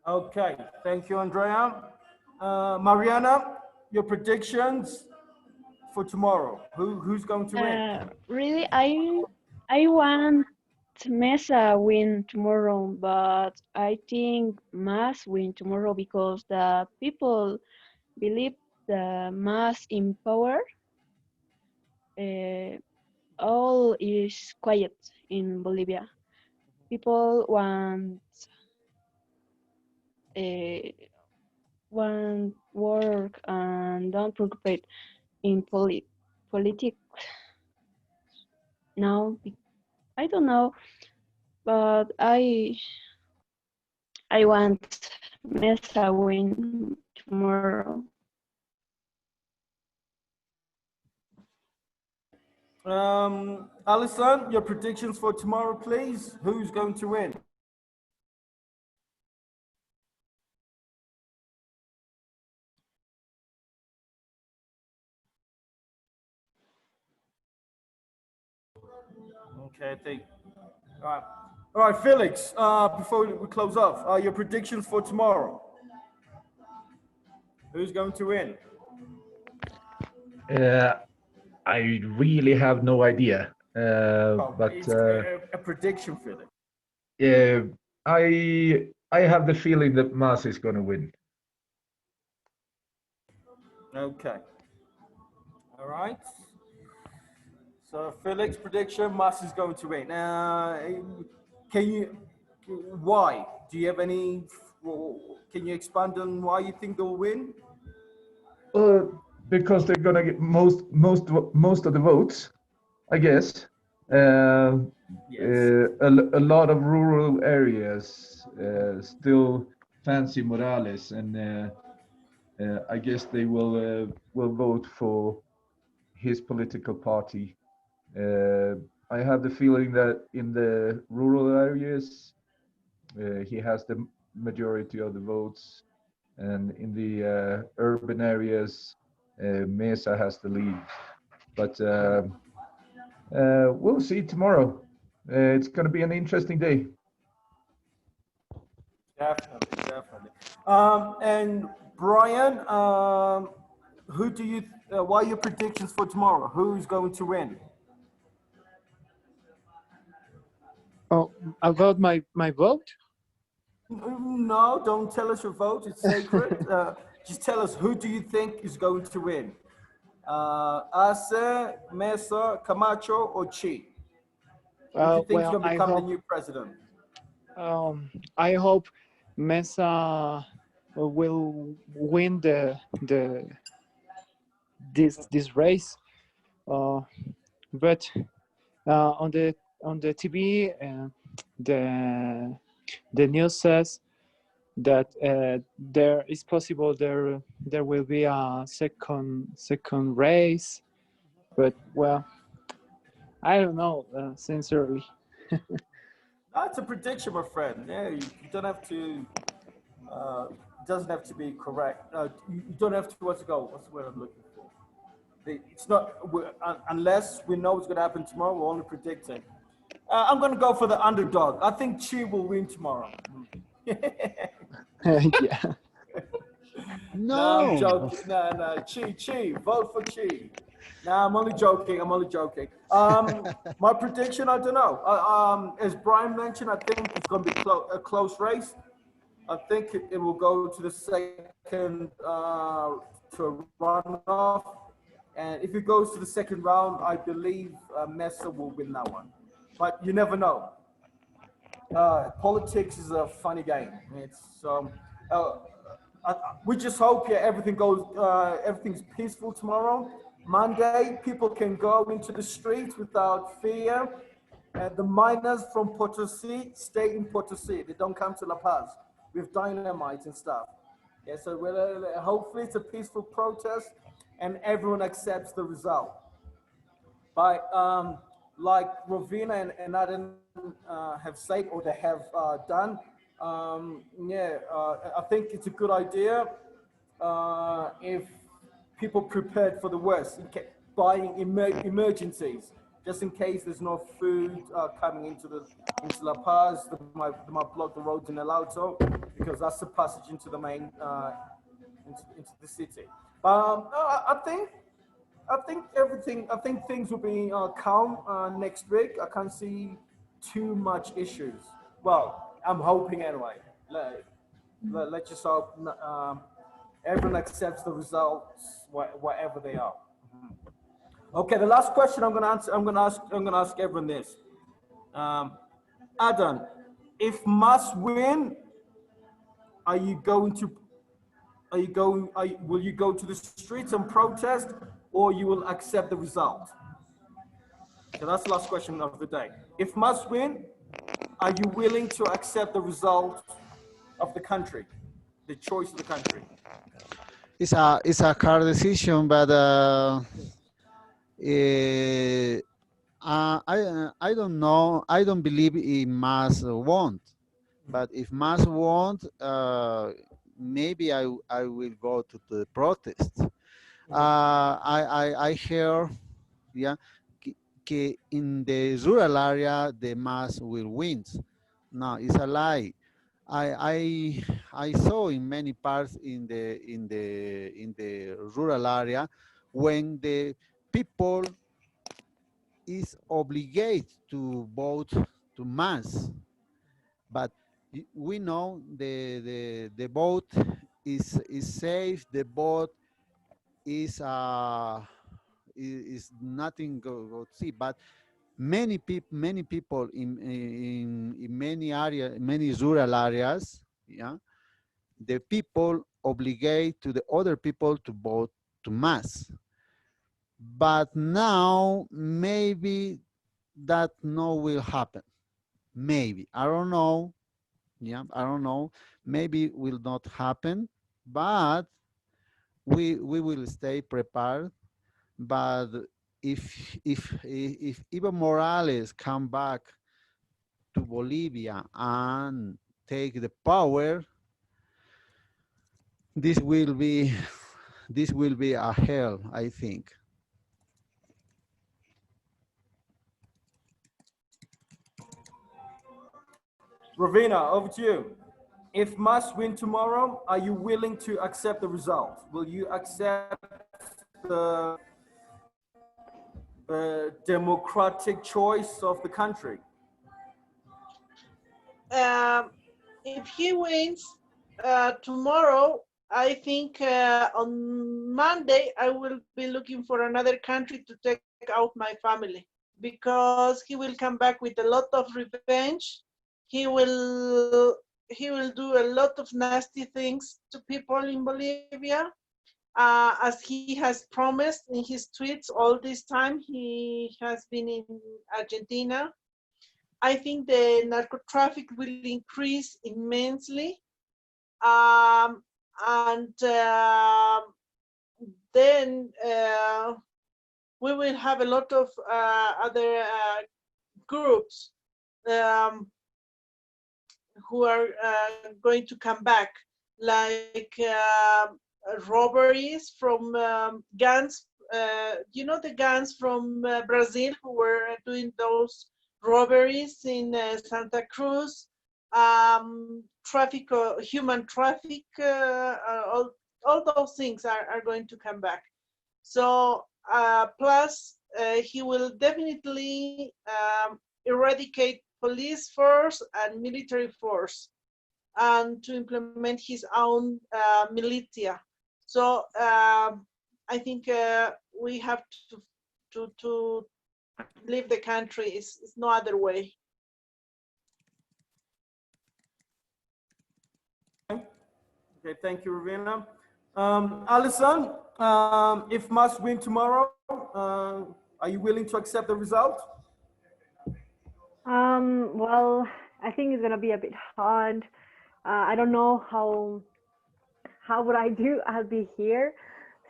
Okay. Thank you, Andrea. Mariana, your predictions for tomorrow. Who's going to win? Really, I want Mesa win tomorrow, but I think Mas win tomorrow because the people believe the Mas in power. All is quiet in Bolivia. People want work and don't participate in politics now. I don't know, but I want Mesa win tomorrow. Alison, your predictions for tomorrow, please. Who's going to win? Okay, I think. All right, Felix. Before we close off, your predictions for tomorrow. Who's going to win? I really have no idea. But It's a prediction, Felix. I have the feeling that Mas is going to win. Okay. All right. So Felix prediction, Mas is going to win. Why? Do you have any? Can you expand on why you think they'll win? Because they're going to get most of the votes, I guess. Yes. A lot of rural areas still fancy Morales, and I guess they will vote for his political party. I have the feeling that in the rural areas, he has the majority of the votes, and in the urban areas, Mesa has the lead. But we'll see tomorrow. It's going to be an interesting day. Definitely. And Brian, who do you? What are your predictions for tomorrow? Who's going to win? Oh, about my vote? No, don't tell us your vote. It's sacred. Just tell us, who do you think is going to win? Arce, Mesa, Camacho, or Chi? Who do you think is going to become the new president? I hope Mesa will win this race, but on the TV, the news says that there is possible there will be a second race, but well, I don't know, sincerely. That's a prediction, my friend. Yeah, you don't have to. It doesn't have to be correct. You don't have to. What's the word I'm looking for? It's not unless we know what's going to happen tomorrow. We're only predicting. I'm going to go for the underdog. I think Chi will win tomorrow. Yeah. No, I'm joking. No, Chi. Vote for Chi. No, I'm only joking. My prediction, I don't know. As Brian mentioned, I think it's going to be a close race. I think it will go to the second to runoff. And if it goes to the second round, I believe Mesa will win that one. But you never know. Politics is a funny game. We just hope everything's peaceful tomorrow. Monday, people can go into the streets without fear. The miners from Potosi stay in Potosi. They don't come to La Paz with dynamite and stuff. Yeah, so hopefully it's a peaceful protest and everyone accepts the result. But like Rovina and Aden have said, or they have done, I think it's a good idea if people prepared for the worst, buying emergencies, just in case there's no food coming into La Paz. They might block the roads in El Alto because that's the passage into the main into the city. I think things will be calm next week. I can't see too much issues. Well, I'm hoping anyway. Let's just hope everyone accepts the results, whatever they are. Okay, the last question I'm gonna ask everyone this. Adam, if must win, will you go to the streets and protest, or you will accept the result? So that's the last question of the day. If must win, are you willing to accept the result of the country, the choice of the country? It's a hard decision, but I don't know. I don't believe it must want. But if must want, maybe I will go to the protests. I hear, yeah, in the rural area the mass will win. No, it's a lie. I saw in many parts in the rural area when the people is obligated to vote to mass, but we know the vote is safe. The vote is is nothing go to see, but many people in many area, many rural areas, yeah, the people obligate to the other people to vote to mass. But now maybe that no will happen. Maybe, I don't know. Yeah, I don't know. Maybe will not happen, but we will stay prepared. But if Evo Morales come back to Bolivia and take the power, this will be this will be a hell, I think. Ravina, over to you. If must win tomorrow, are you willing to accept the result? Will you accept the, the democratic choice of the country? If he wins tomorrow, I think on Monday I will be looking for another country to take out my family, because he will come back with a lot of revenge. He will do a lot of nasty things to people in Bolivia, as he has promised in his tweets all this time. He has been in Argentina. I think the narco traffic will increase immensely. And then we will have a lot of other groups who are going to come back, like robberies from gangs. The gangs from Brazil who were doing those robberies in Santa Cruz, human traffic, all those things are going to come back. So plus he will definitely eradicate police force and military force, and to implement his own militia. So I think we have to leave the country. Is no other way. Okay, thank you, Ravina. Alison, if must win tomorrow, are you willing to accept the result? Well, I think it's gonna be a bit hard. I don't know how would I do. I'll be here,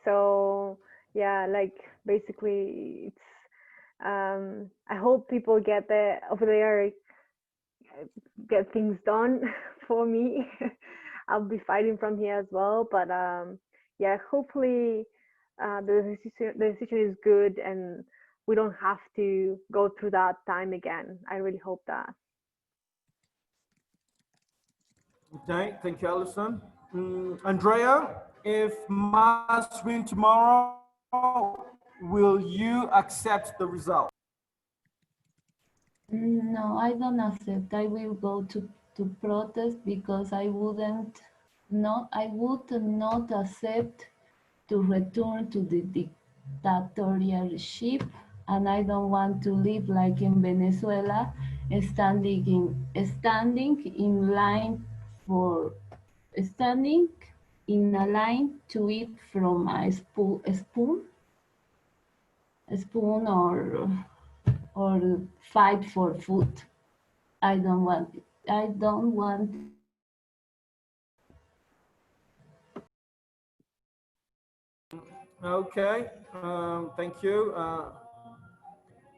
so yeah, like basically, it's. I hope people get there over there, get things done for me. I'll be fighting from here as well, but yeah, hopefully the decision is good and we don't have to go through that time again. I really hope that. Okay, thank you, Alison. Andrea, if must win tomorrow, will you accept the result? No, I don't accept. I will go to protest because I would not accept to return to the dictatorship, and I don't want to live like in Venezuela, standing in line for standing in a line to eat from a spoon or fight for food. I don't want it. I don't want. Okay, thank you,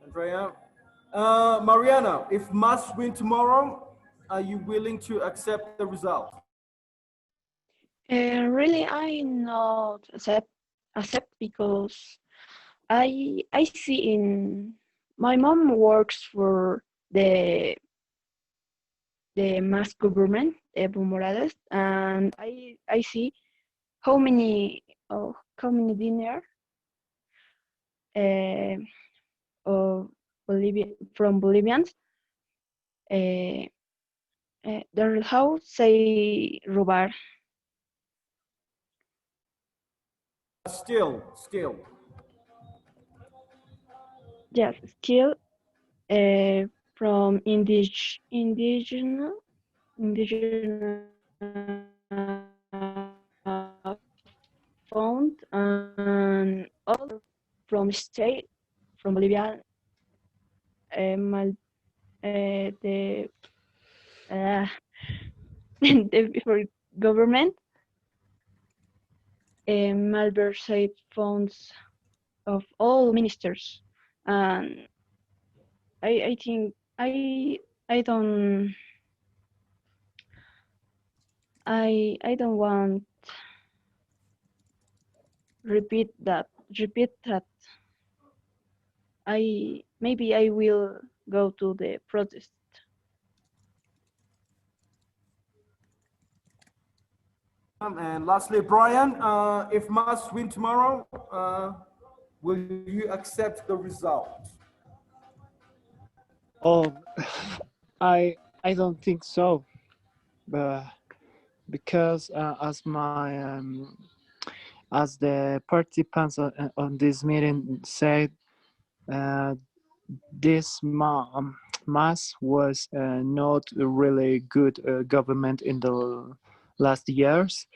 Andrea. Mariana, if must win tomorrow, are you willing to accept the result? Really, I not accept because I see in my mom works for the mass government, Evo Morales, and I see how many how many dinner uh, of from Bolivians their house say robar. Still. Yes, still from indigenous found and all from state from Bolivia mal, the the for government malversed funds of all ministers, and I think I don't I don't want repeat that. I maybe I will go to the protest. And lastly, Brian, if must win tomorrow, will you accept the result? Oh, I don't think so, but because as the participants on this meeting said, uh, this mass was not a really good government in the last years.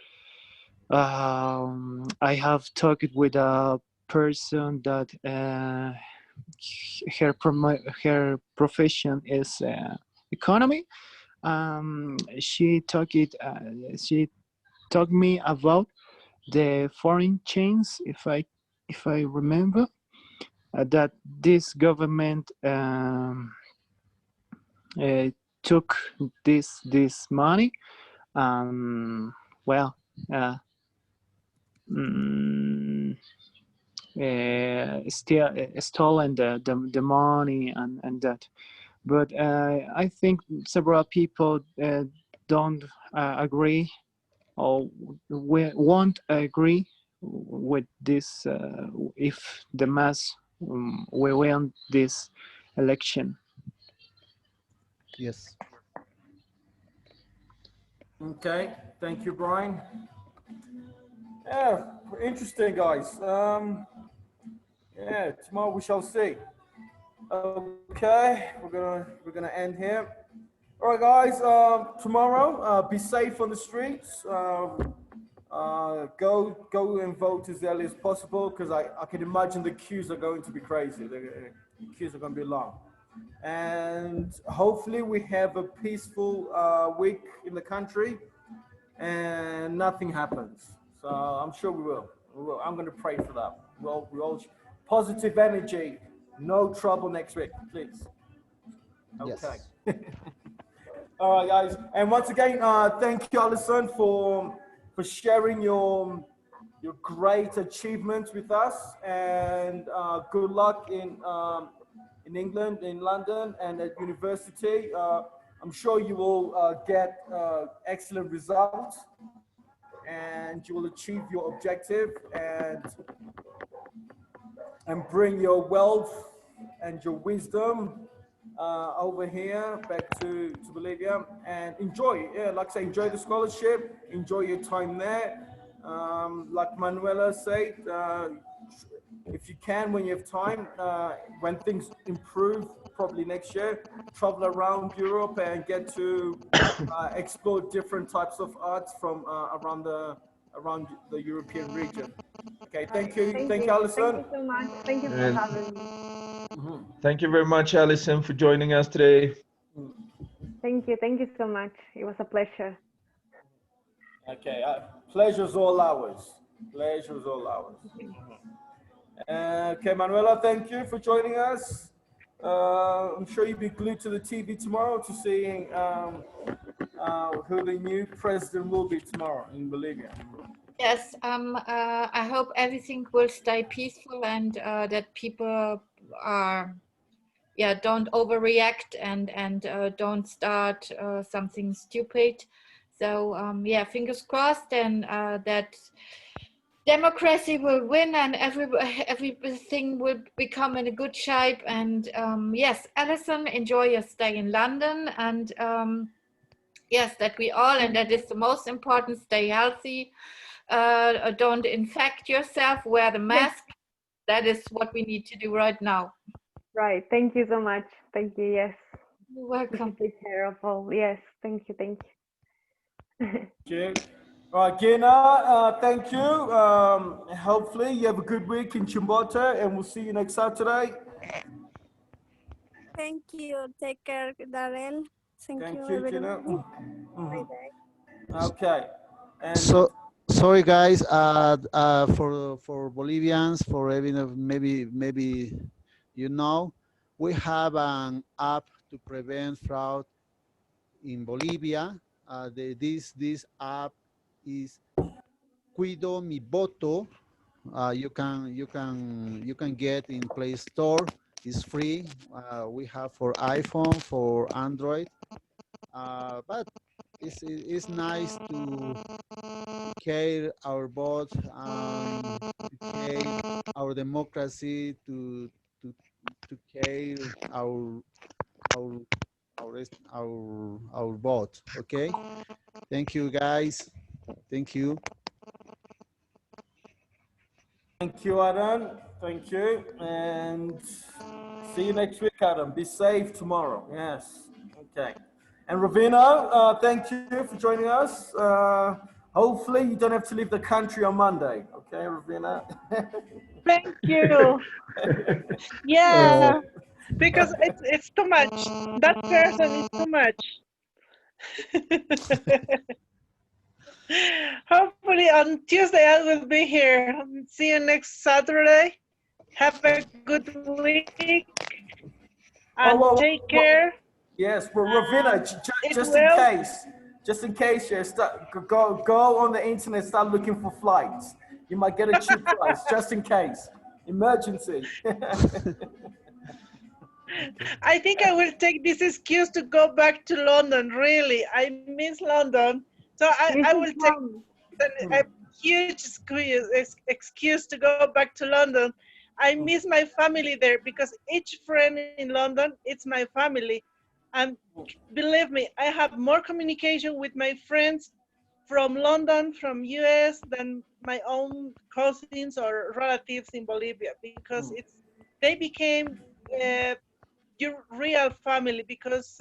I have talked with a person that her profession is economy. She talked me about the foreign chains, if I remember, that this government uh, took this money, well, uh, mm, still stolen the money and that. But I think several people don't agree or won't agree with this if the mass will win this election. Yes. Okay, thank you, Brian. Yeah, interesting, guys. Yeah, tomorrow we shall see. Okay, we're gonna end here. All right, guys. Tomorrow, be safe on the streets. Go and vote as early as possible because I can imagine the queues are going to be crazy. The queues are going to be long, and hopefully we have a peaceful week in the country and nothing happens. So I'm sure we will. We will. I'm going to pray for that. We all positive energy. No trouble next week, please. Okay. Yes. All right, guys. And once again, thank you, Alison, for sharing your great achievements with us. And good luck in England, in London, and at university. I'm sure you will get excellent results, and you will achieve your objective and bring your wealth and your wisdom over here back to Bolivia and enjoy. Yeah, like I say, enjoy the scholarship, enjoy your time there. Like Manuela said, if you can, when you have time, when things improve, probably next year, travel around Europe and get to explore different types of arts from around the European region. Okay, thank you, Thank Alison. you so much. Thank you for And having me. thank you very much, Alison, for joining us today. Thank you so much. It was a pleasure. Okay, pleasure's all ours. Pleasure's all ours. Okay, Manuela, thank you for joining us. I'm sure you'll be glued to the TV tomorrow to seeing who the new president will be tomorrow in Bolivia. Yes, I hope everything will stay peaceful and that people are, yeah, don't overreact and don't start something stupid. So yeah, fingers crossed, and that democracy will win and everything will become in a good shape. And yes, Alison, enjoy your stay in London, and yes, that we all, and that is the most important, stay healthy. Don't infect yourself, wear the mask. That is what we need to do right now. Right. Thank you so much. Thank you. Yes. You're We welcome. should take care of all. Yes. Thank you. Thank you. Okay. All right, Gina, thank you. Hopefully you have a good week in Chimbote, and we'll see you next Saturday. Thank you. Take care, Darrell. Thank you, Gina. everybody. Bye-bye. Okay. And So sorry guys, for Bolivians, for even maybe you know, we have an app to prevent fraud in Bolivia. This app is Cuido Mi Voto. You can get in Play Store. It's free. We have for iPhone, for Android. But it's nice to care our vote, to care our democracy, to care our our vote. Okay. Thank you guys. Thank you. thank you, Adam. Thank you. And see you next week, Adam. Be safe tomorrow. Yes. Okay. And Ravina, thank you for joining us. Hopefully you don't have to leave the country on Monday. Okay, Ravina? Thank you. Yeah, because it's too much. That person is too much. Hopefully on Tuesday I will be here. See you next Saturday. Have a good week and take care. Yes, but Ravina, just in case, yeah, go on the internet, start looking for flights. You might get a cheap price, just in case. Emergency. I think I will take this excuse to go back to London. Really, I miss London, so I will take a huge excuse to go back to London. I miss my family there because each friend in London, it's my family. And believe me, I have more communication with my friends from London, from US, than my own cousins or relatives in Bolivia, because they became your real family, because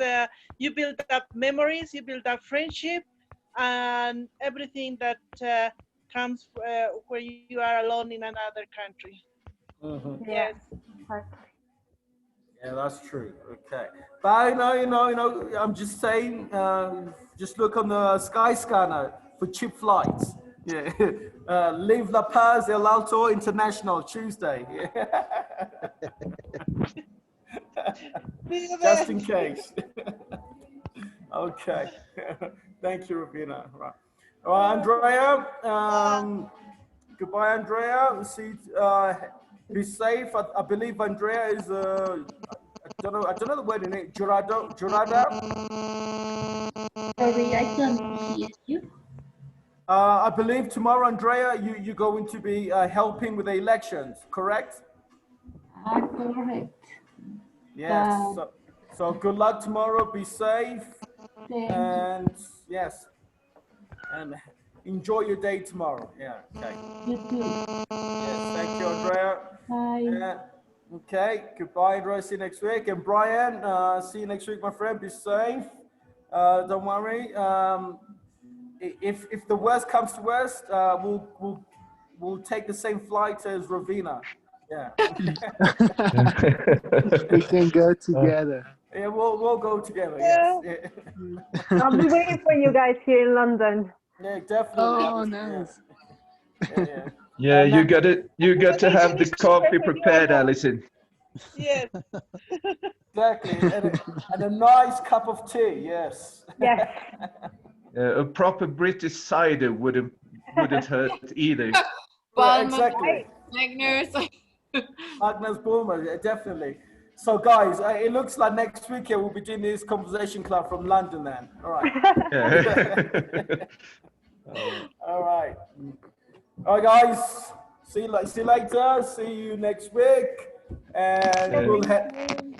you build up memories, you build up friendship, and everything that comes where you are alone in another country. Yes. Yeah, that's true. Okay, but you know, I'm just saying, just look on the Skyscanner for cheap flights. Yeah, leave La Paz, El Alto International Tuesday. Just in case. Okay. Thank you, Ravina. Right. All right, Andrea. Goodbye, Andrea. See, be safe. I believe Andrea is I don't know the word in it. Jurada. Sorry, I can't hear you. I believe tomorrow, Andrea, you're going to be helping with the elections, correct? Correct. Yes. So good luck tomorrow. Be safe. And yes, and enjoy your day tomorrow. Yeah. Okay. You too. Yes. Thank you, Andrea. Bye. Okay. Goodbye, Andrea. See you next week. And Brian, see you next week, my friend. Be safe. Don't worry. If the worst comes to worst, we'll take the same flight as Ravina. Yeah. We can go together. Yeah, we'll go together. Yes. I'll be waiting for you guys here in London. Yeah, definitely. Oh, nice. Yeah. Yeah, you got to have the coffee prepared, Alison. Yes. Exactly, and a nice cup of tea. Yes. Yes. A proper British cider wouldn't hurt either. Yeah, Balmer, exactly. Magnus. Magnus Boomer, yeah, definitely. So, guys, it looks like next week we'll be doing this conversation club from London. Then, all right. All right. All right, guys. See you later. See you next week. And we'll have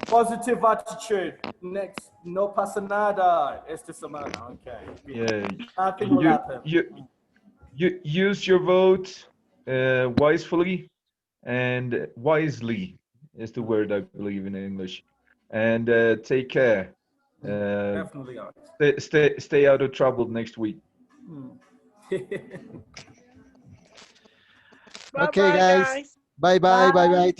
positive attitude. Next, no pasa nada esta semana. Okay. Yeah. Nothing will happen. You use your vote wisely and wisely is the word I believe in English. And take care. Definitely, Stay out of trouble next week. Okay, guys. Bye bye. Bye bye.